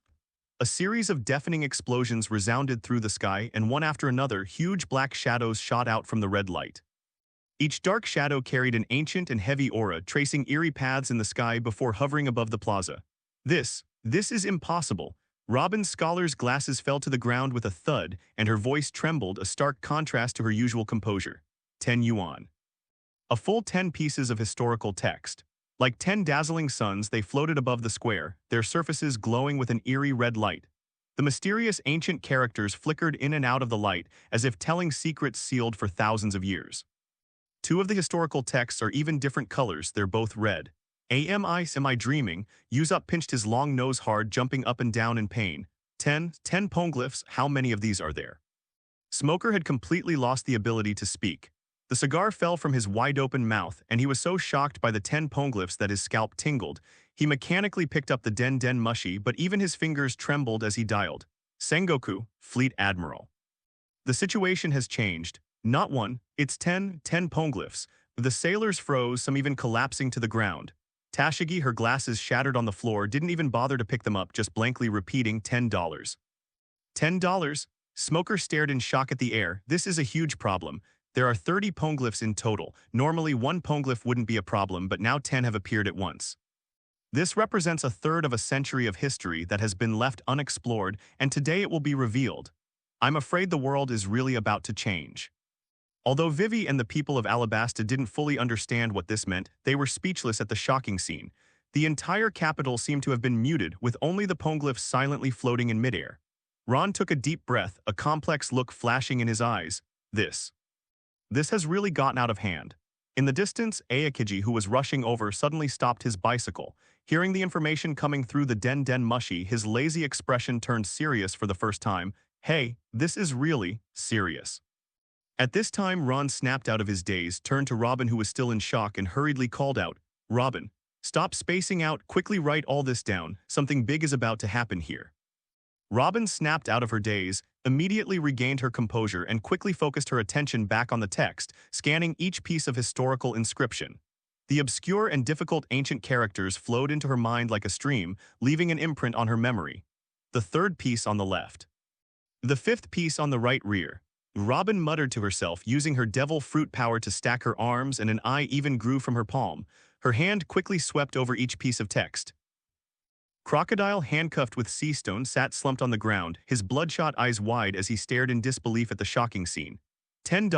A series of deafening explosions resounded through the sky, and one after another, huge black shadows shot out from the red light. Each dark shadow carried an ancient and heavy aura, tracing eerie paths in the sky before hovering above the plaza. This is impossible. Robin's scholar's glasses fell to the ground with a thud, and her voice trembled, a stark contrast to her usual composure. 10 yuan. A full 10 pieces of historical text. Like 10 dazzling suns, they floated above the square, their surfaces glowing with an eerie red light. The mysterious ancient characters flickered in and out of the light, as if telling secrets sealed for thousands of years. Two of the historical texts are even different colors, they're both red. Am I dreaming? Usopp pinched his long nose hard, jumping up and down in pain. 10 poneglyphs, how many of these are there? Smoker had completely lost the ability to speak. The cigar fell from his wide-open mouth, and he was so shocked by the 10 poneglyphs that his scalp tingled. He mechanically picked up the Den Mushi, but even his fingers trembled as he dialed. Sengoku, Fleet Admiral. The situation has changed. Not one, it's 10 poneglyphs. The sailors froze, some even collapsing to the ground. Tashigi, her glasses shattered on the floor, didn't even bother to pick them up, just blankly repeating $10. $10? Smoker stared in shock at the air. This is a huge problem. There are 30 poneglyphs in total. Normally, one poneglyph wouldn't be a problem, but now 10 have appeared at once. This represents a third of a century of history that has been left unexplored, and today it will be revealed. I'm afraid the world is really about to change. Although Vivi and the people of Alabasta didn't fully understand what this meant, they were speechless at the shocking scene. The entire capital seemed to have been muted, with only the poneglyphs silently floating in midair. Ron took a deep breath, a complex look flashing in his eyes. This has really gotten out of hand. In the distance, Aokiji, who was rushing over, suddenly stopped his bicycle. Hearing the information coming through the Den Mushi, his lazy expression turned serious for the first time. Hey, this is really serious. At this time, Ron snapped out of his daze, turned to Robin, who was still in shock, and hurriedly called out, Robin, stop spacing out, quickly write all this down. Something big is about to happen here. Robin snapped out of her daze, immediately regained her composure, and quickly focused her attention back on the text, scanning each piece of historical inscription. The obscure and difficult ancient characters flowed into her mind like a stream, leaving an imprint on her memory. The third piece on the left. The fifth piece on the right rear. Robin muttered to herself, using her devil fruit power to stack her arms, and an eye even grew from her palm. Her hand quickly swept over each piece of text. Crocodile, handcuffed with sea stone, sat slumped on the ground, his bloodshot eyes wide as he stared in disbelief at the shocking scene. $10.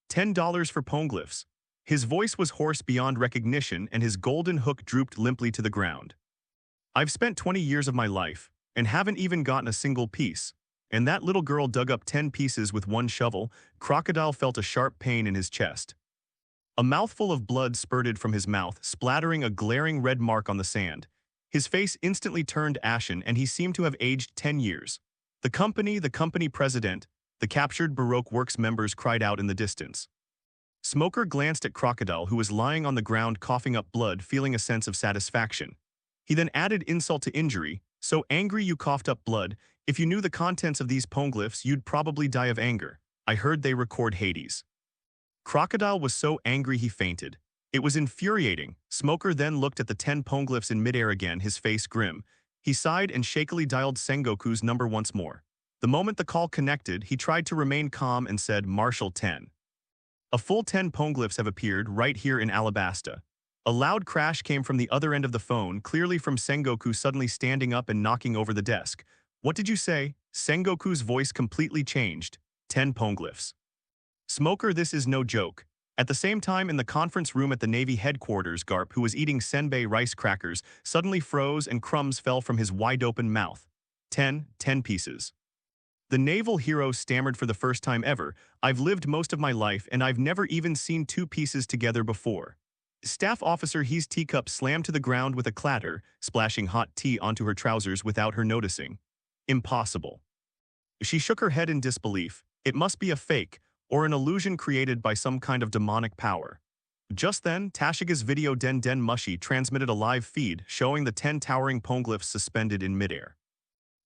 $10 for poneglyphs. His voice was hoarse beyond recognition, and his golden hook drooped limply to the ground. I've spent 20 years of my life, and haven't even gotten a single piece. And that little girl dug up 10 pieces with one shovel. Crocodile felt a sharp pain in his chest. A mouthful of blood spurted from his mouth, splattering a glaring red mark on the sand. His face instantly turned ashen, and he seemed to have aged 10 years. The company president, the captured Baroque Works members cried out in the distance. Smoker glanced at Crocodile, who was lying on the ground coughing up blood, feeling a sense of satisfaction. He then added insult to injury, so angry you coughed up blood. If you knew the contents of these poneglyphs, you'd probably die of anger. I heard they record Hades. Crocodile was so angry he fainted. It was infuriating. Smoker then looked at the 10 poneglyphs in midair again, his face grim. He sighed and shakily dialed Sengoku's number once more. The moment the call connected, he tried to remain calm and said, Marshal 10. A full 10 poneglyphs have appeared right here in Alabasta. A loud crash came from the other end of the phone, clearly from Sengoku suddenly standing up and knocking over the desk. What did you say? Sengoku's voice completely changed. 10 poneglyphs. Smoker, this is no joke. At the same time, in the conference room at the Navy headquarters, Garp, who was eating senbei rice crackers, suddenly froze and crumbs fell from his wide-open mouth. 10 pieces. The naval hero stammered for the first time ever, I've lived most of my life and I've never even seen 2 pieces together before. Staff Officer He's teacup slammed to the ground with a clatter, splashing hot tea onto her trousers without her noticing. Impossible. She shook her head in disbelief. It must be a fake, or an illusion created by some kind of demonic power. Just then, Tashiga's video Den Den Mushi transmitted a live feed showing the 10 towering poneglyphs suspended in midair.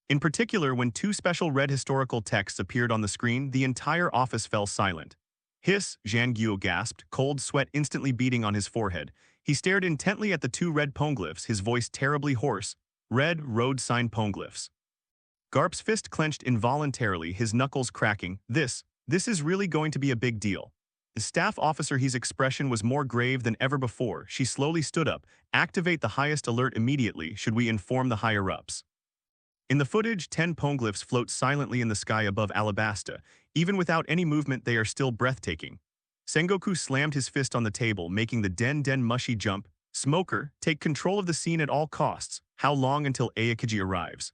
In particular, when 2 special red historical texts appeared on the screen, the entire office fell silent. Hiss, Zhang Guo gasped, cold sweat instantly beating on his forehead. He stared intently at the 2 red poneglyphs, his voice terribly hoarse. Red road sign poneglyphs. Garp's fist clenched involuntarily, his knuckles cracking. This is really going to be a big deal. The staff officer He's expression was more grave than ever before. She slowly stood up. Activate the highest alert immediately, should we inform the higher-ups. In the footage, 10 poneglyphs float silently in the sky above Alabasta. Even without any movement, they are still breathtaking. Sengoku slammed his fist on the table, making the Den Den Mushi jump. Smoker, take control of the scene at all costs. How long until Aokiji arrives?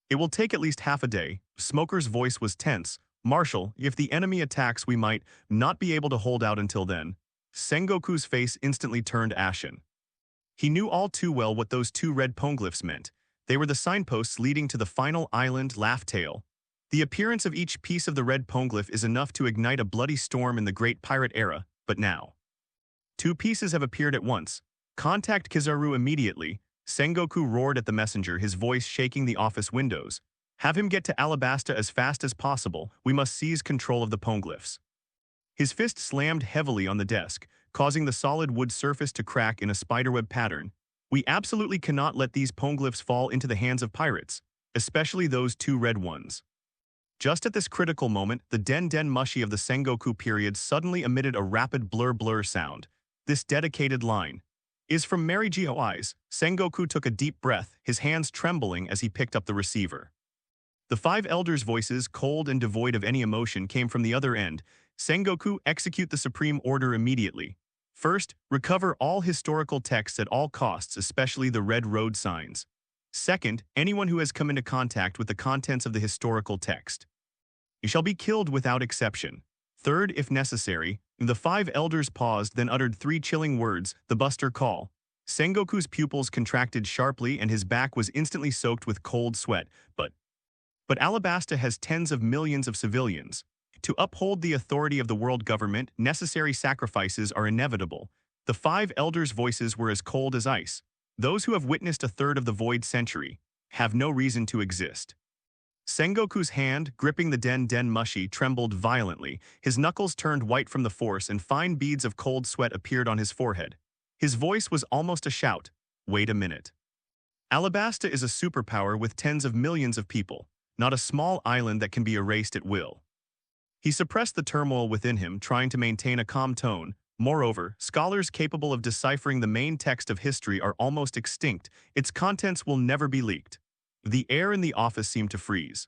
It will take at least half a day. Smoker's voice was tense. Marshal, if the enemy attacks, we might not be able to hold out until then. Sengoku's face instantly turned ashen. He knew all too well what those 2 red poneglyphs meant. They were the signposts leading to the final island, Laugh Tale. The appearance of each piece of the red poneglyph is enough to ignite a bloody storm in the Great Pirate Era, but now 2 pieces have appeared at once. Contact Kizaru immediately. Sengoku roared at the messenger, his voice shaking the office windows. Have him get to Alabasta as fast as possible. We must seize control of the poneglyphs. His fist slammed heavily on the desk, causing the solid wood surface to crack in a spiderweb pattern. We absolutely cannot let these poneglyphs fall into the hands of pirates, especially those 2 red ones. Just at this critical moment, the Den Den Mushi of the Sengoku period suddenly emitted a rapid blur sound. This dedicated line is from Mary Gioi's. Sengoku took a deep breath, his hands trembling as he picked up the receiver. The 5 elders' voices, cold and devoid of any emotion, came from the other end. Sengoku, execute the supreme order immediately. First, recover all historical texts at all costs, especially the red road signs. Second, anyone who has come into contact with the contents of the historical text. You shall be killed without exception. Third, if necessary, the 5 elders paused, then uttered 3 chilling words, the Buster Call. Sengoku's pupils contracted sharply and his back was instantly soaked with cold sweat, but Alabasta has tens of millions of civilians. To uphold the authority of the world government, necessary sacrifices are inevitable. The 5 elders' voices were as cold as ice. Those who have witnessed a third of the void century have no reason to exist. Sengoku's hand, gripping the Den Den Mushi, trembled violently. His knuckles turned white from the force and fine beads of cold sweat appeared on his forehead. His voice was almost a shout. Wait a minute. Alabasta is a superpower with tens of millions of people, not a small island that can be erased at will. He suppressed the turmoil within him, trying to maintain a calm tone. Moreover, scholars capable of deciphering the main text of history are almost extinct. Its contents will never be leaked. The air in the office seemed to freeze.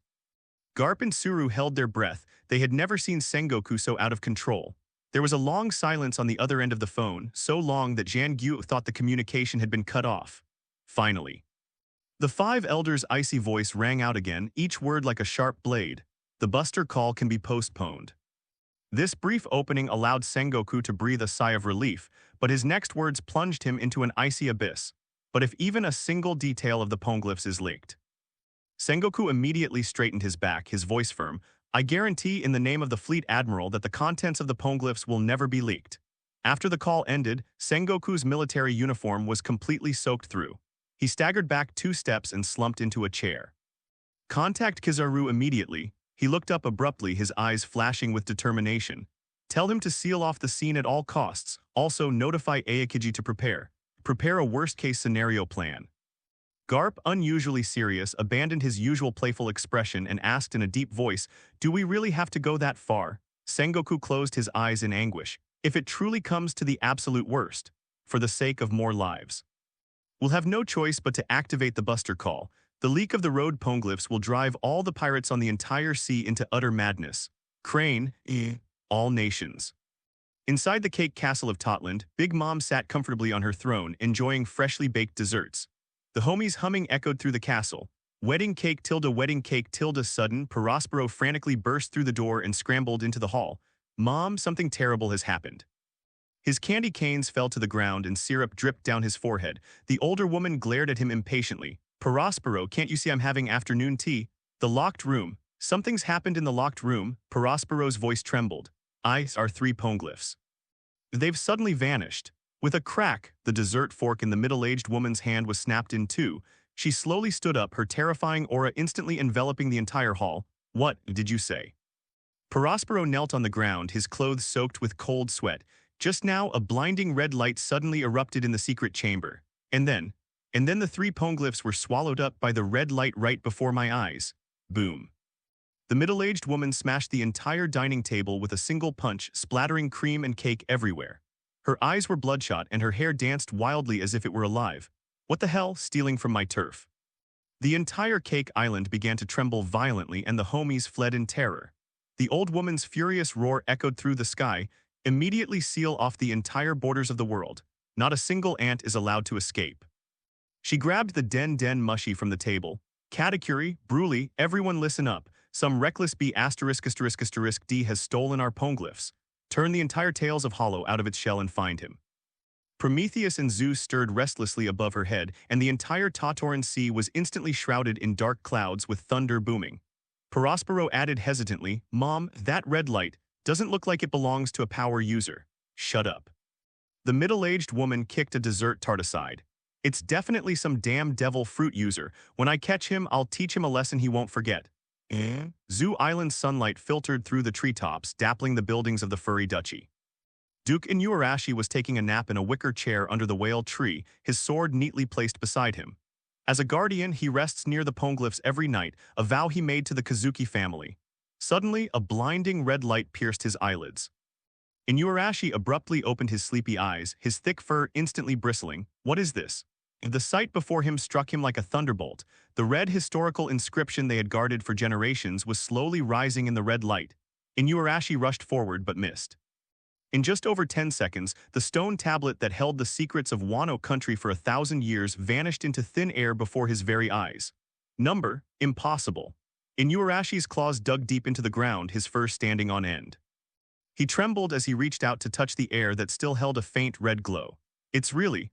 Garp and Suru held their breath. They had never seen Sengoku so out of control. There was a long silence on the other end of the phone, so long that Zhang Guo thought the communication had been cut off. Finally, the 5 elders' icy voice rang out again, each word like a sharp blade. The Buster Call can be postponed. This brief opening allowed Sengoku to breathe a sigh of relief, but his next words plunged him into an icy abyss. But if even a single detail of the poneglyphs is leaked. Sengoku immediately straightened his back, his voice firm. I guarantee in the name of the Fleet Admiral that the contents of the poneglyphs will never be leaked. After the call ended, Sengoku's military uniform was completely soaked through. He staggered back 2 steps and slumped into a chair. Contact Kizaru immediately. He looked up abruptly, his eyes flashing with determination. Tell him to seal off the scene at all costs. Also, notify Aokiji to prepare. Prepare a worst-case scenario plan. Garp, unusually serious, abandoned his usual playful expression and asked in a deep voice, "Do we really have to go that far?" Sengoku closed his eyes in anguish. "If it truly comes to the absolute worst, for the sake of more lives, we'll have no choice but to activate the Buster Call. The leak of the road poneglyphs will drive all the pirates on the entire sea into utter madness. Crane, all nations." Inside the cake castle of Totland, Big Mom sat comfortably on her throne, enjoying freshly baked desserts. The homies' humming echoed through the castle. Wedding cake tilde. Sudden, Prospero frantically burst through the door and scrambled into the hall. "Mom, something terrible has happened." His candy canes fell to the ground and syrup dripped down his forehead. The older woman glared at him impatiently. "Prospero, can't you see I'm having afternoon tea?" "The locked room. Something's happened in the locked room." Prospero's voice trembled. "Our three poneglyphs. They've suddenly vanished." With a crack, the dessert fork in the middle-aged woman's hand was snapped in two. She slowly stood up, her terrifying aura instantly enveloping the entire hall. "What did you say?" Prospero knelt on the ground, his clothes soaked with cold sweat. Just now, a blinding red light suddenly erupted in the secret chamber. And then the three poneglyphs were swallowed up by the red light right before my eyes. Boom. The middle-aged woman smashed the entire dining table with a single punch, splattering cream and cake everywhere. Her eyes were bloodshot and her hair danced wildly as if it were alive. "What the hell, stealing from my turf?" The entire cake island began to tremble violently and the homies fled in terror. The old woman's furious roar echoed through the sky. "Immediately seal off the entire borders of the world. Not a single ant is allowed to escape." She grabbed the den mushy from the table. "Katakuri, Bruli, everyone listen up. Some reckless B** D has stolen our poneglyphs. Turn the entire Tales of Hollow out of its shell and find him." Prometheus and Zeus stirred restlessly above her head, and the entire Tautoran Sea was instantly shrouded in dark clouds with thunder booming. Prospero added hesitantly, "Mom, that red light doesn't look like it belongs to a power user." "Shut up." The middle-aged woman kicked a dessert tart aside. "It's definitely some damn devil fruit user. When I catch him, I'll teach him a lesson he won't forget." Zoo Island's sunlight filtered through the treetops, dappling the buildings of the furry duchy. Duke Inuarashi was taking a nap in a wicker chair under the whale tree, his sword neatly placed beside him. As a guardian, he rests near the poneglyphs every night, a vow he made to the Kazuki family. Suddenly, a blinding red light pierced his eyelids. Inuarashi abruptly opened his sleepy eyes, his thick fur instantly bristling. "What is this?" The sight before him struck him like a thunderbolt. The red historical inscription they had guarded for generations was slowly rising in the red light. Inuarashi rushed forward but missed. In just over 10 seconds, the stone tablet that held the secrets of Wano country for 1,000 years vanished into thin air before his very eyes. Number: impossible. Inuarashi's claws dug deep into the ground, his fur standing on end. He trembled as he reached out to touch the air that still held a faint red glow. "It's really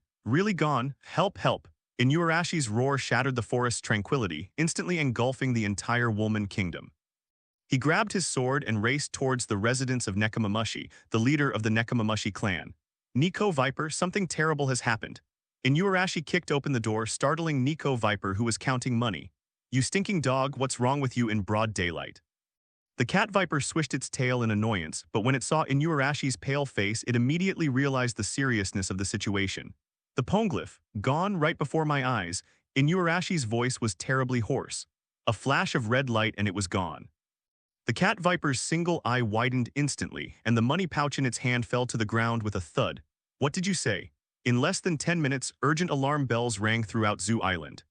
gone. Help, help." Inuarashi's roar shattered the forest's tranquility, instantly engulfing the entire Woolman kingdom. He grabbed his sword and raced towards the residence of Nekomamushi, the leader of the Nekomamushi clan. "Nico Viper, something terrible has happened." Inuarashi kicked open the door, startling Nico Viper, who was counting money. "You stinking dog, what's wrong with you in broad daylight?" The cat viper swished its tail in annoyance, but when it saw Inuarashi's pale face, it immediately realized the seriousness of the situation. "The poneglyph, gone right before my eyes." Inuarashi's voice was terribly hoarse. A flash of red light and it was gone. The cat viper's single eye widened instantly, and the money pouch in its hand fell to the ground with a thud. "What did you say?" In less than 10 minutes, urgent alarm bells rang throughout Zoo Island.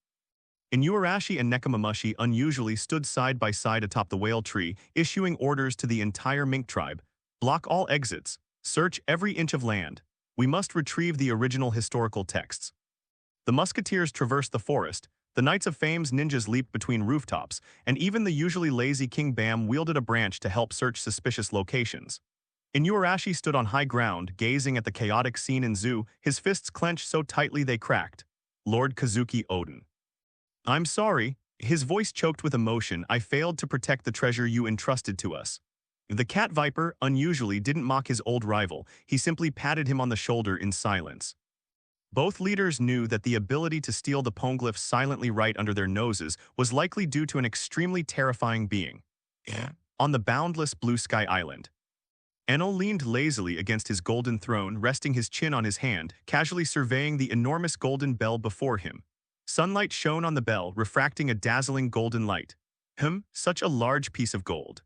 Inuarashi and Nekomamushi unusually stood side by side atop the whale tree, issuing orders to the entire mink tribe. "Block all exits. Search every inch of land. We must retrieve the original historical texts." The musketeers traversed the forest, the Knights of Fame's ninjas leaped between rooftops, and even the usually lazy King Bam wielded a branch to help search suspicious locations. Inuarashi stood on high ground, gazing at the chaotic scene in Zoo, his fists clenched so tightly they cracked. "Lord Kazuki Odin." "I'm sorry." His voice choked with emotion. "I failed to protect the treasure you entrusted to us." The cat viper, unusually, didn't mock his old rival. He simply patted him on the shoulder in silence. Both leaders knew that the ability to steal the poneglyphs silently right under their noses was likely due to an extremely terrifying being. On the boundless blue sky island. Enel leaned lazily against his golden throne, resting his chin on his hand, casually surveying the enormous golden bell before him. Sunlight shone on the bell, refracting a dazzling golden light. Such a large piece of gold.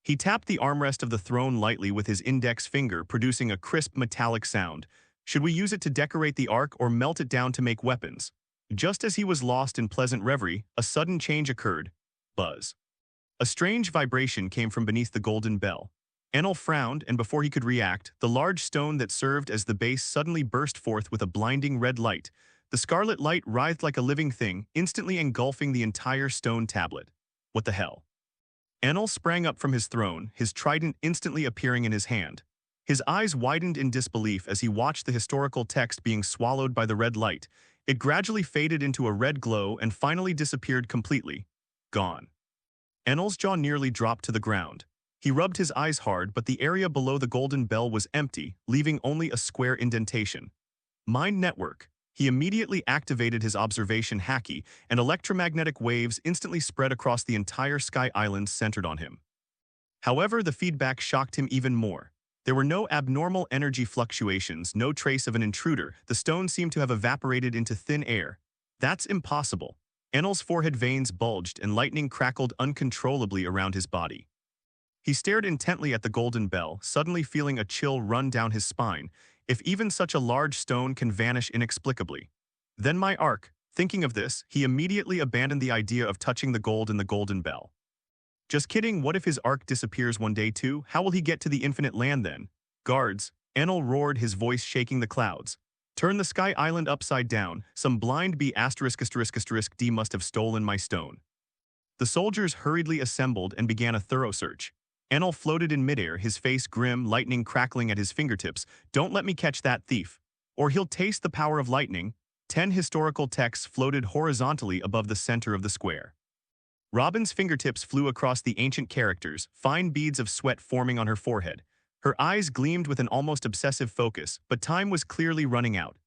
He tapped the armrest of the throne lightly with his index finger, producing a crisp metallic sound. Should we use it to decorate the ark or melt it down to make weapons? Just as he was lost in pleasant reverie, a sudden change occurred. Buzz. A strange vibration came from beneath the golden bell. Enel frowned, and before he could react, the large stone that served as the base suddenly burst forth with a blinding red light. The scarlet light writhed like a living thing, instantly engulfing the entire stone tablet. What the hell? Enel sprang up from his throne, his trident instantly appearing in his hand. His eyes widened in disbelief as he watched the historical text being swallowed by the red light. It gradually faded into a red glow and finally disappeared completely. Gone. Enel's jaw nearly dropped to the ground. He rubbed his eyes hard, but the area below the golden bell was empty, leaving only a square indentation. Mind network. He immediately activated his observation haki, and electromagnetic waves instantly spread across the entire sky island centered on him. However, the feedback shocked him even more. There were no abnormal energy fluctuations, no trace of an intruder. The stone seemed to have evaporated into thin air. That's impossible. Enel's forehead veins bulged and lightning crackled uncontrollably around his body. He stared intently at the golden bell, suddenly feeling a chill run down his spine. If even such a large stone can vanish inexplicably. Then my ark. Thinking of this, he immediately abandoned the idea of touching the gold in the golden bell. Just kidding, what if his ark disappears one day too? How will he get to the infinite land then? Guards, Enel roared, his voice shaking the clouds. Turn the sky island upside down. Some blind bee *****D must have stolen my stone. The soldiers hurriedly assembled and began a thorough search. Enel floated in midair, his face grim, lightning crackling at his fingertips. Don't let me catch that thief, or he'll taste the power of lightning. 10 historical texts floated horizontally above the center of the square. Robin's fingertips flew across the ancient characters, fine beads of sweat forming on her forehead. Her eyes gleamed with an almost obsessive focus, but time was clearly running out.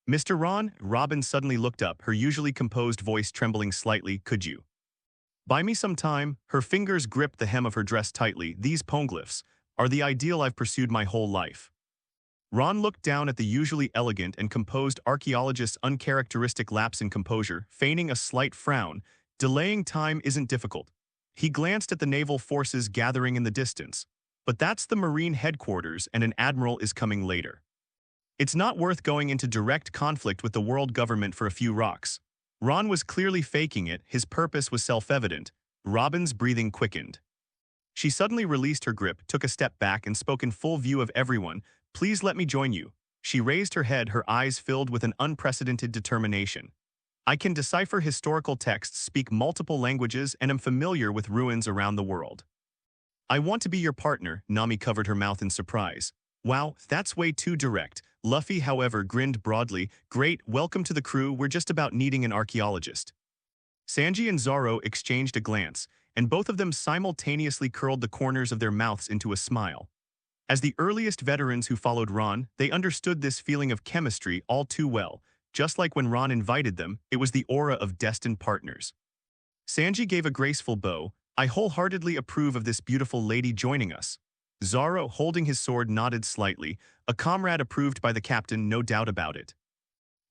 Mr. Ron, Robin suddenly looked up, her usually composed voice trembling slightly. Could you buy me some time? Her fingers gripped the hem of her dress tightly. These poneglyphs are the ideal I've pursued my whole life. Ron looked down at the usually elegant and composed archaeologist's uncharacteristic lapse in composure, feigning a slight frown. Delaying time isn't difficult. He glanced at the naval forces gathering in the distance. But that's the Marine headquarters, and an admiral is coming later. It's not worth going into direct conflict with the world government for a few rocks. Ron was clearly faking it, his purpose was self-evident. Robin's breathing quickened. She suddenly released her grip, took a step back, and spoke in full view of everyone. Please let me join you. She raised her head, her eyes filled with an unprecedented determination. I can decipher historical texts, speak multiple languages, and am familiar with ruins around the world. I want to be your partner. Nami covered her mouth in surprise. Wow, that's way too direct. Luffy, however, grinned broadly. Great, welcome to the crew, we're just about needing an archaeologist. Sanji and Zoro exchanged a glance, and both of them simultaneously curled the corners of their mouths into a smile. As the earliest veterans who followed Ron, they understood this feeling of chemistry all too well. Just like when Ron invited them, it was the aura of destined partners. Sanji gave a graceful bow. I wholeheartedly approve of this beautiful lady joining us. Zoro, holding his sword, nodded slightly. A comrade approved by the captain, no doubt about it.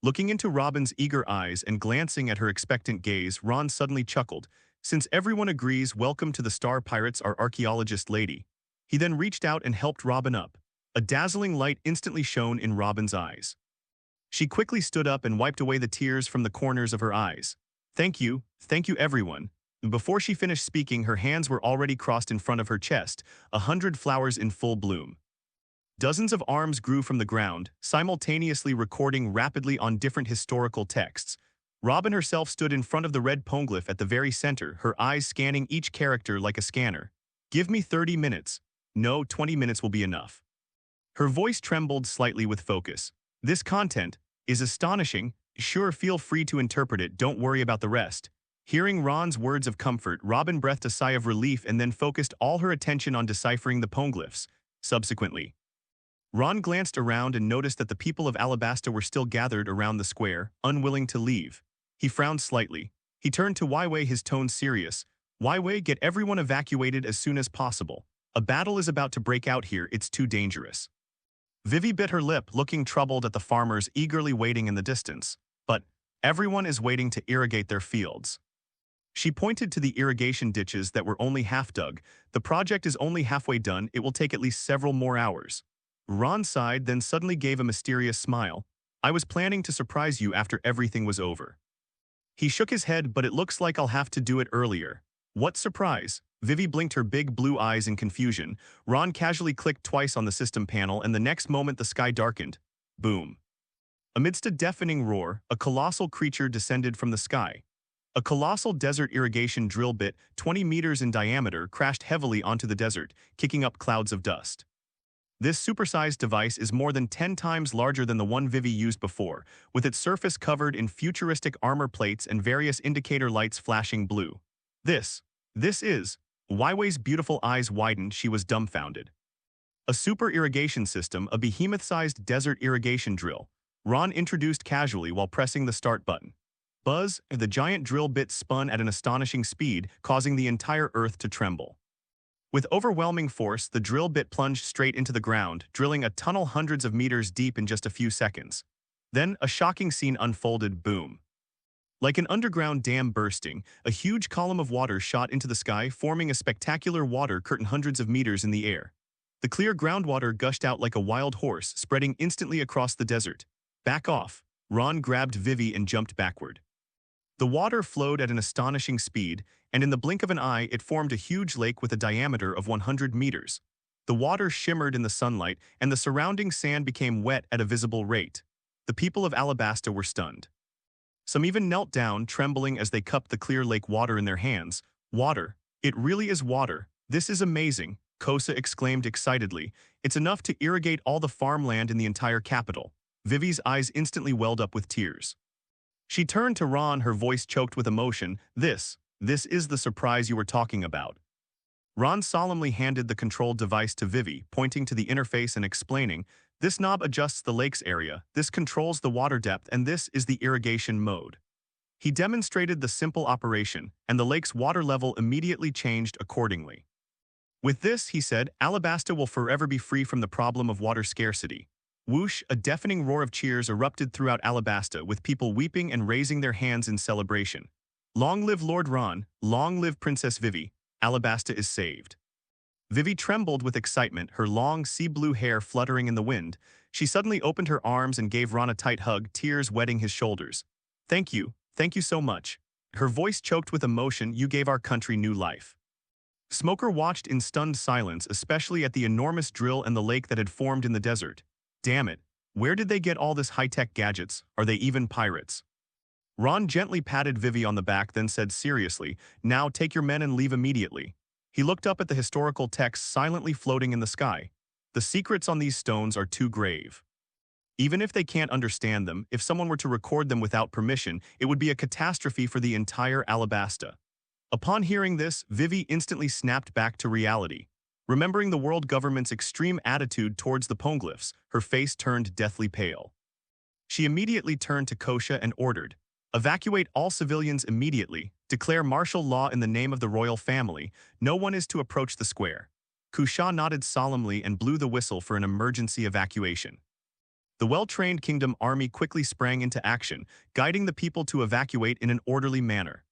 Looking into Robin's eager eyes and glancing at her expectant gaze, Ron suddenly chuckled. Since everyone agrees, welcome to the Star Pirates, our archaeologist lady. He then reached out and helped Robin up. A dazzling light instantly shone in Robin's eyes. She quickly stood up and wiped away the tears from the corners of her eyes. Thank you everyone. Before she finished speaking, her hands were already crossed in front of her chest, 100 flowers in full bloom. Dozens of arms grew from the ground, simultaneously recording rapidly on different historical texts. Robin herself stood in front of the red poneglyph at the very center, her eyes scanning each character like a scanner. Give me 30 minutes. No, 20 minutes will be enough. Her voice trembled slightly with focus. This content is astonishing. Sure, feel free to interpret it, don't worry about the rest. Hearing Ron's words of comfort, Robin breathed a sigh of relief and then focused all her attention on deciphering the poneglyphs. Subsequently, Ron glanced around and noticed that the people of Alabasta were still gathered around the square, unwilling to leave. He frowned slightly. He turned to Waiwei, his tone serious. Waiwei, get everyone evacuated as soon as possible. A battle is about to break out here, it's too dangerous. Vivi bit her lip, looking troubled at the farmers eagerly waiting in the distance. But everyone is waiting to irrigate their fields. She pointed to the irrigation ditches that were only half dug. The project is only halfway done, it will take at least several more hours. Ron sighed, then suddenly gave a mysterious smile. I was planning to surprise you after everything was over. He shook his head, but it looks like I'll have to do it earlier. What surprise? Vivi blinked her big blue eyes in confusion. Ron casually clicked twice on the system panel, and the next moment the sky darkened. Boom. Amidst a deafening roar, a colossal creature descended from the sky. A colossal desert irrigation drill bit, 20 meters in diameter, crashed heavily onto the desert, kicking up clouds of dust. This supersized device is more than 10 times larger than the one Vivi used before, with its surface covered in futuristic armor plates and various indicator lights flashing blue. This is... Weiwei's beautiful eyes widened, she was dumbfounded. A super irrigation system, a behemoth-sized desert irrigation drill. Ron introduced casually while pressing the start button. Buzz, the giant drill bit spun at an astonishing speed, causing the entire earth to tremble. With overwhelming force, the drill bit plunged straight into the ground, drilling a tunnel hundreds of meters deep in just a few seconds. Then, a shocking scene unfolded. Boom. Like an underground dam bursting, a huge column of water shot into the sky, forming a spectacular water curtain hundreds of meters in the air. The clear groundwater gushed out like a wild horse, spreading instantly across the desert. Back off. Ron grabbed Vivi and jumped backward. The water flowed at an astonishing speed, and in the blink of an eye it formed a huge lake with a diameter of 100 meters. The water shimmered in the sunlight, and the surrounding sand became wet at a visible rate. The people of Alabasta were stunned. Some even knelt down, trembling as they cupped the clear lake water in their hands. Water. It really is water. This is amazing, Kosa exclaimed excitedly. It's enough to irrigate all the farmland in the entire capital. Vivi's eyes instantly welled up with tears. She turned to Ron, her voice choked with emotion. This is the surprise you were talking about. Ron solemnly handed the control device to Vivi, pointing to the interface and explaining, this knob adjusts the lake's area, this controls the water depth, and this is the irrigation mode. He demonstrated the simple operation, and the lake's water level immediately changed accordingly. With this, he said, Alabasta will forever be free from the problem of water scarcity. Whoosh, a deafening roar of cheers erupted throughout Alabasta, with people weeping and raising their hands in celebration. Long live Lord Ron, long live Princess Vivi, Alabasta is saved. Vivi trembled with excitement, her long sea-blue hair fluttering in the wind. She suddenly opened her arms and gave Ron a tight hug, tears wetting his shoulders. Thank you so much. Her voice choked with emotion, you gave our country new life. Smoker watched in stunned silence, especially at the enormous drill and the lake that had formed in the desert. Damn it, where did they get all this high-tech gadgets? Are they even pirates? Ron gently patted Vivi on the back, then said seriously, now take your men and leave immediately. He looked up at the historical texts silently floating in the sky. The secrets on these stones are too grave. Even if they can't understand them, if someone were to record them without permission, it would be a catastrophe for the entire Alabasta. Upon hearing this, Vivi instantly snapped back to reality. Remembering the world government's extreme attitude towards the poneglyphs, her face turned deathly pale. She immediately turned to Kosha and ordered, evacuate all civilians immediately, declare martial law in the name of the royal family, no one is to approach the square. Kusha nodded solemnly and blew the whistle for an emergency evacuation. The well-trained kingdom army quickly sprang into action, guiding the people to evacuate in an orderly manner.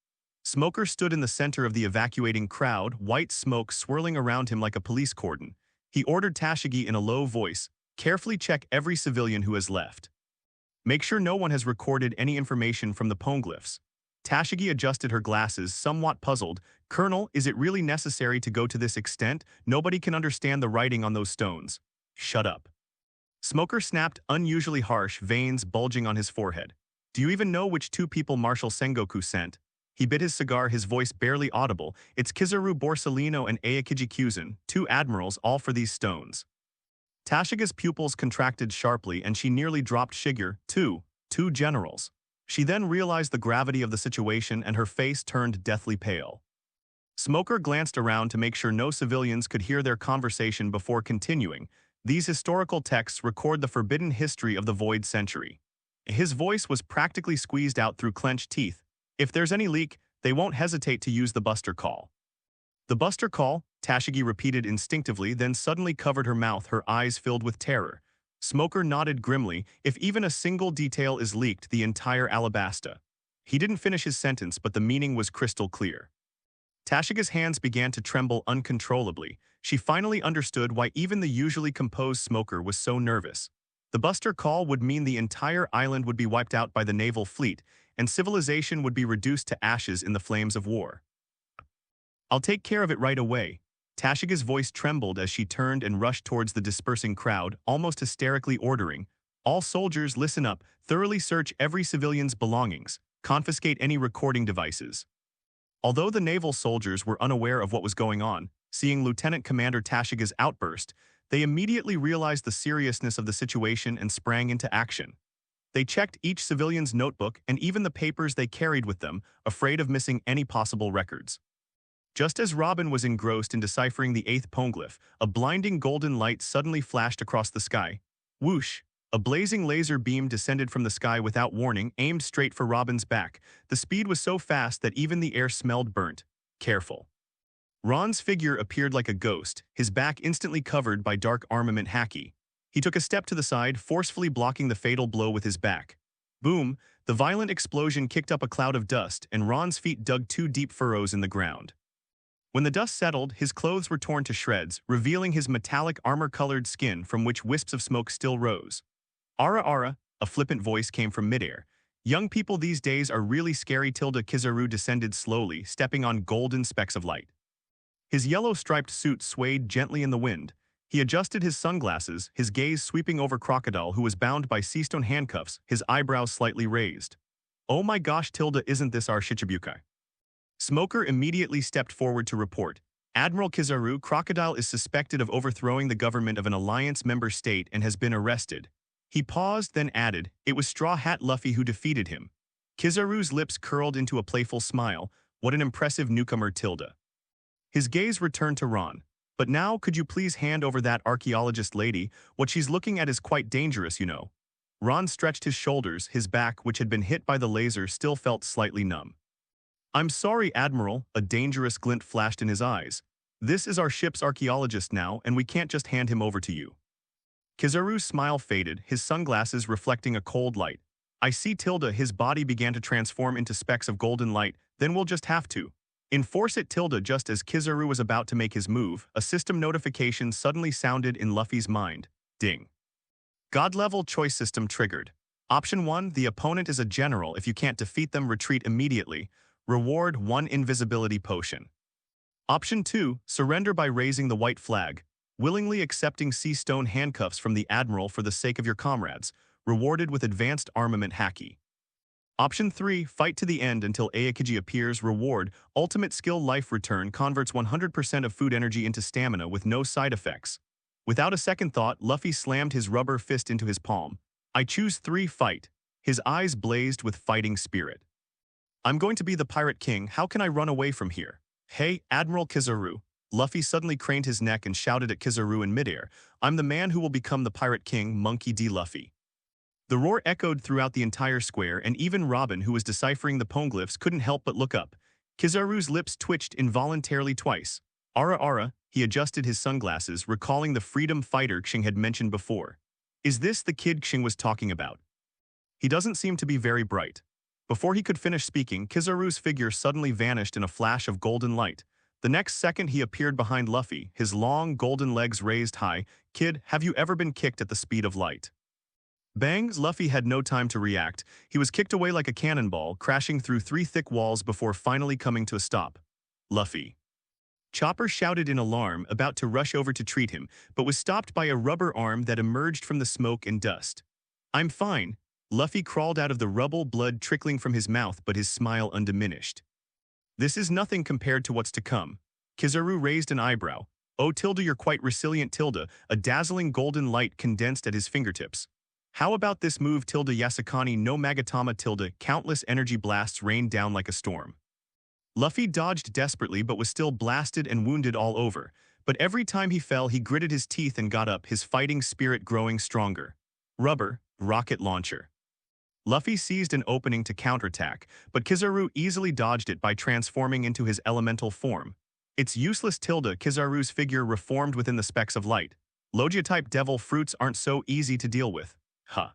Smoker stood in the center of the evacuating crowd, white smoke swirling around him like a police cordon. He ordered Tashigi in a low voice, carefully check every civilian who has left. Make sure no one has recorded any information from the poneglyphs. Tashigi adjusted her glasses, somewhat puzzled. Colonel, is it really necessary to go to this extent? Nobody can understand the writing on those stones. Shut up. Smoker snapped, unusually harsh, veins bulging on his forehead. Do you even know which two people Marshal Sengoku sent? He bit his cigar, his voice barely audible. It's Kizaru Borsalino and Aokiji Kyuzan, two admirals, all for these stones. Tashiga's pupils contracted sharply and she nearly dropped Shiger, two generals. She then realized the gravity of the situation and her face turned deathly pale. Smoker glanced around to make sure no civilians could hear their conversation before continuing. These historical texts record the forbidden history of the Void Century. His voice was practically squeezed out through clenched teeth. If there's any leak, they won't hesitate to use the Buster Call. The Buster Call? Tashigi repeated instinctively, then suddenly covered her mouth, her eyes filled with terror. Smoker nodded grimly. If even a single detail is leaked, the entire Alabasta. He didn't finish his sentence, but the meaning was crystal clear. Tashiga's hands began to tremble uncontrollably. She finally understood why even the usually composed Smoker was so nervous. The Buster call would mean the entire island would be wiped out by the naval fleet, and civilization would be reduced to ashes in the flames of war. "I'll take care of it right away." Tashiga's voice trembled as she turned and rushed towards the dispersing crowd, almost hysterically ordering, "All soldiers, listen up, thoroughly search every civilian's belongings, confiscate any recording devices." Although the naval soldiers were unaware of what was going on, seeing Lieutenant Commander Tashiga's outburst, they immediately realized the seriousness of the situation and sprang into action. They checked each civilian's notebook and even the papers they carried with them, afraid of missing any possible records. Just as Robin was engrossed in deciphering the 8th poneglyph, a blinding golden light suddenly flashed across the sky. Whoosh! A blazing laser beam descended from the sky without warning, aimed straight for Robin's back. The speed was so fast that even the air smelled burnt. Careful. Ron's figure appeared like a ghost, his back instantly covered by dark armament haki. He took a step to the side, forcefully blocking the fatal blow with his back. Boom! The violent explosion kicked up a cloud of dust, and Ron's feet dug 2 deep furrows in the ground. When the dust settled, his clothes were torn to shreds, revealing his metallic armor-colored skin from which wisps of smoke still rose. "Ara ara," a flippant voice came from midair. "Young people these days are really scary." Kizaru descended slowly, stepping on golden specks of light. His yellow-striped suit swayed gently in the wind. He adjusted his sunglasses, his gaze sweeping over Crocodile, who was bound by seastone handcuffs, his eyebrows slightly raised. "Oh my gosh, isn't this our Shichibukai?" Smoker immediately stepped forward to report. "Admiral Kizaru, Crocodile is suspected of overthrowing the government of an alliance member state and has been arrested." He paused, then added, "It was Straw Hat Luffy who defeated him." Kizaru's lips curled into a playful smile. What an impressive newcomer, Tilda. His gaze returned to Ron. "But now, could you please hand over that archaeologist lady? What she's looking at is quite dangerous, you know." Ron stretched his shoulders, his back, which had been hit by the laser, still felt slightly numb. "I'm sorry, Admiral," a dangerous glint flashed in his eyes. "This is our ship's archaeologist now, and we can't just hand him over to you." Kizaru's smile faded, his sunglasses reflecting a cold light. "I see, Tilda." His body began to transform into specks of golden light. "Then we'll just have to enforce it, Tilda." Just as Kizaru was about to make his move, a system notification suddenly sounded in Luffy's mind. Ding. God-level choice system triggered. Option 1, the opponent is a general. If you can't defeat them, retreat immediately. Reward 1 invisibility potion. Option 2, surrender by raising the white flag. Willingly accepting sea stone handcuffs from the Admiral for the sake of your comrades. Rewarded with advanced armament haki. Option 3, fight to the end until Aokiji appears. Reward, ultimate skill life return, converts 100% of food energy into stamina with no side effects. Without a second thought, Luffy slammed his rubber fist into his palm. "I choose 3, fight." His eyes blazed with fighting spirit. "I'm going to be the Pirate King. How can I run away from here?" "Hey, Admiral Kizaru." Luffy suddenly craned his neck and shouted at Kizaru in midair. "I'm the man who will become the Pirate King, Monkey D. Luffy." The roar echoed throughout the entire square, and even Robin, who was deciphering the poneglyphs, couldn't help but look up. Kizaru's lips twitched involuntarily twice. "Ara ara," he adjusted his sunglasses, recalling the freedom fighter Xing had mentioned before. Is this the kid Xing was talking about? He doesn't seem to be very bright. Before he could finish speaking, Kizaru's figure suddenly vanished in a flash of golden light. The next second he appeared behind Luffy, his long golden legs raised high. "Kid, have you ever been kicked at the speed of light?" Bang! Luffy had no time to react. He was kicked away like a cannonball, crashing through 3 thick walls before finally coming to a stop. "Luffy." Chopper shouted in alarm, about to rush over to treat him, but was stopped by a rubber arm that emerged from the smoke and dust. "I'm fine." Luffy crawled out of the rubble, blood trickling from his mouth but his smile undiminished. "This is nothing compared to what's to come." Kizaru raised an eyebrow. "Oh, Tilda, you're quite resilient, Tilda." A dazzling golden light condensed at his fingertips. "How about this move, Tilda Yasukani no Magatama, Tilda?" Countless energy blasts rained down like a storm. Luffy dodged desperately but was still blasted and wounded all over. But every time he fell, he gritted his teeth and got up, his fighting spirit growing stronger. Rubber, rocket launcher. Luffy seized an opening to counterattack, but Kizaru easily dodged it by transforming into his elemental form. Its useless tilde Kizaru's figure reformed within the specks of light. Logia-type devil fruits aren't so easy to deal with. Huh.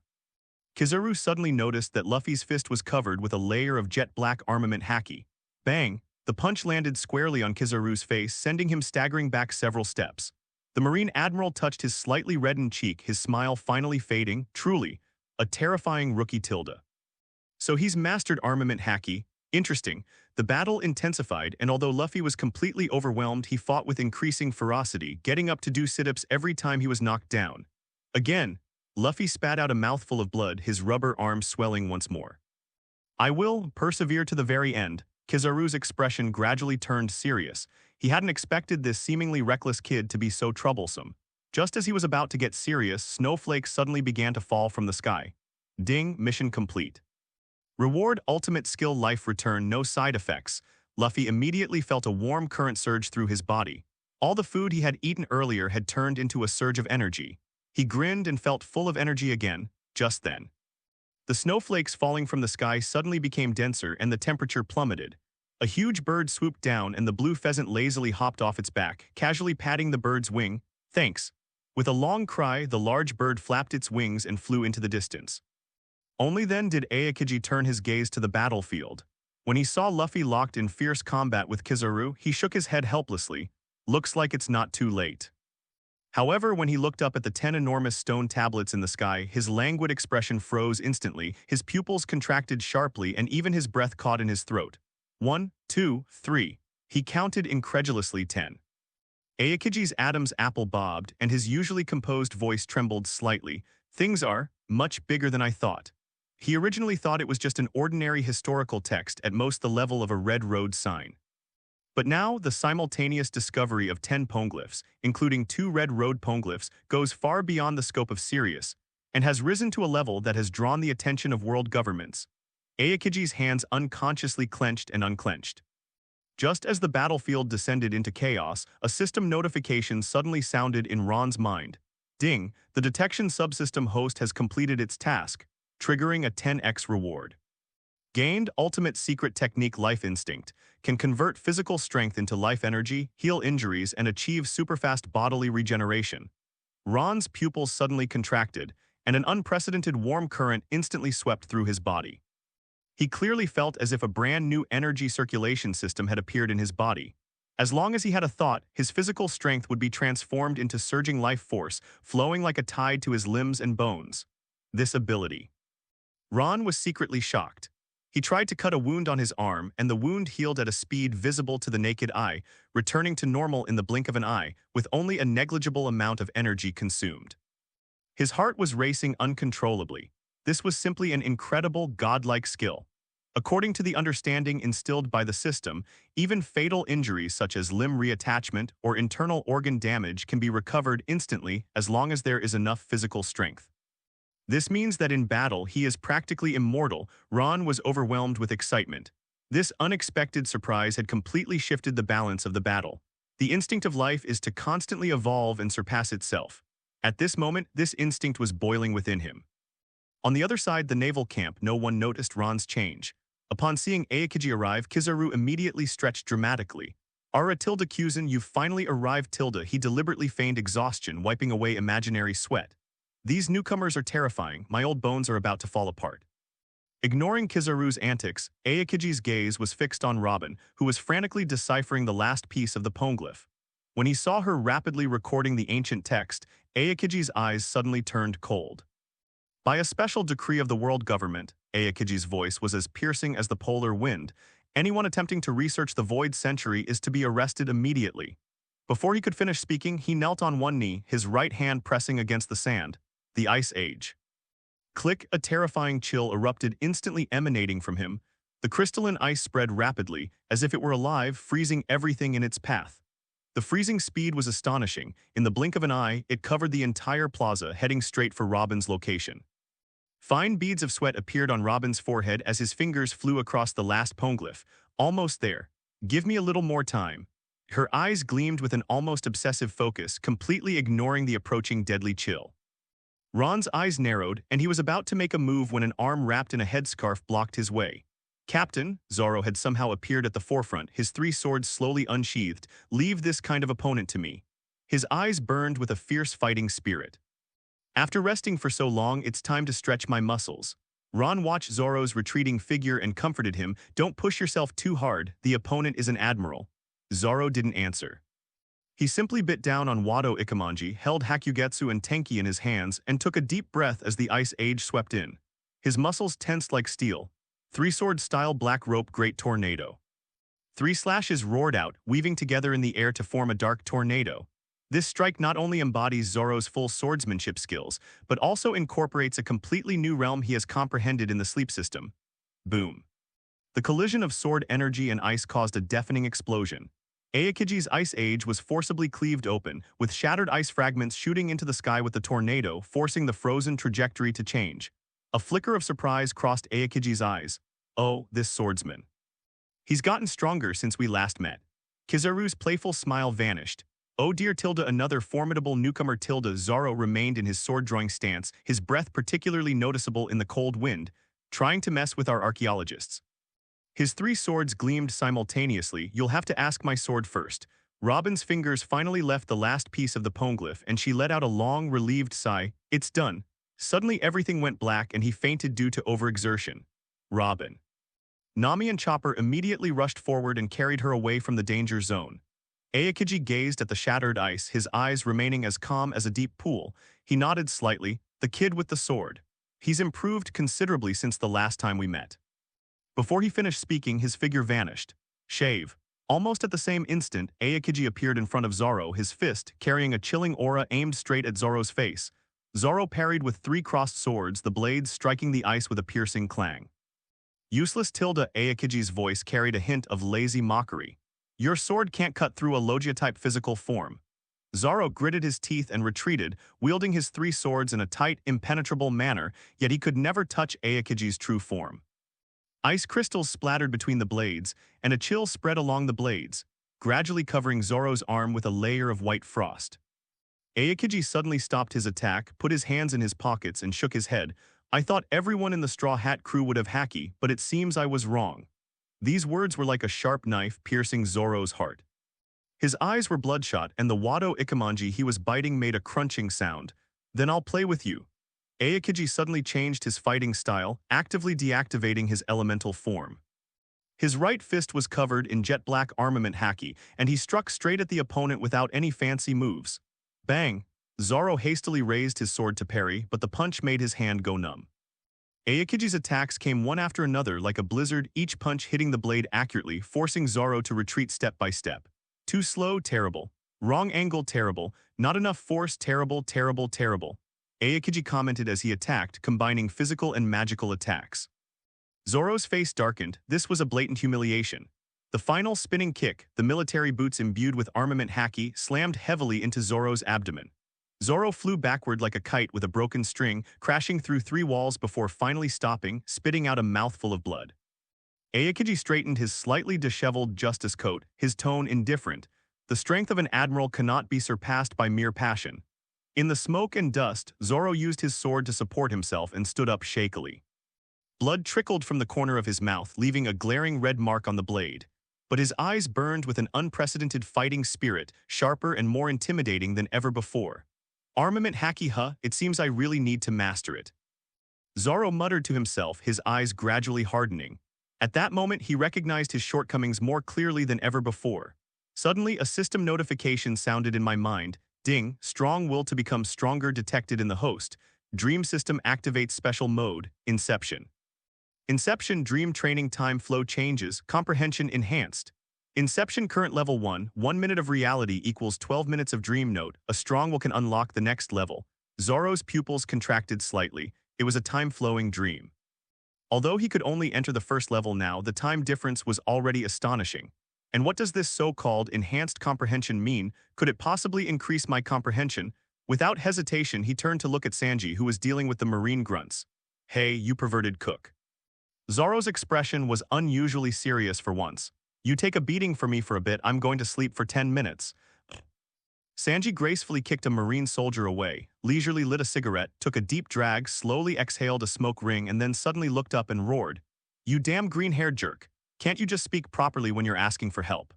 Kizaru suddenly noticed that Luffy's fist was covered with a layer of jet-black armament haki. Bang! The punch landed squarely on Kizaru's face, sending him staggering back several steps. The Marine Admiral touched his slightly reddened cheek, his smile finally fading. Truly, a terrifying rookie tilde. So he's mastered armament haki. Interesting. The battle intensified, and although Luffy was completely overwhelmed, he fought with increasing ferocity, getting up to do sit-ups every time he was knocked down. Again, Luffy spat out a mouthful of blood, his rubber arm swelling once more. I will persevere to the very end. Kizaru's expression gradually turned serious. He hadn't expected this seemingly reckless kid to be so troublesome. Just as he was about to get serious, snowflakes suddenly began to fall from the sky. Ding, mission complete. Reward ultimate skill life return, no side effects. Luffy immediately felt a warm current surge through his body. All the food he had eaten earlier had turned into a surge of energy. He grinned and felt full of energy again, just then. The snowflakes falling from the sky suddenly became denser and the temperature plummeted. A huge bird swooped down and the blue pheasant lazily hopped off its back, casually patting the bird's wing. Thanks. With a long cry, the large bird flapped its wings and flew into the distance. Only then did Aokiji turn his gaze to the battlefield. When he saw Luffy locked in fierce combat with Kizaru, he shook his head helplessly. Looks like it's not too late. However, when he looked up at the 10 enormous stone tablets in the sky, his languid expression froze instantly, his pupils contracted sharply, and even his breath caught in his throat. 1, 2, 3. He counted incredulously 10. Aokiji's Adam's apple bobbed, and his usually composed voice trembled slightly. Things are much bigger than I thought. He originally thought it was just an ordinary historical text, at most the level of a red road sign. But now, the simultaneous discovery of 10 poneglyphs, including 2 red road poneglyphs, goes far beyond the scope of Sirius, and has risen to a level that has drawn the attention of world governments. Aokiji's hands unconsciously clenched and unclenched. Just as the battlefield descended into chaos, a system notification suddenly sounded in Ron's mind. Ding, the detection subsystem host has completed its task, triggering a 10x reward. Gained ultimate secret technique life instinct, can convert physical strength into life energy, heal injuries, and achieve superfast bodily regeneration. Ron's pupils suddenly contracted, and an unprecedented warm current instantly swept through his body. He clearly felt as if a brand new energy circulation system had appeared in his body. As long as he had a thought, his physical strength would be transformed into surging life force, flowing like a tide to his limbs and bones. This ability. Ron was secretly shocked. He tried to cut a wound on his arm, and the wound healed at a speed visible to the naked eye, returning to normal in the blink of an eye, with only a negligible amount of energy consumed. His heart was racing uncontrollably. This was simply an incredible, godlike skill. According to the understanding instilled by the system, even fatal injuries such as limb reattachment or internal organ damage can be recovered instantly as long as there is enough physical strength. This means that in battle he is practically immortal. Ron was overwhelmed with excitement. This unexpected surprise had completely shifted the balance of the battle. The instinct of life is to constantly evolve and surpass itself. At this moment, this instinct was boiling within him. On the other side, the naval camp, no one noticed Ron's change. Upon seeing Aokiji arrive, Kizaru immediately stretched dramatically. Ara tilde Kuzan, you've finally arrived tilde. He deliberately feigned exhaustion, wiping away imaginary sweat. These newcomers are terrifying. My old bones are about to fall apart. Ignoring Kizaru's antics, Aokiji's gaze was fixed on Robin, who was frantically deciphering the last piece of the poneglyph. When he saw her rapidly recording the ancient text, Aokiji's eyes suddenly turned cold. By a special decree of the world government, Aokiji's voice was as piercing as the polar wind. Anyone attempting to research the Void Century is to be arrested immediately. Before he could finish speaking, he knelt on one knee, his right hand pressing against the sand. The Ice Age. Click, a terrifying chill erupted, instantly emanating from him. The crystalline ice spread rapidly, as if it were alive, freezing everything in its path. The freezing speed was astonishing. In the blink of an eye, it covered the entire plaza, heading straight for Robin's location. Fine beads of sweat appeared on Robin's forehead as his fingers flew across the last poneglyph. Almost there. Give me a little more time. Her eyes gleamed with an almost obsessive focus, completely ignoring the approaching deadly chill. Ron's eyes narrowed, and he was about to make a move when an arm wrapped in a headscarf blocked his way. Captain, Zoro had somehow appeared at the forefront, his three swords slowly unsheathed. Leave this kind of opponent to me. His eyes burned with a fierce fighting spirit. After resting for so long, it's time to stretch my muscles. Ron watched Zoro's retreating figure and comforted him. Don't push yourself too hard, the opponent is an admiral. Zoro didn't answer. He simply bit down on Wado Ikemanji, held Hakugetsu and Tenki in his hands, and took a deep breath as the ice age swept in. His muscles tensed like steel. Three-sword-style black rope great tornado. Three slashes roared out, weaving together in the air to form a dark tornado. This strike not only embodies Zoro's full swordsmanship skills, but also incorporates a completely new realm he has comprehended in the sleep system. Boom. The collision of sword energy and ice caused a deafening explosion. Aokiji's ice age was forcibly cleaved open, with shattered ice fragments shooting into the sky with the tornado, forcing the frozen trajectory to change. A flicker of surprise crossed Aokiji's eyes. Oh, this swordsman. He's gotten stronger since we last met. Kizaru's playful smile vanished. Oh dear tilde another formidable newcomer tilde Zoro remained in his sword-drawing stance, his breath particularly noticeable in the cold wind, trying to mess with our archaeologists. His three swords gleamed simultaneously. You'll have to ask my sword first. Robin's fingers finally left the last piece of the poneglyph and she let out a long, relieved sigh. It's done. Suddenly everything went black and he fainted due to overexertion. Robin. Nami and Chopper immediately rushed forward and carried her away from the danger zone. Aokiji gazed at the shattered ice, his eyes remaining as calm as a deep pool. He nodded slightly. The kid with the sword. He's improved considerably since the last time we met. Before he finished speaking, his figure vanished. Shave. Almost at the same instant, Aokiji appeared in front of Zoro, his fist carrying a chilling aura aimed straight at Zoro's face. Zoro parried with three crossed swords, the blades striking the ice with a piercing clang. Useless tilde Aokiji's voice carried a hint of lazy mockery. Your sword can't cut through a Logia-type physical form. Zoro gritted his teeth and retreated, wielding his three swords in a tight, impenetrable manner, yet he could never touch Aokiji's true form. Ice crystals splattered between the blades, and a chill spread along the blades, gradually covering Zoro's arm with a layer of white frost. Aokiji suddenly stopped his attack, put his hands in his pockets, and shook his head. I thought everyone in the Straw Hat crew would have haki, but it seems I was wrong. These words were like a sharp knife piercing Zoro's heart. His eyes were bloodshot, and the Wado Ikemanji he was biting made a crunching sound. Then I'll play with you. Aokiji suddenly changed his fighting style, actively deactivating his elemental form. His right fist was covered in jet black armament haki, and he struck straight at the opponent without any fancy moves. Bang! Zoro hastily raised his sword to parry, but the punch made his hand go numb. Aokiji's attacks came one after another like a blizzard, each punch hitting the blade accurately, forcing Zoro to retreat step by step. Too slow, terrible. Wrong angle, terrible. Not enough force, terrible, terrible, terrible. Aokiji commented as he attacked, combining physical and magical attacks. Zoro's face darkened. This was a blatant humiliation. The final spinning kick, the military boots imbued with armament haki, slammed heavily into Zoro's abdomen. Zoro flew backward like a kite with a broken string, crashing through three walls before finally stopping, spitting out a mouthful of blood. Aokiji straightened his slightly disheveled justice coat, his tone indifferent. The strength of an admiral cannot be surpassed by mere passion. In the smoke and dust, Zoro used his sword to support himself and stood up shakily. Blood trickled from the corner of his mouth, leaving a glaring red mark on the blade. But his eyes burned with an unprecedented fighting spirit, sharper and more intimidating than ever before. Armament haki huh, it seems I really need to master it. Zoro muttered to himself, his eyes gradually hardening. At that moment, he recognized his shortcomings more clearly than ever before. Suddenly, a system notification sounded in my mind. Ding, strong will to become stronger detected in the host. Dream system activates special mode, Inception. Inception dream training time flow changes, comprehension enhanced. Inception current level 1, 1 minute of reality equals 12 minutes of dream note. A strong will can unlock the next level. Zoro's pupils contracted slightly. It was a time-flowing dream. Although he could only enter the first level now, the time difference was already astonishing. And what does this so-called enhanced comprehension mean? Could it possibly increase my comprehension? Without hesitation, he turned to look at Sanji, who was dealing with the marine grunts. Hey, you perverted cook. Zoro's expression was unusually serious for once. You take a beating for me for a bit, I'm going to sleep for 10 minutes. Sanji gracefully kicked a marine soldier away, leisurely lit a cigarette, took a deep drag, slowly exhaled a smoke ring, and then suddenly looked up and roared. You damn green-haired jerk. Can't you just speak properly when you're asking for help?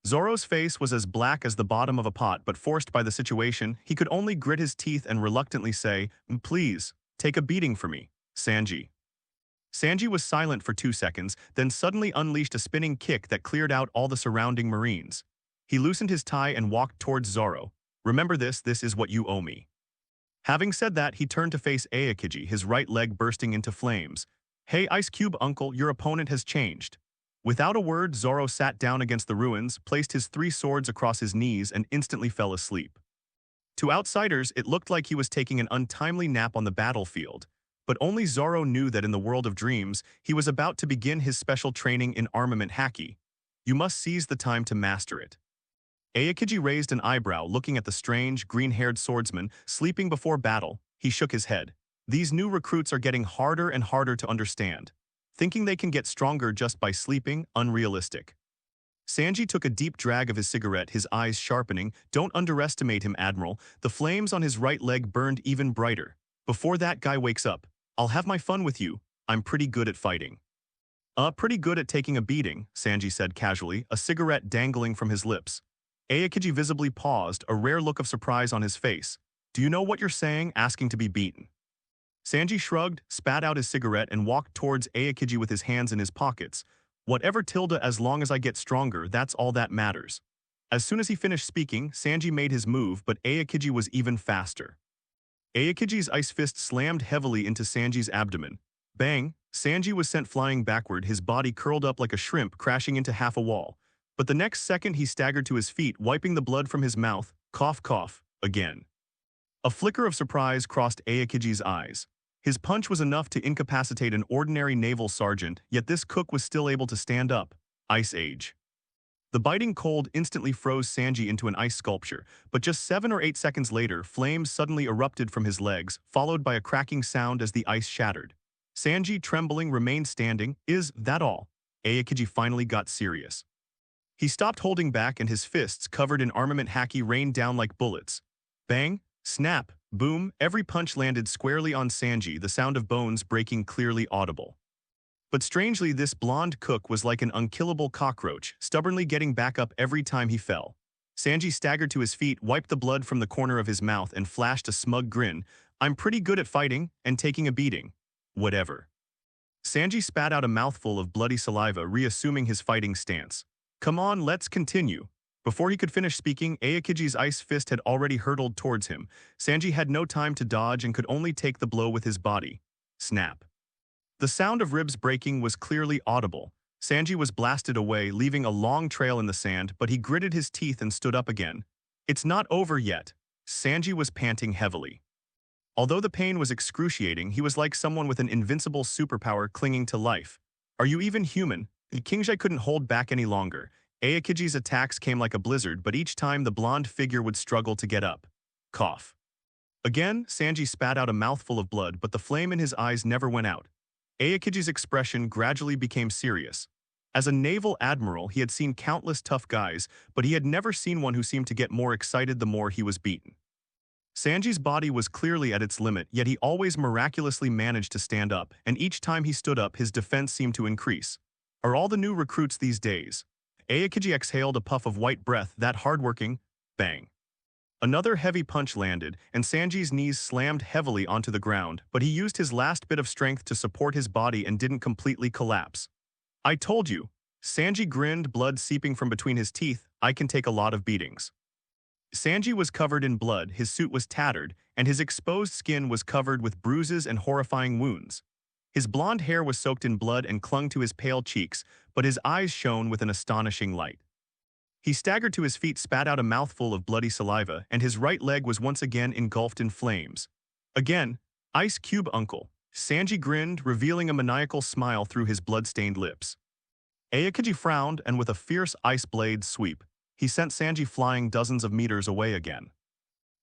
Zoro's face was as black as the bottom of a pot, but forced by the situation, he could only grit his teeth and reluctantly say, Please, take a beating for me, Sanji. Sanji was silent for 2 seconds, then suddenly unleashed a spinning kick that cleared out all the surrounding marines. He loosened his tie and walked towards Zoro. Remember this is what you owe me. Having said that, he turned to face Aokiji, his right leg bursting into flames. Hey, Ice Cube uncle, your opponent has changed. Without a word, Zoro sat down against the ruins, placed his 3 swords across his knees, and instantly fell asleep. To outsiders, it looked like he was taking an untimely nap on the battlefield, but only Zoro knew that in the world of dreams, he was about to begin his special training in armament haki. You must seize the time to master it. Aokiji raised an eyebrow, looking at the strange, green-haired swordsman sleeping before battle. He shook his head. These new recruits are getting harder and harder to understand. Thinking they can get stronger just by sleeping, unrealistic. Sanji took a deep drag of his cigarette, his eyes sharpening. Don't underestimate him, Admiral. The flames on his right leg burned even brighter. Before that guy wakes up, I'll have my fun with you. I'm pretty good at fighting. Pretty good at taking a beating, Sanji said casually, a cigarette dangling from his lips. Aokiji visibly paused, a rare look of surprise on his face. Do you know what you're saying, asking to be beaten? Sanji shrugged, spat out his cigarette, and walked towards Aokiji with his hands in his pockets. Whatever tilde, as long as I get stronger, that's all that matters. As soon as he finished speaking, Sanji made his move, but Aokiji was even faster. Aokiji's ice fist slammed heavily into Sanji's abdomen. Bang! Sanji was sent flying backward, his body curled up like a shrimp, crashing into half a wall. But the next second he staggered to his feet, wiping the blood from his mouth. Cough, cough, again. A flicker of surprise crossed Aokiji's eyes. His punch was enough to incapacitate an ordinary naval sergeant, yet this cook was still able to stand up. Ice Age. The biting cold instantly froze Sanji into an ice sculpture, but just 7 or 8 seconds later, flames suddenly erupted from his legs, followed by a cracking sound as the ice shattered. Sanji, trembling, remained standing. Is that all? Aokiji finally got serious. He stopped holding back, and his fists, covered in armament haki, rained down like bullets. Bang! Snap! Boom! Every punch landed squarely on Sanji, the sound of bones breaking clearly audible. But strangely, this blonde cook was like an unkillable cockroach, stubbornly getting back up every time he fell. Sanji staggered to his feet, wiped the blood from the corner of his mouth, and flashed a smug grin. I'm pretty good at fighting and taking a beating. Whatever. Sanji spat out a mouthful of bloody saliva, reassuming his fighting stance. Come on, let's continue. Before he could finish speaking, Aokiji's ice fist had already hurtled towards him. Sanji had no time to dodge and could only take the blow with his body. Snap. The sound of ribs breaking was clearly audible. Sanji was blasted away, leaving a long trail in the sand, but he gritted his teeth and stood up again. It's not over yet. Sanji was panting heavily. Although the pain was excruciating, he was like someone with an invincible superpower clinging to life. Are you even human? Kingjae couldn't hold back any longer. Aokiji's attacks came like a blizzard, but each time the blonde figure would struggle to get up. Cough. Again, Sanji spat out a mouthful of blood, but the flame in his eyes never went out. Aokiji's expression gradually became serious. As a naval admiral, he had seen countless tough guys, but he had never seen one who seemed to get more excited the more he was beaten. Sanji's body was clearly at its limit, yet he always miraculously managed to stand up, and each time he stood up, his defense seemed to increase. Are all the new recruits these days? Aokiji exhaled a puff of white breath, that hardworking. Bang. Another heavy punch landed, and Sanji's knees slammed heavily onto the ground, but he used his last bit of strength to support his body and didn't completely collapse. I told you. Sanji grinned, blood seeping from between his teeth. I can take a lot of beatings. Sanji was covered in blood, his suit was tattered, and his exposed skin was covered with bruises and horrifying wounds. His blonde hair was soaked in blood and clung to his pale cheeks, but his eyes shone with an astonishing light. He staggered to his feet, spat out a mouthful of bloody saliva, and his right leg was once again engulfed in flames. Again, Ice Cube uncle. Sanji grinned, revealing a maniacal smile through his blood-stained lips. Aokiji frowned, and with a fierce ice blade sweep, he sent Sanji flying dozens of meters away again.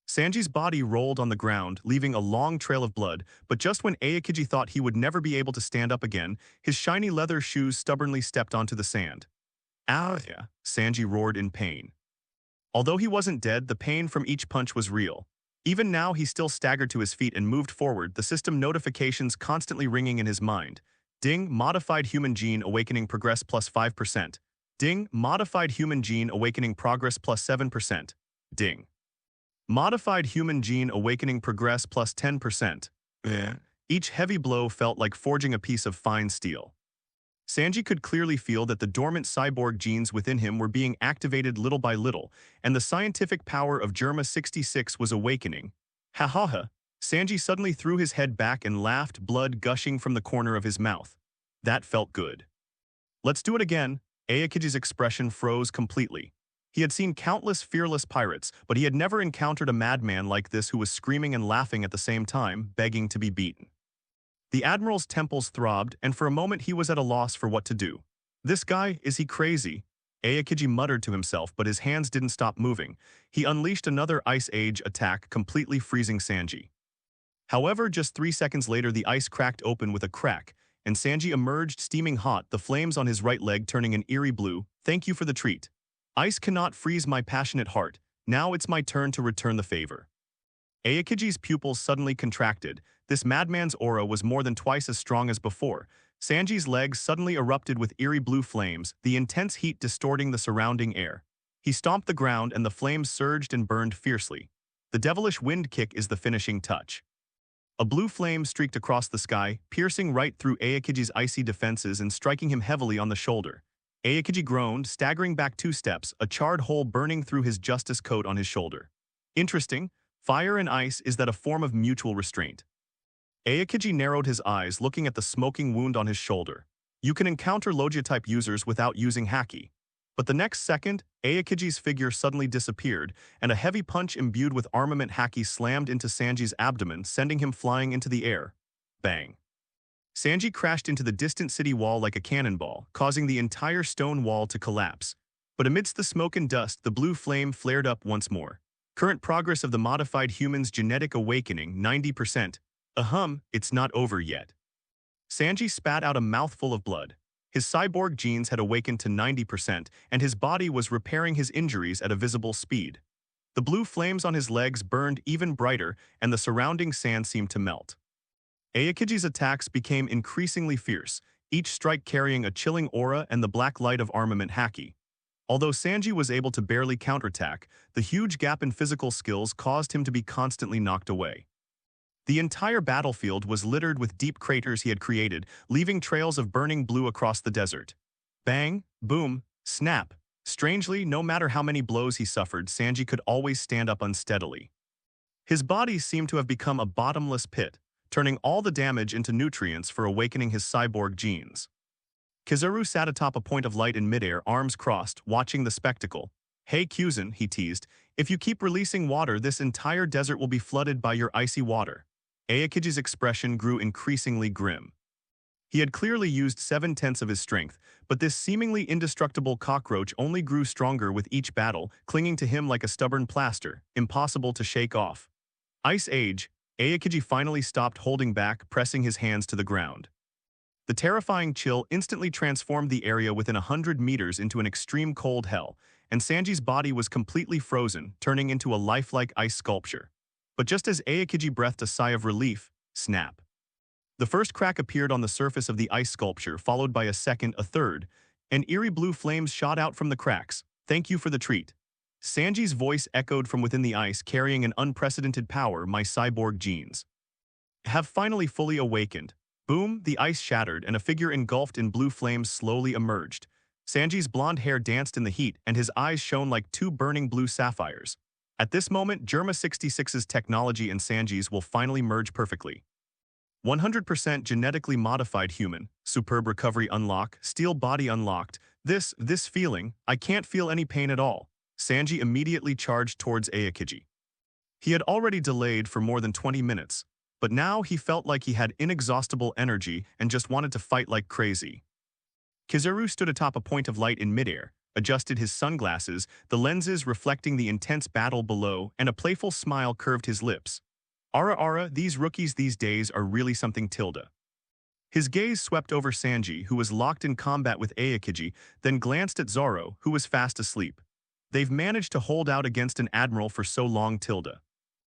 Sanji's body rolled on the ground, leaving a long trail of blood, but just when Aokiji thought he would never be able to stand up again, his shiny leather shoes stubbornly stepped onto the sand. Ow! Sanji roared in pain. Although he wasn't dead, the pain from each punch was real. Even now, he still staggered to his feet and moved forward, the system notifications constantly ringing in his mind. Ding, modified human gene awakening progress plus 5%. Ding, modified human gene awakening progress plus 7%. Ding. Modified human gene awakening progress plus 10%. Each heavy blow felt like forging a piece of fine steel. Sanji could clearly feel that the dormant cyborg genes within him were being activated little by little, and the scientific power of Germa 66 was awakening. Ha ha ha! Sanji suddenly threw his head back and laughed, blood gushing from the corner of his mouth. That felt good. Let's do it again. Ayakiji's expression froze completely. He had seen countless fearless pirates, but he had never encountered a madman like this who was screaming and laughing at the same time, begging to be beaten. The Admiral's temples throbbed, and for a moment he was at a loss for what to do. This guy, is he crazy? Aokiji muttered to himself, but his hands didn't stop moving. He unleashed another Ice Age attack, completely freezing Sanji. However, just 3 seconds later the ice cracked open with a crack, and Sanji emerged steaming hot, the flames on his right leg turning an eerie blue. Thank you for the treat. Ice cannot freeze my passionate heart. Now it's my turn to return the favor. Ayakiji's pupils suddenly contracted. This madman's aura was more than twice as strong as before. Sanji's legs suddenly erupted with eerie blue flames, the intense heat distorting the surrounding air. He stomped the ground and the flames surged and burned fiercely. The devilish wind kick is the finishing touch. A blue flame streaked across the sky, piercing right through Ayakiji's icy defenses and striking him heavily on the shoulder. Ayakiji groaned, staggering back 2 steps, a charred hole burning through his justice coat on his shoulder. Interesting. Fire and ice, is that a form of mutual restraint? Ayakiji narrowed his eyes, looking at the smoking wound on his shoulder. You can encounter Logia-type users without using Haki. But the next second, Ayakiji's figure suddenly disappeared, and a heavy punch imbued with armament Haki slammed into Sanji's abdomen, sending him flying into the air. Bang. Sanji crashed into the distant city wall like a cannonball, causing the entire stone wall to collapse. But amidst the smoke and dust, the blue flame flared up once more. Current progress of the modified human's genetic awakening, 90%. It's not over yet. Sanji spat out a mouthful of blood. His cyborg genes had awakened to 90%, and his body was repairing his injuries at a visible speed. The blue flames on his legs burned even brighter, and the surrounding sand seemed to melt. Ayakiji's attacks became increasingly fierce, each strike carrying a chilling aura and the black light of armament Haki. Although Sanji was able to barely counterattack, the huge gap in physical skills caused him to be constantly knocked away. The entire battlefield was littered with deep craters he had created, leaving trails of burning blue across the desert. Bang, boom, snap. Strangely, no matter how many blows he suffered, Sanji could always stand up unsteadily. His body seemed to have become a bottomless pit, turning all the damage into nutrients for awakening his cyborg genes. Kizaru sat atop a point of light in midair, arms crossed, watching the spectacle. Hey Kyuzan, he teased, if you keep releasing water, this entire desert will be flooded by your icy water. Ayakiji's expression grew increasingly grim. He had clearly used 7/10 of his strength, but this seemingly indestructible cockroach only grew stronger with each battle, clinging to him like a stubborn plaster, impossible to shake off. Ice Age. Ayakiji finally stopped holding back, pressing his hands to the ground. The terrifying chill instantly transformed the area within 100 meters into an extreme cold hell, and Sanji's body was completely frozen, turning into a lifelike ice sculpture. But just as Ayakiji breathed a sigh of relief, snap. The first crack appeared on the surface of the ice sculpture, followed by a second, a third, and eerie blue flames shot out from the cracks. Thank you for the treat. Sanji's voice echoed from within the ice, carrying an unprecedented power. My cyborg genes have finally fully awakened. Boom, the ice shattered and a figure engulfed in blue flames slowly emerged. Sanji's blonde hair danced in the heat and his eyes shone like 2 burning blue sapphires. At this moment, Germa 66's technology and Sanji's will finally merge perfectly. 100% genetically modified human, superb recovery unlock, steel body unlocked. This feeling, I can't feel any pain at all. Sanji immediately charged towards Ayakiji. He had already delayed for more than 20 minutes, but now he felt like he had inexhaustible energy and just wanted to fight like crazy. Kizaru stood atop a point of light in midair, adjusted his sunglasses, the lenses reflecting the intense battle below, and a playful smile curved his lips. Ara, these rookies these days are really something tilde. His gaze swept over Sanji, who was locked in combat with Ayakiji, then glanced at Zoro, who was fast asleep. They've managed to hold out against an admiral for so long tilde.